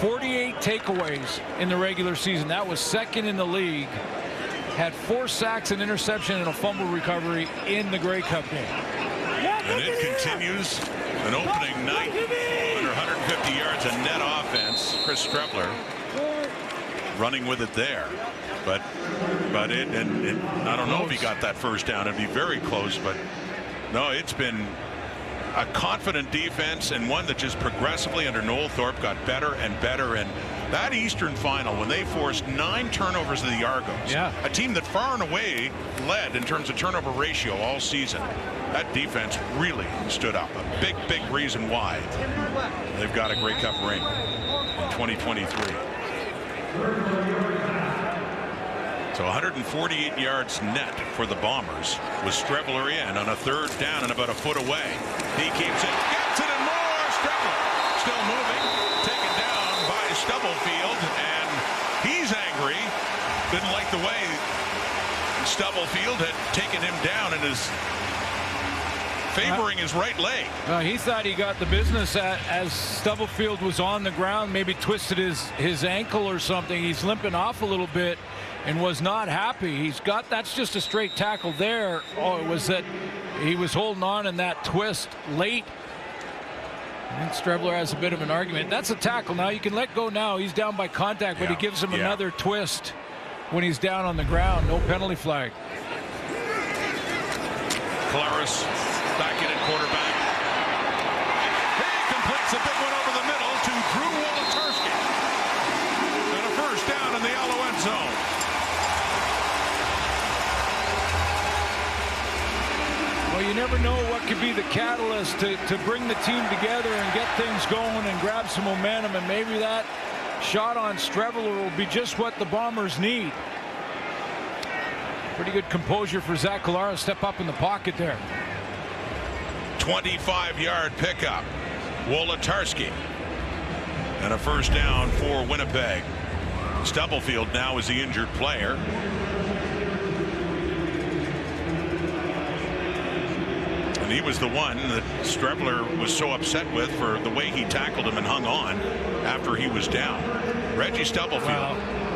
48 takeaways in the regular season. That was 2nd in the league. Had 4 sacks, an interception, and a fumble recovery in the Grey Cup game. And it continues. An opening night, under 150 yards, a net offense. Chris Strebler running with it there. But I don't know if he got that first down. It'd be very close, but no, it's been a confident defense, and one that just progressively under Noel Thorpe got better and better. And that Eastern final, when they forced 9 turnovers of the Argos, a team that far and away led in terms of turnover ratio all season, that defense really stood up. A big reason why they've got a Grey Cup ring in 2023. So 148 yards net for the Bombers, with Strebler in on a 3rd down and about a foot away. He keeps it, gets it, and more. Strebler still moving, taken down by Stubblefield, and he's angry. Didn't like the way Stubblefield had taken him down and is favoring his right leg. He thought he got the business as Stubblefield was on the ground, maybe twisted his ankle or something. He's limping off a little bit and was not happy. That's just a straight tackle there. Oh, it was that he was holding on in that twist late. I think Strebler has a bit of an argument. That's a tackle. Now you can let go now. He's down by contact, but he gives him another twist when he's down on the ground. No penalty flag. Collaros back in at quarterback. He completes a big one over the middle to Drew Wolotarski. And a first down in the Alouette zone. Well, you never know what could be the catalyst to bring the team together and get things going and grab some momentum, and maybe that shot on Strebler will be just what the Bombers need. Pretty good composure for Zach Collaros. Step up in the pocket there. 25-yard pickup. Wolotarski. And a first down for Winnipeg. Stubblefield now is the injured player. he was the one that Strebler was so upset with for the way he tackled him and hung on after he was down. Reggie Stubblefield. Well,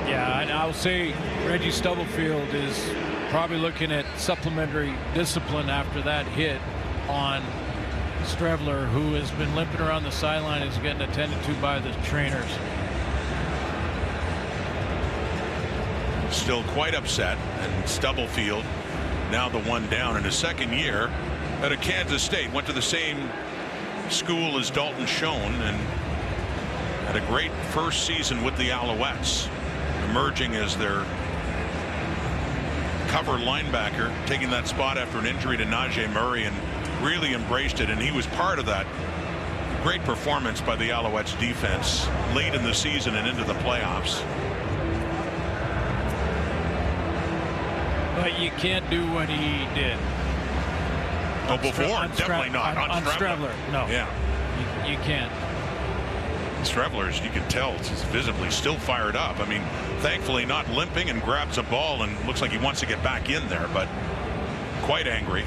yeah, and I'll say Reggie Stubblefield is probably looking at supplementary discipline after that hit on Strebler, who has been limping around the sideline, is getting attended to by the trainers. Still quite upset, and Stubblefield now the one down in his second year at a Kansas State. Went to the same school as Dalton Schoen and had a great first season with the Alouettes, emerging as their cover linebacker, taking that spot after an injury to Najee Murray, and really embraced it. And he was part of that great performance by the Alouettes defense late in the season and into the playoffs. But you can't do what he did. Oh, before, definitely not. On Strebler, no. Yeah. You can't. Strebler's, you can tell, is visibly still fired up. I mean, thankfully not limping, and grabs a ball and looks like he wants to get back in there, but quite angry.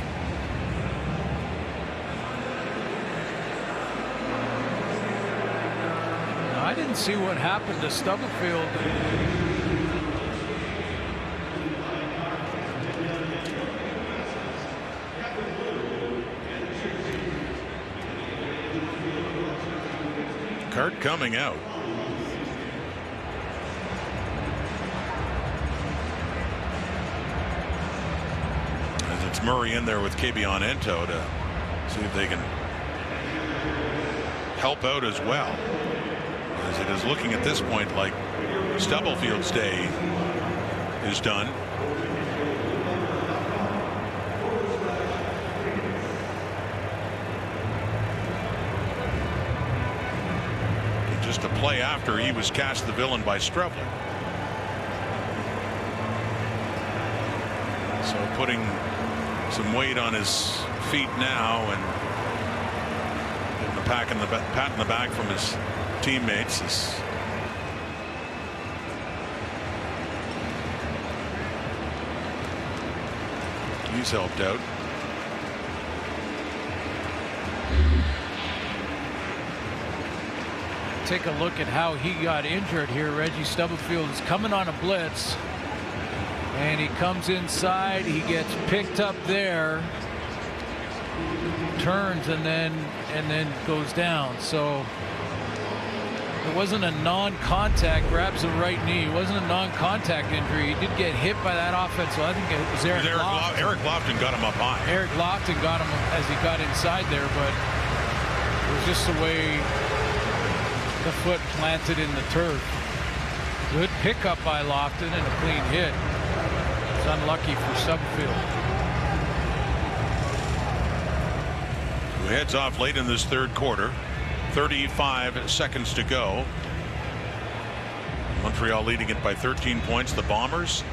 I didn't see what happened to Stubblefield. Cart coming out. As it's Murray in there with Kebion Ento to see if they can help out as well. As it is looking at this point like Stubblefield's day is done. Just a play after he was cast the villain by Strebler. So putting some weight on his feet now and getting the pat in the back from his teammates. He's helped out. Take a look at how he got injured here. Reggie Stubblefield is coming on a blitz, and he comes inside. He gets picked up there, turns, and then goes down. So it wasn't a non-contact. Grabs the right knee. It wasn't a non-contact injury. He did get hit by that offense. So I think it was Eric Lofton. Eric Lofton got him up high. Eric Lofton got him as he got inside there, but it was just the way the foot planted in the turf. Good pickup by Lofton and a clean hit. It's unlucky for Stubblefield. Who heads off late in this third quarter. 35 seconds to go. Montreal leading it by 13 points. The Bombers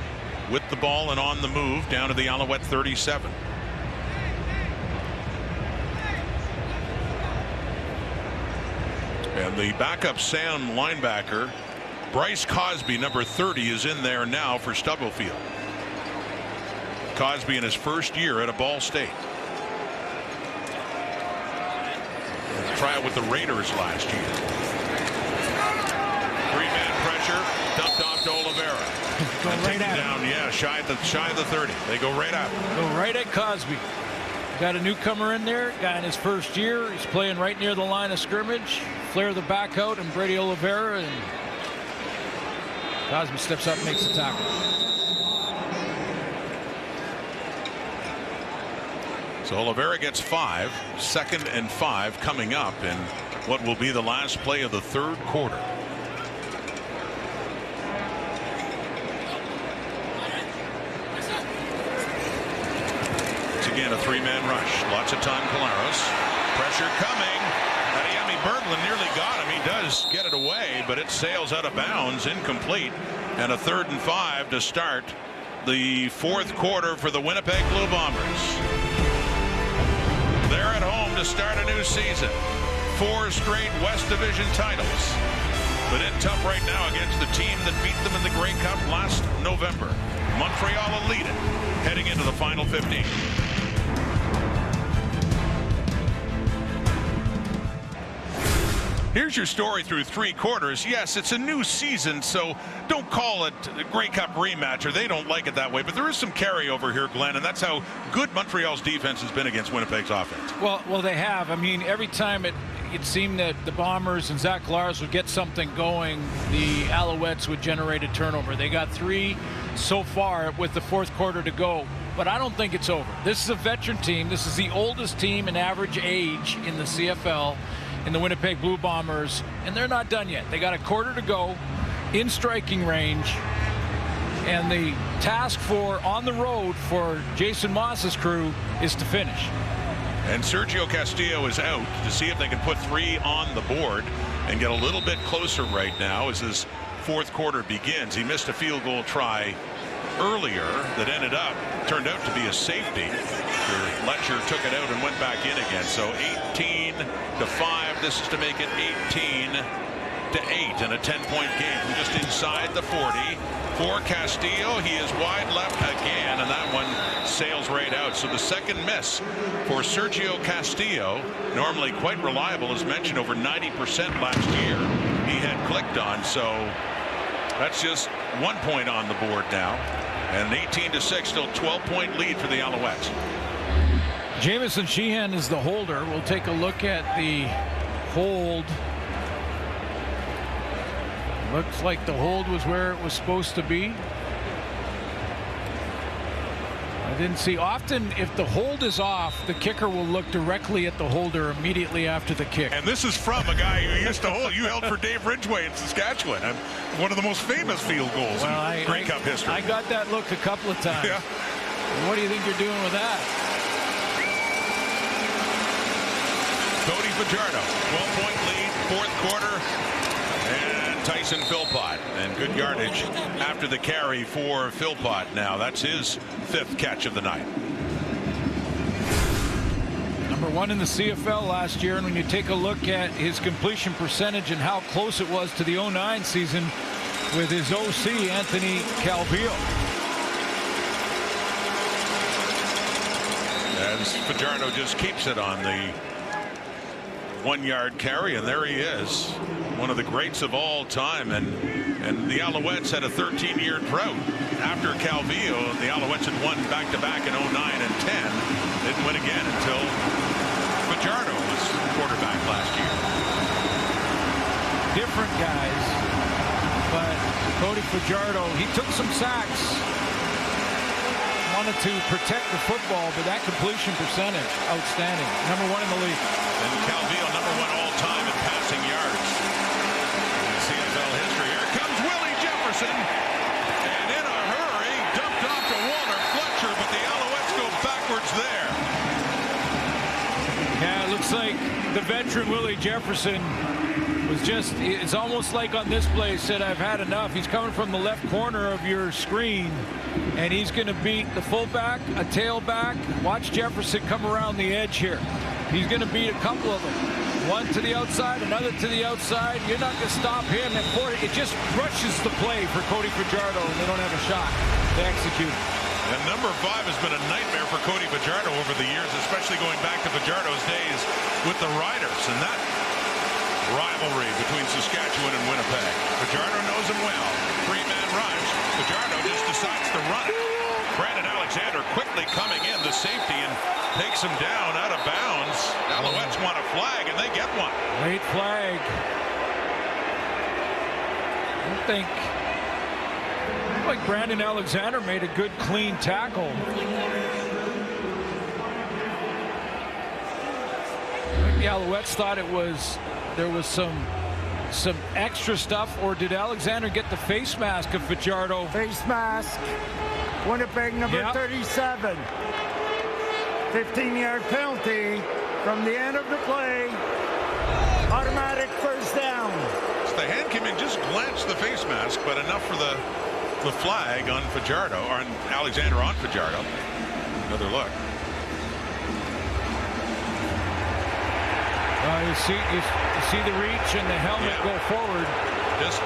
with the ball and on the move down to the Alouette 37. And the backup Sam linebacker Bryce Cosby, number 30, is in there now for Stubblefield. Cosby in his first year at a Ball State. Try it with the Raiders last year. Three-man pressure, dumped off to Oliveira. Go right at down, yeah, shy of the 30. They go right at him. Go right at Cosby. Got a newcomer in there, guy in his first year. He's playing right near the line of scrimmage. Flare the back out, and Brady Oliveira, and Cosby steps up and makes the tackle. So Oliveira gets 5. 2nd and 5 coming up in what will be the last play of the third quarter. It's again a 3-man rush. Lots of time. Caleros. Pressure coming. Adeyemi Berglund nearly got him. He does get it away, but it sails out of bounds, incomplete, and a 3rd and 5 to start the fourth quarter for the Winnipeg Blue Bombers. They're at home to start a new season. 4 straight West Division titles, but in tough right now against the team that beat them in the Grey Cup last November. Montreal will lead it heading into the final 15. Here's your story through 3 quarters. Yes, it's a new season, so don't call it a Grey Cup rematch, or they don't like it that way. But there is some carryover here, Glenn, and that's how good Montreal's defense has been against Winnipeg's offense. Well, they have. I mean, every time it seemed that the Bombers and Zach Lars would get something going, the Alouettes would generate a turnover. They got 3 so far with the 4th quarter to go. But I don't think it's over. This is a veteran team. This is the oldest team in average age in the CFL, in the Winnipeg Blue Bombers, and they're not done yet. They got a quarter to go in striking range, and the task on the road for Jason Moss's crew is to finish. And Sergio Castillo is out to see if they can put 3 on the board and get a little bit closer right now as this 4th quarter begins. He missed a field goal try earlier that turned out to be a safety. Letcher took it out and went back in again. So 18-5. This is to make it 18-8 in a 10-point game from just inside the 40. For Castillo, he is wide left again, and that one sails right out. So the second miss for Sergio Castillo, normally quite reliable, as mentioned, over 90% last year. He had clicked on, so that's just 1 point on the board now. And an 18-6, still 12-point lead for the Alouettes. Jamison Sheehan is the holder. We'll take a look at the hold. Looks like the hold was where it was supposed to be. I didn't see. Often, if the hold is off, the kicker will look directly at the holder immediately after the kick. And this is from a guy who used to hold. You held for Dave Ridgway in Saskatchewan. One of the most famous field goals in Grey Cup history. I got that look a couple of times. Yeah. What do you think you're doing with that? Cody Fajardo, 12-point lead, 4th quarter. And Tyson Philpott, and good yardage after the carry for Philpott. Now that's his 5th catch of the night. Number 1 in the CFL last year, and when you take a look at his completion percentage and how close it was to the 09 season with his OC, Anthony Calvillo. As Fajardo just keeps it on the 1-yard carry, and there he is, one of the greats of all time. And the Alouettes had a 13-year drought. After Calvillo, the Alouettes had won back-to-back in 09 and 10. Didn't win again until Fajardo was quarterback last year. Different guys, but Cody Fajardo, he took some sacks. Wanted to protect the football, but that completion percentage, outstanding. Number 1 in the league. And Calvillo, number 1 all-time in passing yards in CFL history. Here comes Willie Jefferson, and in a hurry, dumped off to Walter Fletcher, but the Alouettes go backwards there. Yeah, it looks like the veteran Willie Jefferson was just, it's almost like on this play said, I've had enough. He's coming from the left corner of your screen, and he's going to beat the fullback, a tailback. Watch Jefferson come around the edge here. He's going to beat a couple of them. One to the outside, another to the outside. You're not going to stop him. And it just rushes the play for Cody Fajardo, and they don't have a shot to execute. And number 5 has been a nightmare for Cody Fajardo over the years, especially going back to Fajardo's days with the Riders. And that rivalry between Saskatchewan and Winnipeg. Fajardo knows him well. 3-man rush. Fajardo just decides to run it. Brandon Alexander quickly coming in, the safety, and takes him down out of bounds. Alouettes want a flag, and they get one. Late flag. I think like Brandon Alexander made a good clean tackle. I think the Alouettes thought there was some extra stuff, or did Alexander get the face mask of Fajardo? Face mask. Winnipeg number 37. 15-yard penalty from the end of the play. Automatic first down. So the hand came in, just glanced the face mask, but enough for the flag on Fajardo, or on Alexander on Fajardo. Another look. You see the reach and the helmet go forward.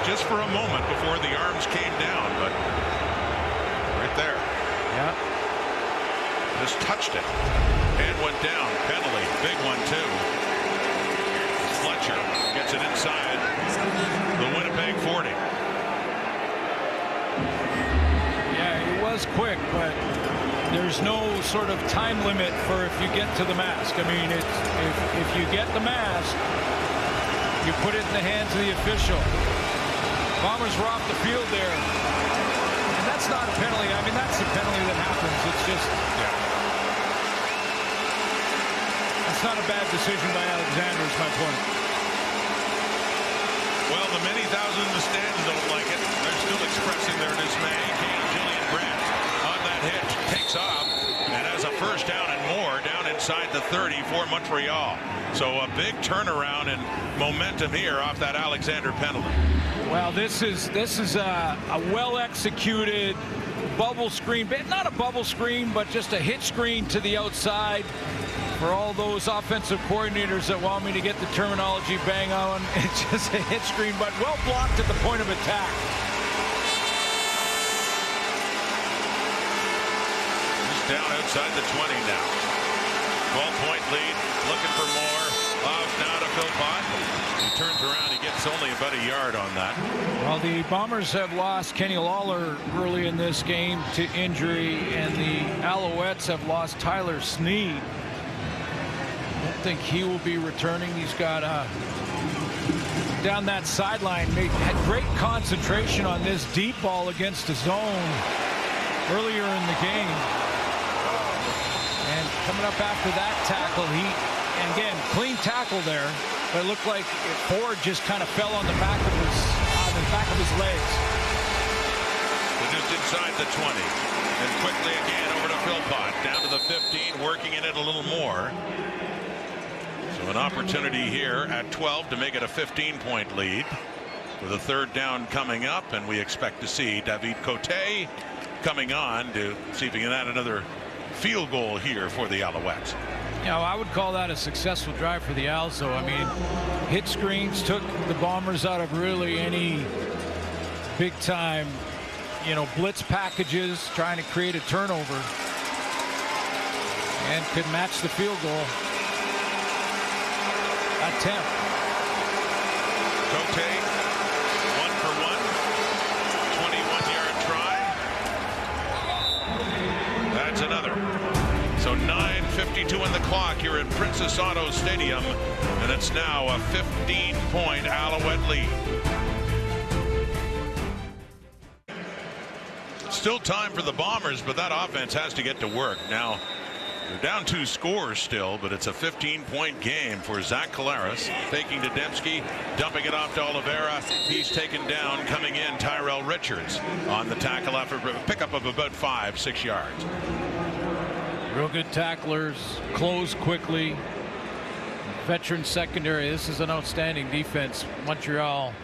Just for a moment before the arms came down, but right there. Yeah. Just touched it. And went down. Penalty. Big one, too. Fletcher gets it inside. the Winnipeg 40. Yeah, it was quick, but there's no sort of time limit for if you get to the mask. I mean, if you get the mask, you put it in the hands of the official. Bombers were off the field there. And that's not a penalty. I mean, that's the penalty that happens. It's just... It's not a bad decision by Alexander, is my point. Well, the many thousand in the stands don't like it. They're still expressing their dismay. Jillian Grant on that hitch takes off and has a first down and more down inside the 30 for Montreal. So a big turnaround and momentum here off that Alexander penalty. Well, this is a well-executed bubble screen. Not a bubble screen, but just a hit screen to the outside. For all those offensive coordinators that want me to get the terminology bang on, it's just a hit screen, but well blocked at the point of attack. He's down outside the 20 now. 12-point lead, looking for more. Off now to Philpott. He turns around, he gets only about a yard on that. Well, the Bombers have lost Kenny Lawler early in this game to injury, and the Alouettes have lost Tyler Sneed. I don't think he will be returning. He's got down that sideline, had great concentration on this deep ball against the zone earlier in the game. And coming up after that tackle, and again, clean tackle there, but it looked like Ford just kind of fell on the back of his legs. They're just inside the 20. And quickly again over to Philpott, down to the 15, working in it a little more. So an opportunity here at 12 to make it a 15-point lead with a third down coming up, and we expect to see David Cote coming on to see if he can add another field goal here for the Alouettes. You know, I would call that a successful drive for the Owls, though. I mean, hit screens took the Bombers out of really any big-time, blitz packages, trying to create a turnover, and could match the field goal attempt. Cote, 1 for 1, 21-yard try. That's another. So 9:52 in the clock here at Princess Auto Stadium, and it's now a 15-point Alouette lead. Still time for the Bombers, but that offense has to get to work. Now, they're down 2 scores still, but it's a 15-point game for Zach Collaros. Faking to Dembski, dumping it off to Oliveira. He's taken down, coming in, Tyrell Richards on the tackle after a pickup of about 5-6 yards. Real good tacklers, close quickly. Veteran secondary. This is an outstanding defense. Montreal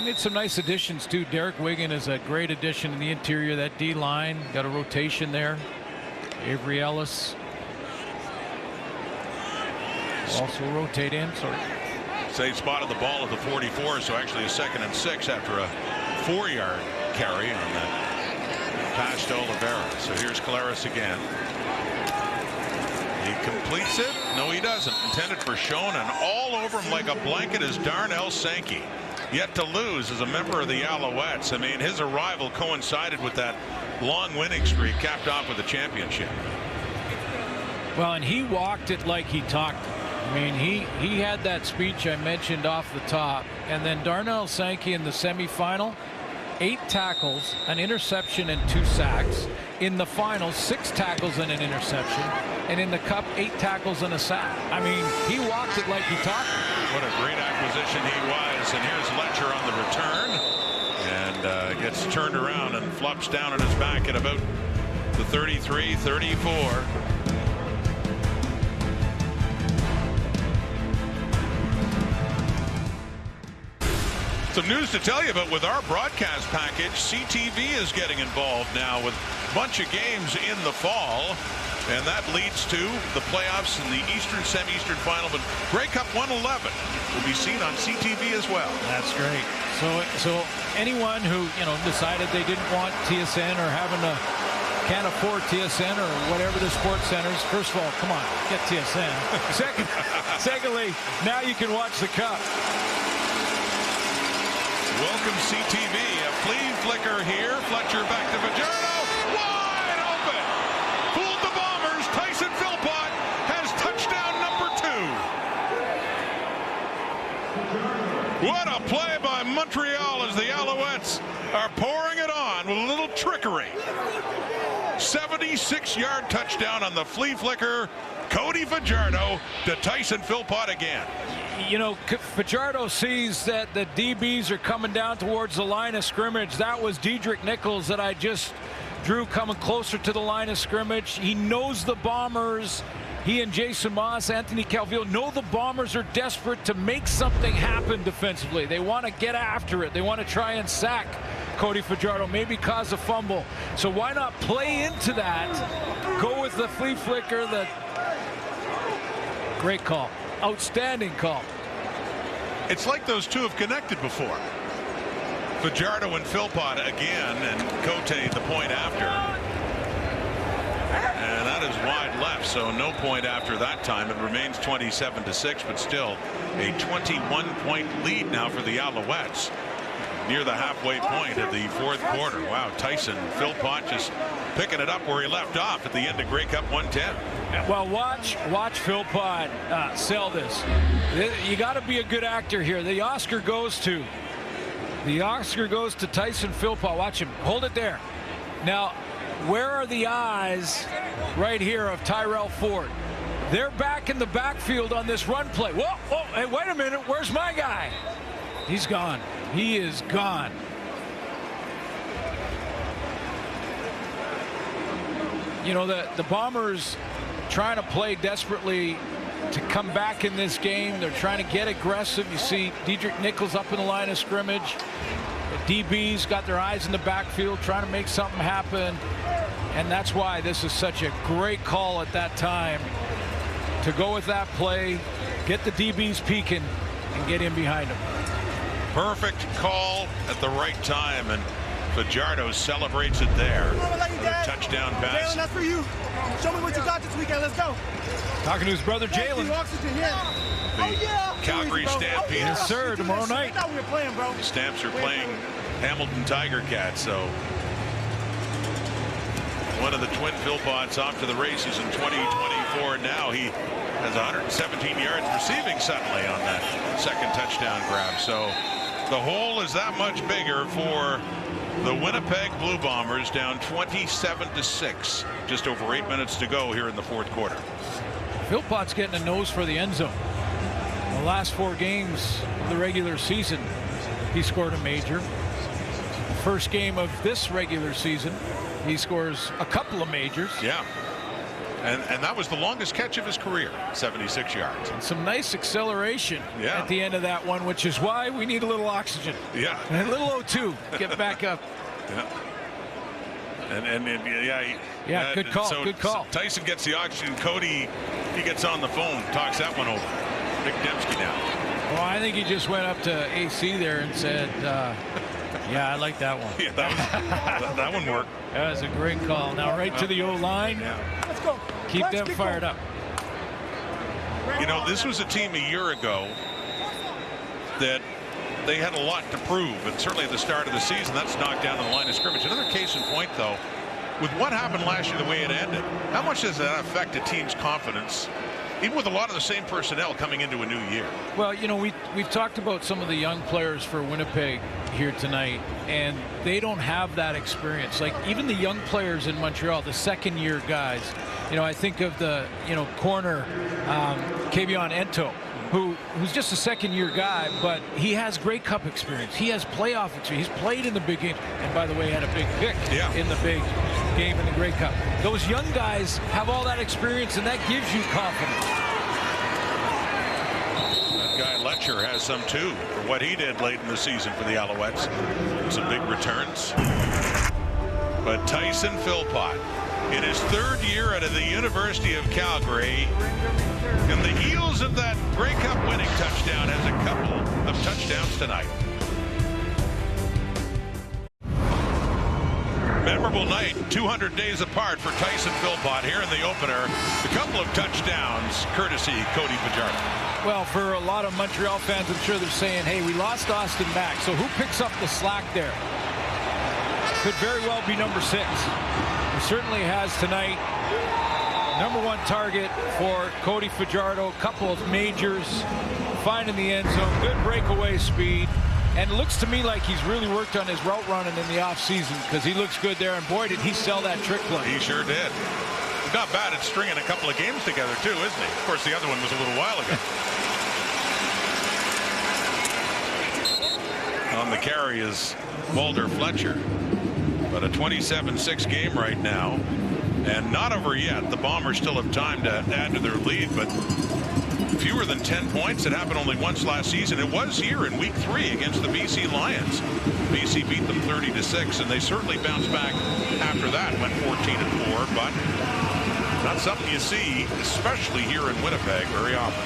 made some nice additions too. Derek Wigan is a great addition in the interior of that D line. Got a rotation there. Avery Ellis also rotate in. They spotted the ball at the 44, so actually a 2nd and 6 after a 4-yard carry on that pass to Oliveira. So here's Collaros again. He completes it. No, he doesn't. Intended for Schoen, and all over him like a blanket is Darnell Sankey. Yet to lose as a member of the Alouettes. I mean, his arrival coincided with that long winning streak, capped off with a championship. Well, and he walked it like he talked it. I mean, he had that speech I mentioned off the top, and then Darnell Sankey in the semifinal, 8 tackles, an interception, and 2 sacks. In the final, 6 tackles and an interception, and in the cup, 8 tackles and a sack. I mean, he walked it like he talked it. What a great acquisition he was. And here's Letcher on the return, and gets turned around and flops down on his back at about the 33-34. Some news to tell you about with our broadcast package. CTV is getting involved now with a bunch of games in the fall, and that leads to the playoffs in the Eastern Semi-Eastern Final. But Grey Cup 111 will be seen on CTV as well. That's great. So anyone who decided they didn't want TSN or can't afford TSN or whatever the sports centers, first of all, come on, get TSN. Secondly, now you can watch the Cup. Welcome CTV. A flea flicker here. Fletcher back to Fajardo. Wide open. Fooled the Bombers. Tyson Philpott has touchdown number 2. What a play by Montreal as the Alouettes are pouring it on with a little trickery. 76-yard touchdown on the flea flicker. Cody Fajardo to Tyson Philpott again. You know, Fajardo sees that the DBs are coming down towards the line of scrimmage. That was Diedrich Nichols that I just drew coming closer to the line of scrimmage. He knows the Bombers. He and Jason Moss, Anthony Calvillo know the Bombers are desperate to make something happen defensively. They want to get after it. They want to try and sack Cody Fajardo, maybe cause a fumble. So why not play into that? Go with the flea flicker. The great call. Outstanding call. It's like those two have connected before. Fajardo and Philpott again, and Cote the point after. And that is wide left, so no point after that time. It remains 27-6, but still a 21-point lead now for the Alouettes. Near the halfway point of the fourth quarter. Wow, Tyson Philpott just picking it up where he left off at the end of Grey Cup 110. Well, watch Philpott sell this. You got to be a good actor here. The Oscar goes to Tyson Philpott. Watch him. Hold it there. Now, where are the eyes right here of Tyrell Ford? They're back in the backfield on this run play. Whoa, hey, wait a minute. Where's my guy? He's gone. He is gone. You know, the Bombers trying to play desperately to come back in this game. They're trying to get aggressive. You see Diedrich Nichols up in the line of scrimmage. The DBs got their eyes in the backfield trying to make something happen. And that's why this is such a great call at that time to go with that play, get the DBs peeking, and get in behind them. Perfect call at the right time, and Fajardo celebrates it there. Touchdown pass. Jalen, that's for you. Show me what you got this weekend. Let's go. Talking to his brother Jalen. The Calgary Stampede. Yes, sir. Tomorrow night. I thought we were playing, bro. The Stamps are playing Hamilton Tiger Cats, so one of the twin Philpotts off to the races in 2024. Now he has 117 yards receiving suddenly on that second touchdown grab. So the hole is that much bigger for the Winnipeg Blue Bombers, down 27-6. Just over 8 minutes to go here in the fourth quarter. Philpott's getting a nose for the end zone. The last 4 games of the regular season, he scored a major. The first game of this regular season, he scores a couple of majors. Yeah. And that was the longest catch of his career, 76 yards. And some nice acceleration at the end of that one, which is why we need a little oxygen. Yeah. And a little O2. Get back up. Yeah. Good call. So, good call. So Tyson gets the oxygen. Cody, he gets on the phone, talks that one over. Nick Dembski now. Well, I think he just went up to AC there and said, yeah, I like that one. Yeah, that one worked. That was a great call. Now right to the O-line. Yeah. Let's go. Keep them fired up. You know, this was a team a year ago that they had a lot to prove, and certainly at the start of the season, that's knocked down to the line of scrimmage. Another case in point, though, with what happened last year, the way it ended, how much does that affect a team's confidence, even with a lot of the same personnel coming into a new year? Well, you know, we've talked about some of the young players for Winnipeg here tonight, and they don't have that experience. Like even the young players in Montreal, the second-year guys. You know, I think of the corner Kavion Ento, who's just a second-year guy, but he has Grey Cup experience. He has playoff experience. He's played in the big game, and by the way, had a big pick in the big game in the Grey Cup. Those young guys have all that experience, and that gives you confidence. That guy Letcher has some too for what he did late in the season for the Alouettes. Some big returns. But Tyson Philpott, in his third year out of the University of Calgary, in the heels of that Grey Cup winning touchdown, has a couple of touchdowns tonight. Memorable night, 200 days apart for Tyson Philpott here in the opener. A couple of touchdowns, courtesy Cody Fajardo. Well, for a lot of Montreal fans, I'm sure they're saying, hey, we lost Austin Mack, so who picks up the slack there? Could very well be number 6. He certainly has tonight. Number 1 target for Cody Fajardo. Couple of majors, finding the end zone, good breakaway speed. And it looks to me like he's really worked on his route running in the offseason, because he looks good there. And boy, did he sell that trick play. He sure did. Not bad at stringing a couple of games together, too, isn't he? Of course, the other one was a little while ago. On the carry is Mulder Fletcher. But a 27-6 game right now. And not over yet. The Bombers still have time to add to their lead, but fewer than 10 points. It happened only once last season. It was here in week 3 against the BC Lions. BC beat them 30-6, and they certainly bounced back after that, went 14-4, but not something you see, especially here in Winnipeg, very often.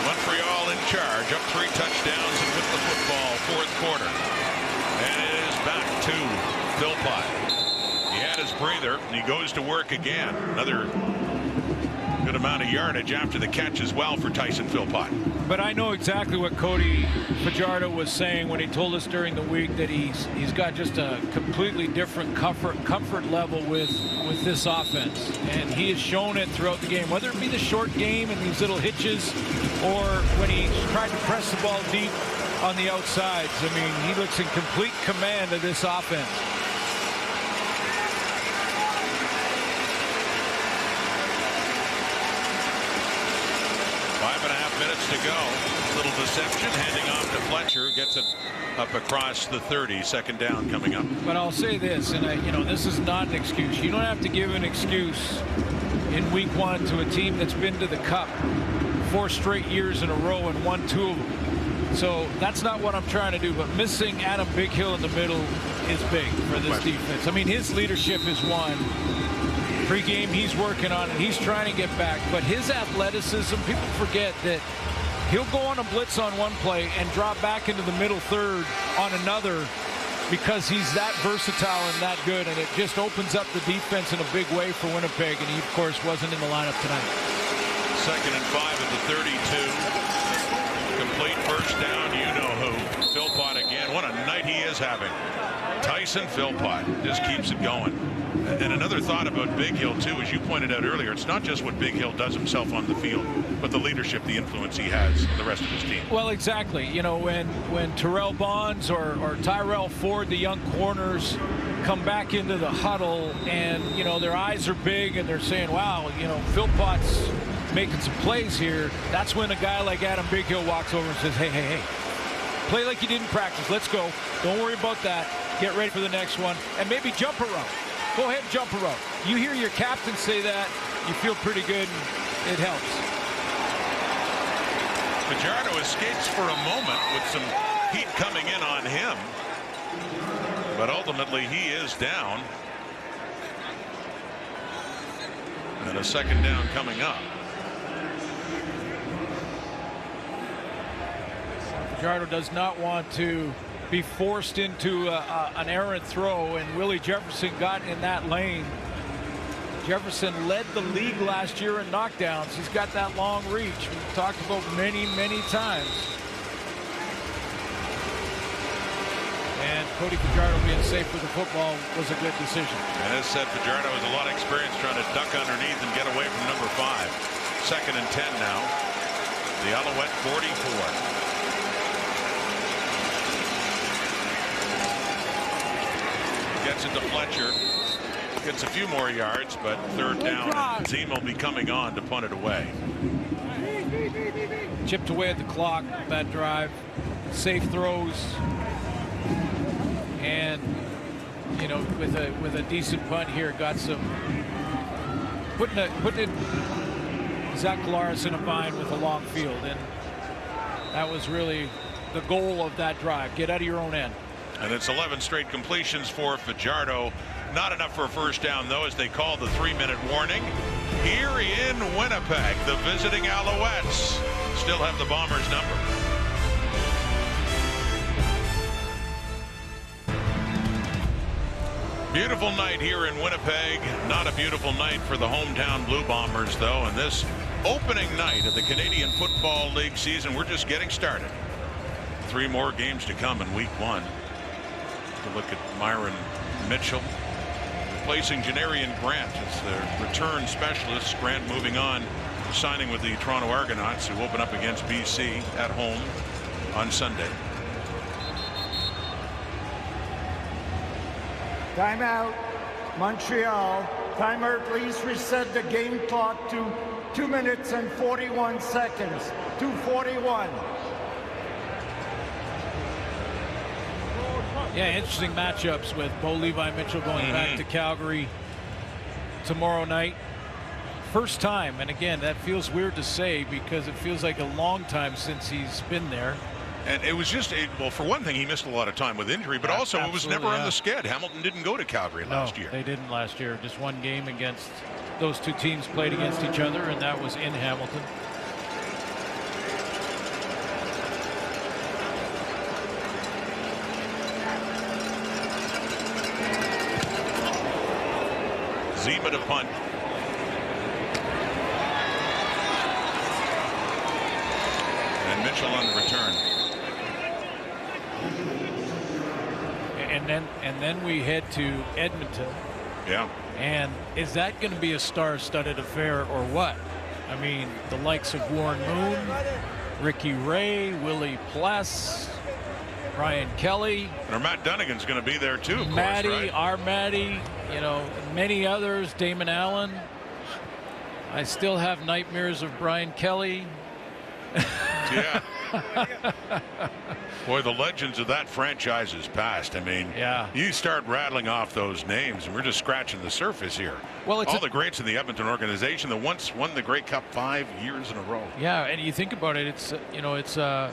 Montreal in charge, up 3 touchdowns and with the football, 4th quarter. And it is back to Philpott. He had his breather, and he goes to work again. Another good amount of yardage after the catch as well for Tyson Philpott. But I know exactly what Cody Fajardo was saying when he told us during the week that he's got just a completely different comfort level with this offense. And he has shown it throughout the game, whether it be the short game and these little hitches, or when he tried to press the ball deep on the outsides. I mean, he looks in complete command of this offense. Minutes to go. Little deception, handing off to Fletcher, gets it up across the 30. 2nd down coming up. But I'll say this, and this is not an excuse. You don't have to give an excuse in week 1 to a team that's been to the Cup 4 straight years in a row and won 2 of them. So that's not what I'm trying to do. But missing Adam Bighill in the middle is big for this defense. I mean, his leadership is one. Pregame, he's working on it. He's trying to get back. But his athleticism, people forget that he'll go on a blitz on one play and drop back into the middle third on another, because he's that versatile and that good. And it just opens up the defense in a big way for Winnipeg. And he, of course, wasn't in the lineup tonight. 2nd and 5 at the 32. Complete first down, you know who. Philpott again. What a night he is having. Tyson Philpott just keeps it going. And another thought about Bighill, too, as you pointed out earlier, it's not just what Bighill does himself on the field, but the leadership, the influence he has on the rest of his team. Well, exactly. You know, when Terrell Bonds or Tyrell Ford, the young corners, come back into the huddle and, you know, their eyes are big and they're saying, wow, you know, Philpott's making some plays here. That's when a guy like Adam Bighill walks over and says, hey, play like you didn't practice. Let's go. Don't worry about that. Get ready for the next one. And maybe jump a route. Go ahead and jump a route. You hear your captain say that, you feel pretty good, and it helps. Fajardo escapes for a moment with some heat coming in on him. But ultimately, he is down. And a 2nd down coming up. Fajardo does not want to be forced into an errant throw, and Willie Jefferson got in that lane. Jefferson led the league last year in knockdowns. He's got that long reach. We've talked about many times. And Cody Fajardo being safe with the football was a good decision. And as said, Fajardo has a lot of experience trying to duck underneath and get away from number 5. 2nd and 10 now. The Alouette 44. Gets it to Fletcher. Gets a few more yards, but 3rd down. And Zima will be coming on to punt it away. Chipped away at the clock, that drive. Safe throws. And, you know, with a decent punt here, got some putting it Zach Collaros in a bind with a long field. And that was really the goal of that drive. Get out of your own end. And it's 11 straight completions for Fajardo. Not enough for a first down, though, as they call the 3-minute warning. here in Winnipeg. The visiting Alouettes still have the Bombers' number. Beautiful night here in Winnipeg. Not a beautiful night for the hometown Blue Bombers, though. And this opening night of the Canadian Football League season, we're just getting started. 3 more games to come in week 1. To look at Myron Mitchell replacing Janarian Grant as the return specialist. Grant moving on, signing with the Toronto Argonauts, who open up against BC at home on Sunday. Timeout, Montreal. Timer, please reset the game clock to 2 minutes and 41 seconds. 2:41. Yeah, interesting matchups with Bo Levi Mitchell going back to Calgary tomorrow night. First time, and again, that feels weird to say because it feels like a long time since he's been there. And it was just, well, for one thing, he missed a lot of time with injury, but also it was never on the sked. Hamilton didn't go to Calgary last year. They didn't last year. Just one game against those two teams played against each other, and that was in Hamilton. Zima to punt. And Mitchell on the return. And then we head to Edmonton. Yeah. And is that going to be a star-studded affair or what? I mean, the likes of Warren Moon, Ricky Ray, Willie Pless, Brian Kelly. And Matt Dunnigan's going to be there too, of Matty, course, right? our Matty, you know, many others, Damon Allen. I still have nightmares of Brian Kelly. Yeah. Boy, the legends of that franchise is past. I mean, yeah. You start rattling off those names, and we're just scratching the surface here. Well, it's all the greats in the Edmonton organization that once won the Grey Cup 5 years in a row. Yeah, and you think about it, it's you know, it's kind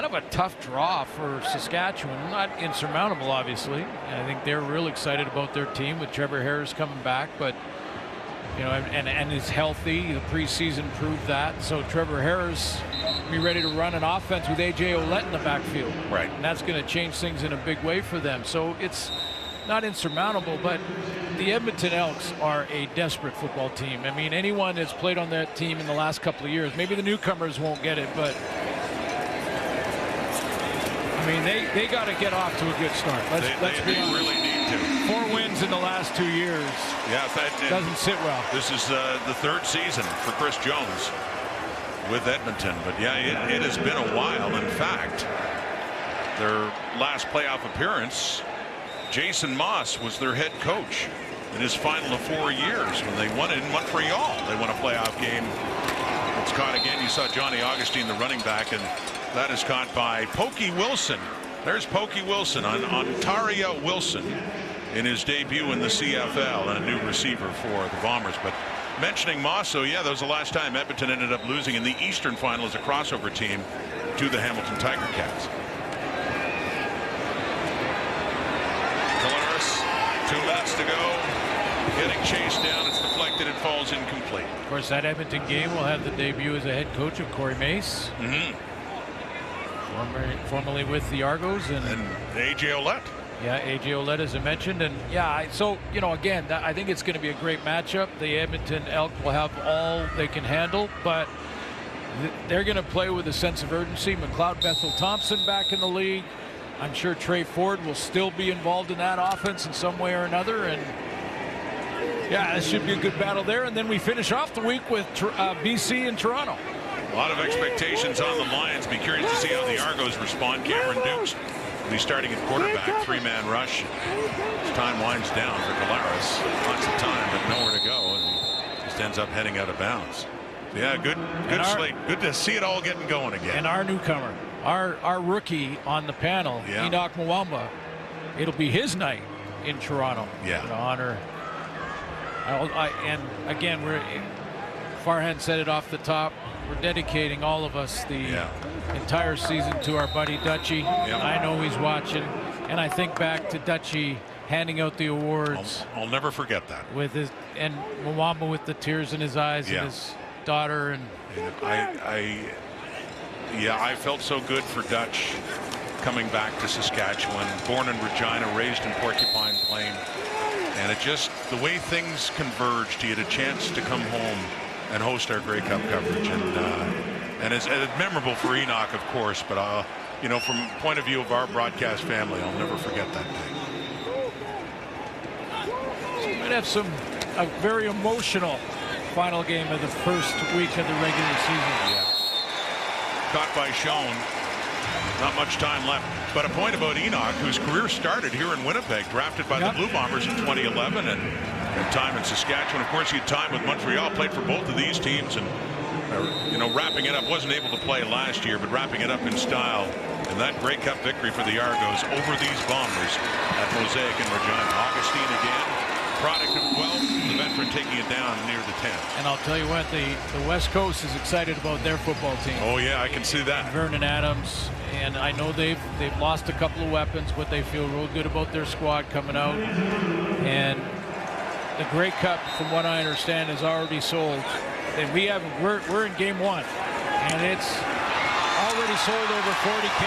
of a tough draw for Saskatchewan. Not insurmountable, obviously. And I think they're real excited about their team with Trevor Harris coming back, but. You know, and is healthy. The preseason proved that. So Trevor Harris be ready to run an offense with A.J. Ouellette in the backfield. Right. And that's going to change things in a big way for them. So it's not insurmountable, but the Edmonton Elks are a desperate football team. I mean, anyone that's played on that team in the last couple of years, maybe the newcomers won't get it, but I mean, they got to get off to a good start. Let's be honest. Really need to. 4 wins in the last 2 years. Yeah, doesn't sit well. This is the 3rd season for Chris Jones with Edmonton. But yeah, it has been a while. In fact, their last playoff appearance, Jason Moss was their head coach in his final of 4 years when they won in Montreal. They won a playoff game. It's caught again. You saw Johnny Augustine, the running back, and that is caught by Pokey Wilson. There's Pokey Wilson on Ontario Wilson in his debut in the CFL, and a new receiver for the Bombers. But mentioning Moss, so yeah, that was the last time Edmonton ended up losing in the Eastern Final as a crossover team to the Hamilton Tiger Cats. Colaris, 2 minutes to go. Getting chased down, it's deflected, it falls incomplete. Of course, that Edmonton game will have the debut as a head coach of Corey Mace. Formerly with the Argos. And A.J. Ouellette. Yeah, A.J. Ouellette, as I mentioned. And yeah, so, you know, again, I think it's going to be a great matchup. The Edmonton Elk will have all they can handle, but they're going to play with a sense of urgency. McLeod Bethel Thompson back in the league. I'm sure Trey Ford will still be involved in that offense in some way or another. And yeah, this should be a good battle there. And then we finish off the week with BC and Toronto. A lot of expectations on the Lions. Be curious to see how the Argos respond. Cameron Dukes will be starting at quarterback, 3-man rush. As time winds down for Colaris. Lots of time, but nowhere to go. And he just ends up heading out of bounds. Yeah, good slate. Good to see it all getting going again. And our newcomer, our rookie on the panel, Enoch Mwamba, it'll be his night in Toronto. Yeah. To honor. And again, Farhan said it off the top. We're dedicating, all of us, the entire season to our buddy Dutchie. I know he's watching, and I think back to Dutchie handing out the awards. I'll never forget that. With his and Mwamba with the tears in his eyes and his daughter and I felt so good for Dutch coming back to Saskatchewan, born in Regina, raised in Porcupine Plain, and it just the way things converged. He had a chance to come home and host our Grey Cup coverage, and it's memorable for Enoch, of course, but from the point of view of our broadcast family, I'll never forget that day. So we might have a very emotional final game of the first week of the regular season. Yeah. Caught by Schoen. Not much time left. But a point about Enoch, whose career started here in Winnipeg, drafted by the Blue Bombers in 2011, and had time in Saskatchewan. Of course, he had time with Montreal, played for both of these teams, and wrapping it up. Wasn't able to play last year, but wrapping it up in style. And that Grey Cup victory for the Argos over these Bombers at Mosaic in Regina. Augustine again, product of 12, the veteran taking it down near the 10. And I'll tell you what, the West Coast is excited about their football team. Oh yeah, I can see that. And Vernon Adams, and I know they've lost a couple of weapons, but they feel real good about their squad coming out. And the Grey Cup, from what I understand, is already sold. And we're in game 1, and it's already sold over 40K.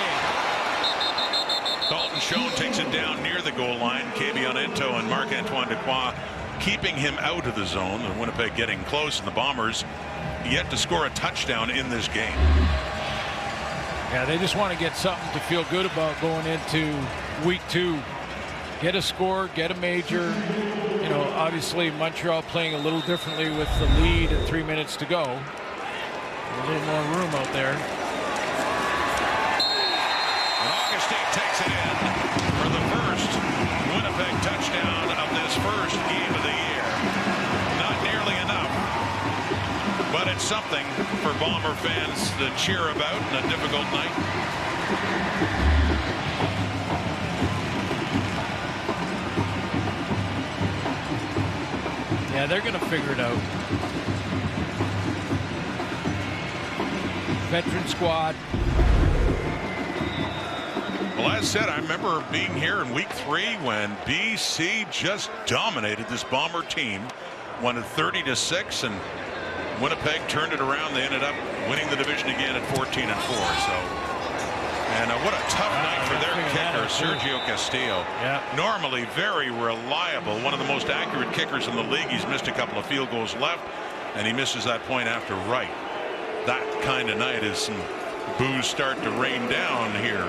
Dalton Schoen takes it down near the goal line. Kavion Ento and Marc-Antoine Dequoy keeping him out of the zone. And Winnipeg getting close, and the Bombers yet to score a touchdown in this game. Yeah, they just want to get something to feel good about going into week 2. Get a score, get a major. Obviously Montreal playing a little differently with the lead and 3 minutes to go. A little more room out there. And Augustine takes it in for the first Winnipeg touchdown of this first game of the year. Not nearly enough, but it's something for Bomber fans to cheer about in a difficult night. Yeah, they're going to figure it out. Veteran squad. Well, as said, I remember being here in week 3 when BC just dominated this Bomber team, won it 30-6, and Winnipeg turned it around. They ended up winning the division again at 14-4. And what a tough night for their kicker, Sergio Castillo. Yeah. Normally very reliable, one of the most accurate kickers in the league. He's missed a couple of field goals left, and he misses that point after right. That kind of night as some boos start to rain down here.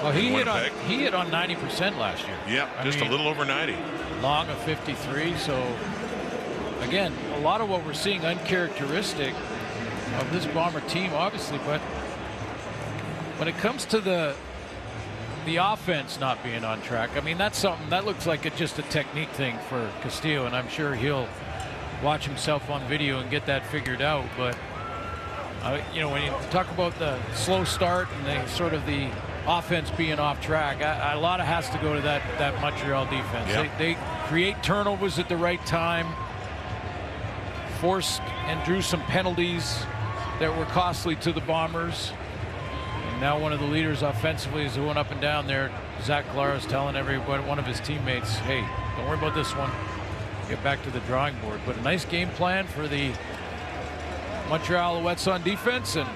Well, he hit on 90% last year. Yeah, just a little over 90. Long of 53. So again, a lot of what we're seeing uncharacteristic of this Bomber team, obviously, but when it comes to the offense not being on track, I mean, that's something that looks like just a technique thing for Castillo, and I'm sure he'll watch himself on video and get that figured out. But when you talk about the slow start and the offense being off track, a lot of has to go to that Montreal defense. Yep. They create turnovers at the right time, forced and drew some penalties that were costly to the Bombers. And now one of the leaders offensively is going up and down there. Zach Clara is telling one of his teammates, hey, don't worry about this one. Get back to the drawing board. But a nice game plan for the Montreal Alouettes on defense, and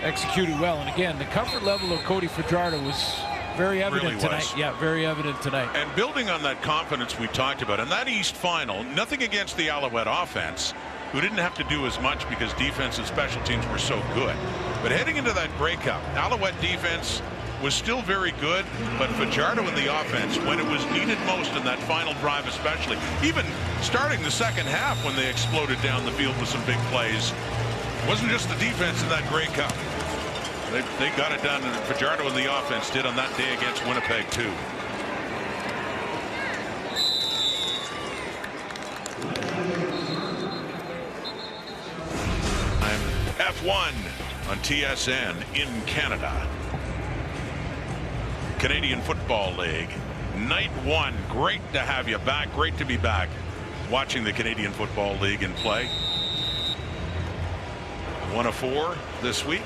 executed well. And again, the comfort level of Cody Fajardo was very evident tonight. Yeah, very evident tonight. And building on that confidence we talked about, and that East final, nothing against the Alouette offense, who didn't have to do as much because defense and special teams were so good. But heading into that Grey Cup, Alouette defense was still very good, but Fajardo in the offense, when it was needed most in that final drive especially, even starting the second half when they exploded down the field with some big plays, it wasn't just the defense in that Grey Cup. They got it done, and Fajardo in the offense did on that day against Winnipeg too. F1 on TSN in Canada. Canadian Football League. Night 1. Great to have you back. Great to be back watching the Canadian Football League in play. 1 of 4 this week.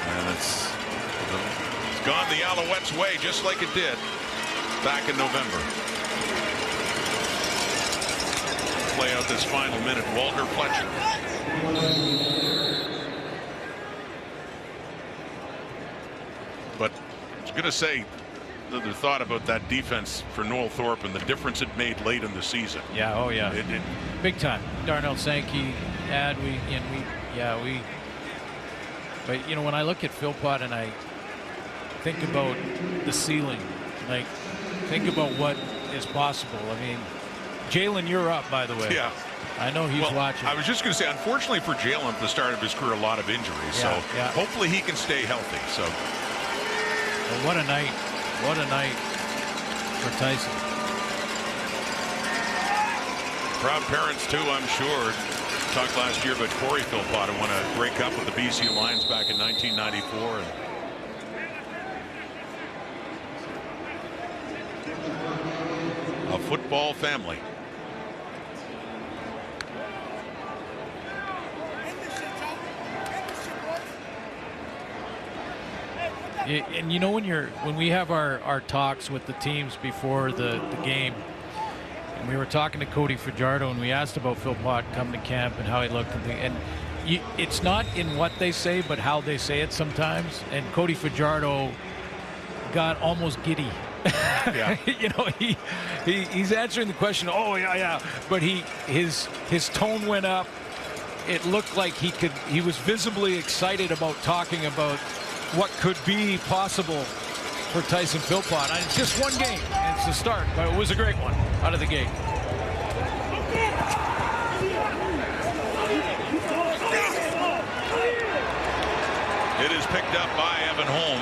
And it's gone the Alouettes' way just like it did back in November. Play out this final minute. Walter Fletcher. But I was going to say, the thought about that defense for Noel Thorpe and the difference it made late in the season. Yeah, oh yeah. Big time. Darnell Sankey, but you know, when I look at Philpott and I think about the ceiling, like think about what is possible. I mean, Jalen, you're up, by the way. Yeah. I know he's watching. I was just going to say, unfortunately for Jalen, at the start of his career, a lot of injuries. Yeah, so yeah. hopefully he can stay healthy. So well, what a night. What a night for Tyson. Proud parents, too, I'm sure. Talked last year about Corey Philpott, who won a Grey Cup with the BC Lions back in 1994. And a football family. And you know, when we have our talks with the teams before the game, and we were talking to Cody Fajardo and we asked about Philpott coming to camp and how he looked, and it's not in what they say but how they say it sometimes. And Cody Fajardo got almost giddy. Yeah. You know, he's answering the question. Oh yeah, but his tone went up. It looked like he was visibly excited about talking about what could be possible for Tyson Philpott. It's just one game, and it's the start, but it was a great one out of the gate. It is picked up by Evan Holm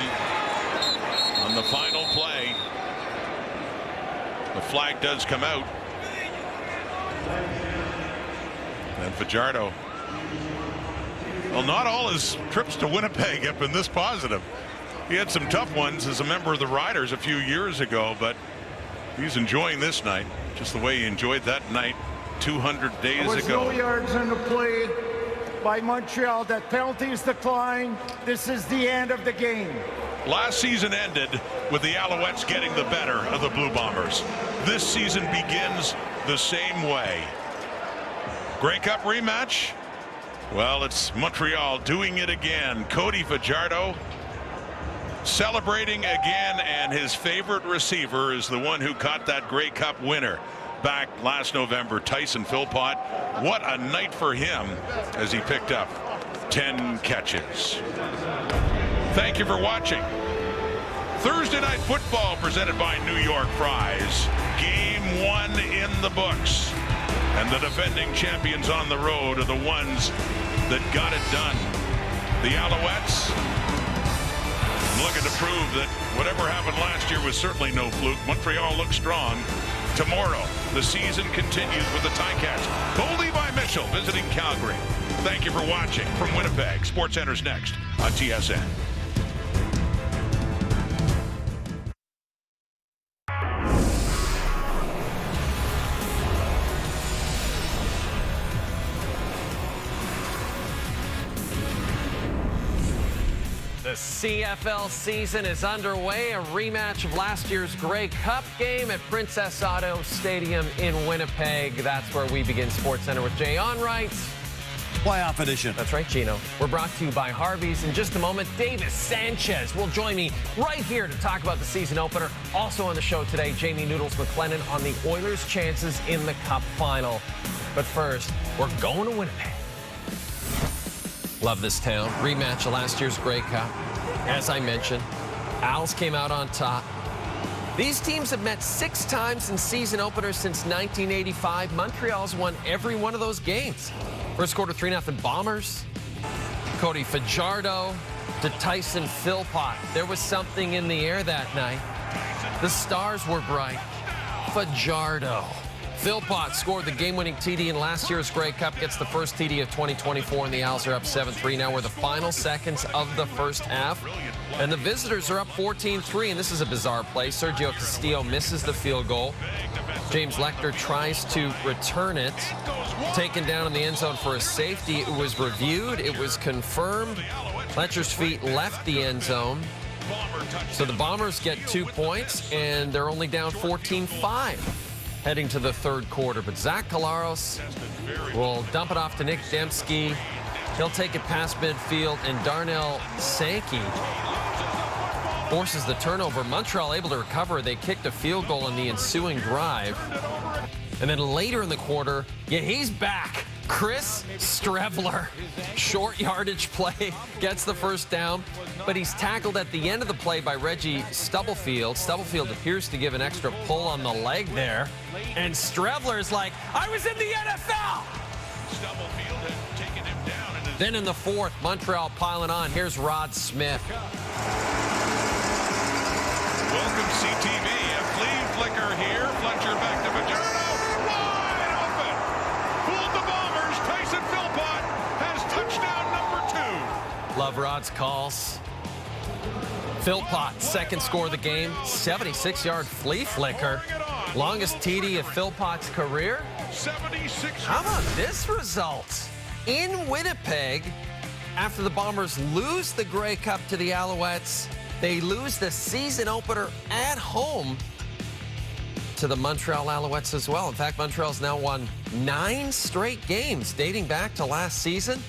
on the final play. The flag does come out. And Fajardo. Well, not all his trips to Winnipeg have been this positive. He had some tough ones as a member of the Riders a few years ago, but he's enjoying this night just the way he enjoyed that night 200 days there was ago. No yards in the play by Montreal. That penalties decline. This is the end of the game. Last season ended with the Alouettes getting the better of the Blue Bombers. This season begins the same way. Grey Cup rematch. Well, it's Montreal doing it again. Cody Fajardo celebrating again, and his favorite receiver is the one who caught that Grey Cup winner back last November, Tyson Philpott. What a night for him as he picked up 10 catches. Thank you for watching. Thursday Night Football presented by New York Fries. Game 1 in the books. And the defending champions on the road are the ones that got it done. The Alouettes looking to prove that whatever happened last year was certainly no fluke. Montreal looks strong. Tomorrow, the season continues with the Ticats. Bo Levi Mitchell visiting Calgary. Thank you for watching from Winnipeg. SportsCenter's next on TSN. The CFL season is underway. A rematch of last year's Grey Cup game at Princess Auto Stadium in Winnipeg. That's where we begin SportsCenter with Jay Onright. Playoff edition. That's right, Gino. We're brought to you by Harvey's. In just a moment, Davis Sanchez will join me right here to talk about the season opener. Also on the show today, Jamie Noodles McLennan on the Oilers' chances in the Cup final. But first, we're going to Winnipeg. Love this town. Rematch of last year's Grey Cup. As I mentioned, Owls came out on top. These teams have met 6 times in season openers since 1985. Montreal's won every one of those games. First quarter, 3-0 Bombers. Cody Fajardo to Tyson Philpott. There was something in the air that night. The stars were bright. Fajardo. Philpott scored the game-winning TD in last year's Grey Cup, gets the first TD of 2024, and the Owls are up 7-3. Now we're the final seconds of the first half, and the visitors are up 14-3, and this is a bizarre play. Sergio Castillo misses the field goal. James Lecter tries to return it, taken down in the end zone for a safety. It was reviewed. It was confirmed. Fletcher's feet left the end zone. So the Bombers get 2 points, and they're only down 14-5 heading to the third quarter. But Zach Collaros will dump it off to Nick Dembski. He'll take it past midfield, and Darnell Sankey forces the turnover. Montreal able to recover. They kicked a field goal in the ensuing drive. And then later in the quarter, yeah, he's back. Chris Strevler, short yardage play, gets the first down, but he's tackled at the end of the play by Reggie Stubblefield. Stubblefield appears to give an extra pull on the leg there, and Strevler's like, I was in the NFL! Stubblefield had taken him down. And then in the fourth, Montreal piling on. Here's Rod Smith. Welcome, CTV. A flea flicker here. Fletcher back to Fajardo. Wide open. Fooled the Bombers. Tyson Philpott has touchdown number 2. Love Rod's calls. Philpott, second score of the game. 76-yard flea flicker. Longest TD of Philpott's career. 76. How about this result? In Winnipeg, after the Bombers lose the Grey Cup to the Alouettes, they lose the season opener at home to the Montreal Alouettes as well. In fact, Montreal's now won 9 straight games dating back to last season.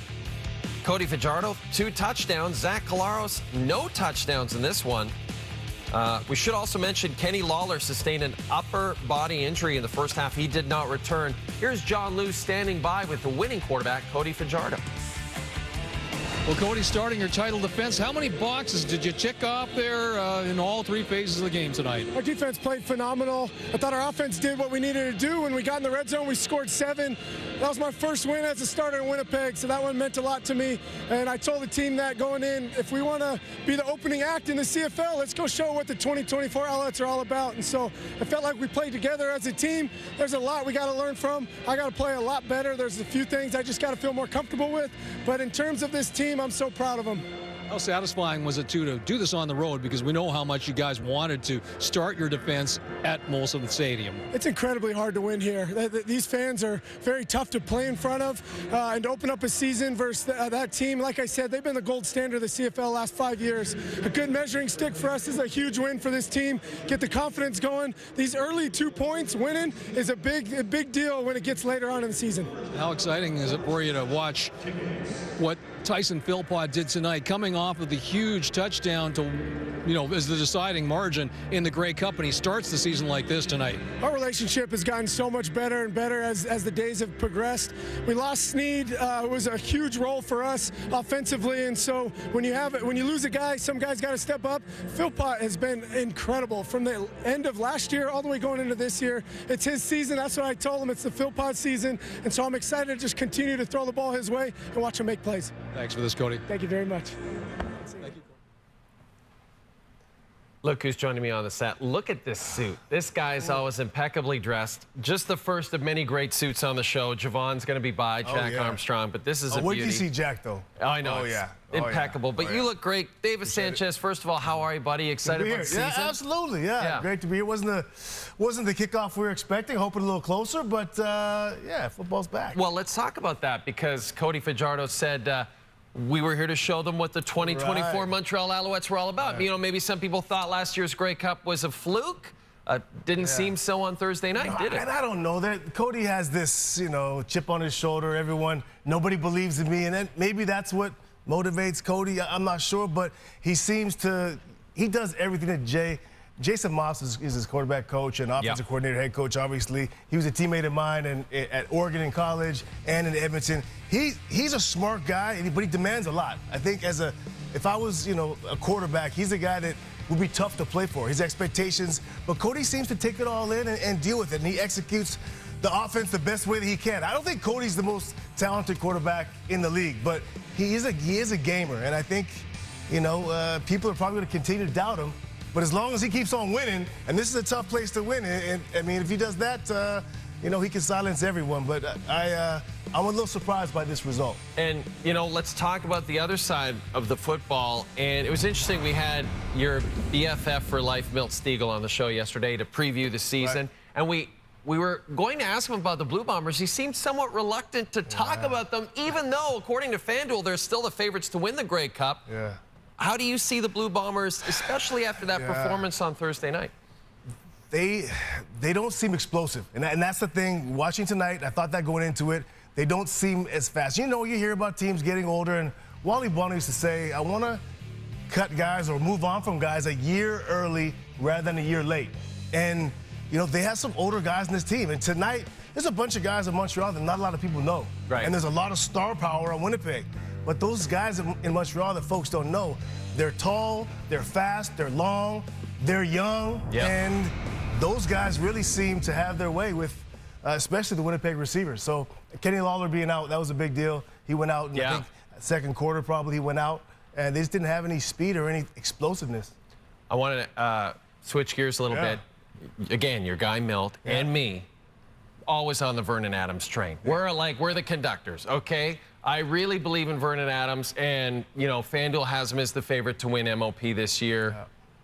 Cody Fajardo, 2 touchdowns. Zach Collaros, no touchdowns in this one. We should also mention Kenny Lawler sustained an upper body injury in the first half. He did not return. Here's John Lou standing by with the winning quarterback, Cody Fajardo. Well, Cody, starting your title defense, how many boxes did you check off there in all 3 phases of the game tonight? Our defense played phenomenal. I thought our offense did what we needed to do. When we got in the red zone, we scored 7. That was my first win as a starter in Winnipeg, so that one meant a lot to me. And I told the team that going in, if we want to be the opening act in the CFL, let's go show what the 2024 Alouettes are all about. And so I felt like we played together as a team. There's a lot we got to learn from. I got to play a lot better. There's a few things I just got to feel more comfortable with. But in terms of this team, I'm so proud of them. How satisfying was it to do this on the road, because we know how much you guys wanted to start your defense at Molson Stadium? It's incredibly hard to win here. These fans are very tough to play in front of, and to open up a season versus that team. Like I said, they've been the gold standard of the CFL last 5 years. A good measuring stick for us is a huge win for this team. Get the confidence going. These early 2 points winning is a big deal when it gets later on in the season. How exciting is it for you to watch what Tyson Philpott did tonight, coming off of the huge touchdown to, as the deciding margin in the Grey Cup, and he starts the season like this tonight? Our relationship has gotten so much better and better as the days have progressed. We lost Snead. It was a huge role for us offensively, and so when you lose a guy, some guys got to step up. Philpott has been incredible from the end of last year all the way going into this year. It's his season. That's what I told him. It's the Philpott season, and so I'm excited to just continue to throw the ball his way and watch him make plays. Thanks for this, Cody. Thank you very much. Thank you. Look who's joining me on the set. Look at this suit. This guy's always impeccably dressed. Just the first of many great suits on the show. Javon's going to be by, Jack Armstrong, but this is a beauty. Where did you see Jack, though? Oh, I know. Oh, yeah. Impeccable. But you look great. Davis Sanchez, first of all, how are you, buddy? Excited about the season? Yeah, absolutely. Yeah, great to be here. Wasn't the kickoff we were expecting. Hoping a little closer, but yeah, football's back. Well, let's talk about that, because Cody Fajardo said we were here to show them what the 2024 Montreal Alouettes were all about. Right. Maybe some people thought last year's Grey Cup was a fluke. Didn't seem so on Thursday night, did it? And I don't know that Cody has this, chip on his shoulder. Nobody believes in me, and then maybe that's what motivates Cody. I'm not sure, but he does everything that Jason Moss is his quarterback coach and offensive coordinator, head coach, obviously. He was a teammate of mine at Oregon in college and in Edmonton. He's a smart guy, but he demands a lot. I think if I was, a quarterback, he's a guy that would be tough to play for, his expectations. But Cody seems to take it all in and deal with it, and he executes the offense the best way that he can. I don't think Cody's the most talented quarterback in the league, but he is a gamer, and I think, people are probably going to continue to doubt him. But as long as he keeps on winning, and this is a tough place to win, and I mean, if he does that, he can silence everyone. But I'm a little surprised by this result. And, let's talk about the other side of the football. And it was interesting, we had your BFF for life, Milt Stegall, on the show yesterday to preview the season. Right. And we were going to ask him about the Blue Bombers. He seemed somewhat reluctant to talk about them, even though, according to FanDuel, they're still the favorites to win the Grey Cup. Yeah. How do you see the Blue Bombers, especially after that performance on Thursday night? They don't seem explosive, and that's the thing. Watching tonight, I thought that going into it, they don't seem as fast. You know, you hear about teams getting older, and Wally Bonner used to say, I want to cut guys or move on from guys a year early rather than a year late. And, you know, they have some older guys in this team. And tonight, there's a bunch of guys in Montreal that not a lot of people know. Right. And there's a lot of star power on Winnipeg. But those guys in Montreal that folks don't know, they're tall, they're fast, they're long, they're young. Yeah. And those guys really seem to have their way with, especially the Winnipeg receivers. So Kenny Lawler being out, that was a big deal. He went out in, I think, second quarter probably he went out. And they just didn't have any speed or any explosiveness. I want to switch gears a little bit. Again, your guy Milt and me, always on the Vernon Adams train. We're the conductors, okay? I really believe in Vernon Adams, and, you know, FanDuel has him as the favorite to win MOP this year.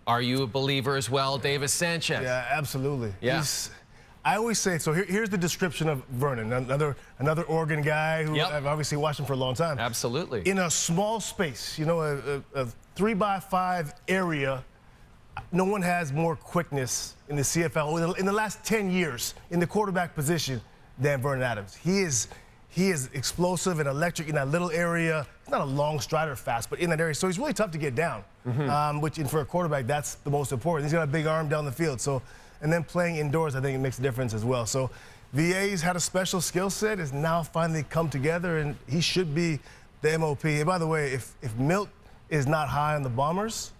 Are you a believer as well, Davis Sanchez? Yeah, absolutely. Yeah. I always say, so here's the description of Vernon, another Oregon guy who I've obviously watched him for a long time. Absolutely. In a small space, you know, a 3x5 area, no one has more quickness in the CFL in the last 10 years in the quarterback position than Vernon Adams. He is explosive and electric in that little area. He's not a long strider fast, but in that area. So he's really tough to get down, which for a quarterback, that's the most important. He's got a big arm down the field. So, and then playing indoors, I think it makes a difference as well. So VA's had a special skill set, has now finally come together, and he should be the MOP. And by the way, if Milt is not high on the Bombers,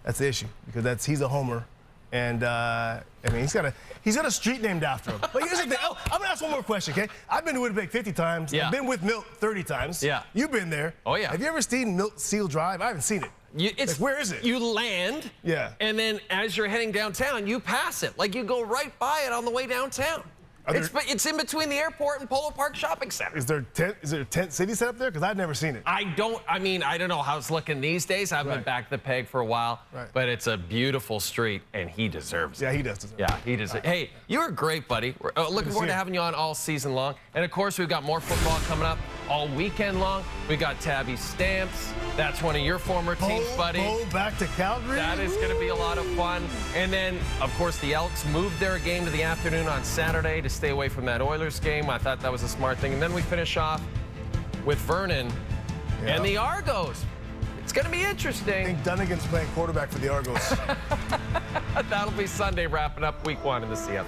that's the issue, because he's a homer. And, I mean, he's got a street named after him. But here's the thing. Oh, I'm going to ask one more question, okay? I've been to Winnipeg 50 times. Yeah. I've been with Milt 30 times. Yeah. You've been there. Oh, yeah. Have you ever seen Milt Seal Drive? I haven't seen it. Where is it? You land, and then as you're heading downtown, you pass it. Like, you go right by it on the way downtown. It's in between the airport and Polo Park Shopping Center. Is there a tent city set up there? Because I've never seen it. I don't know how it's looking these days. I've been back to the Peg for a while, but it's a beautiful street, and he deserves it. Yeah, he does deserve it. Yeah, he deserves it. Hey, you were great, buddy. We're looking forward to having you on all season long. And, of course, we've got more football coming up all weekend long. We got Tabby Stamps. That's one of your former teams, buddy. Back to Calgary. That is going to be a lot of fun. And then, of course, the Elks moved their game to the afternoon on Saturday to stay away from that Oilers game. I thought that was a smart thing. And then we finish off with Vernon and the Argos. It's going to be interesting. I think Dunnigan's playing quarterback for the Argos. That'll be Sunday, wrapping up week 1 in the CFL.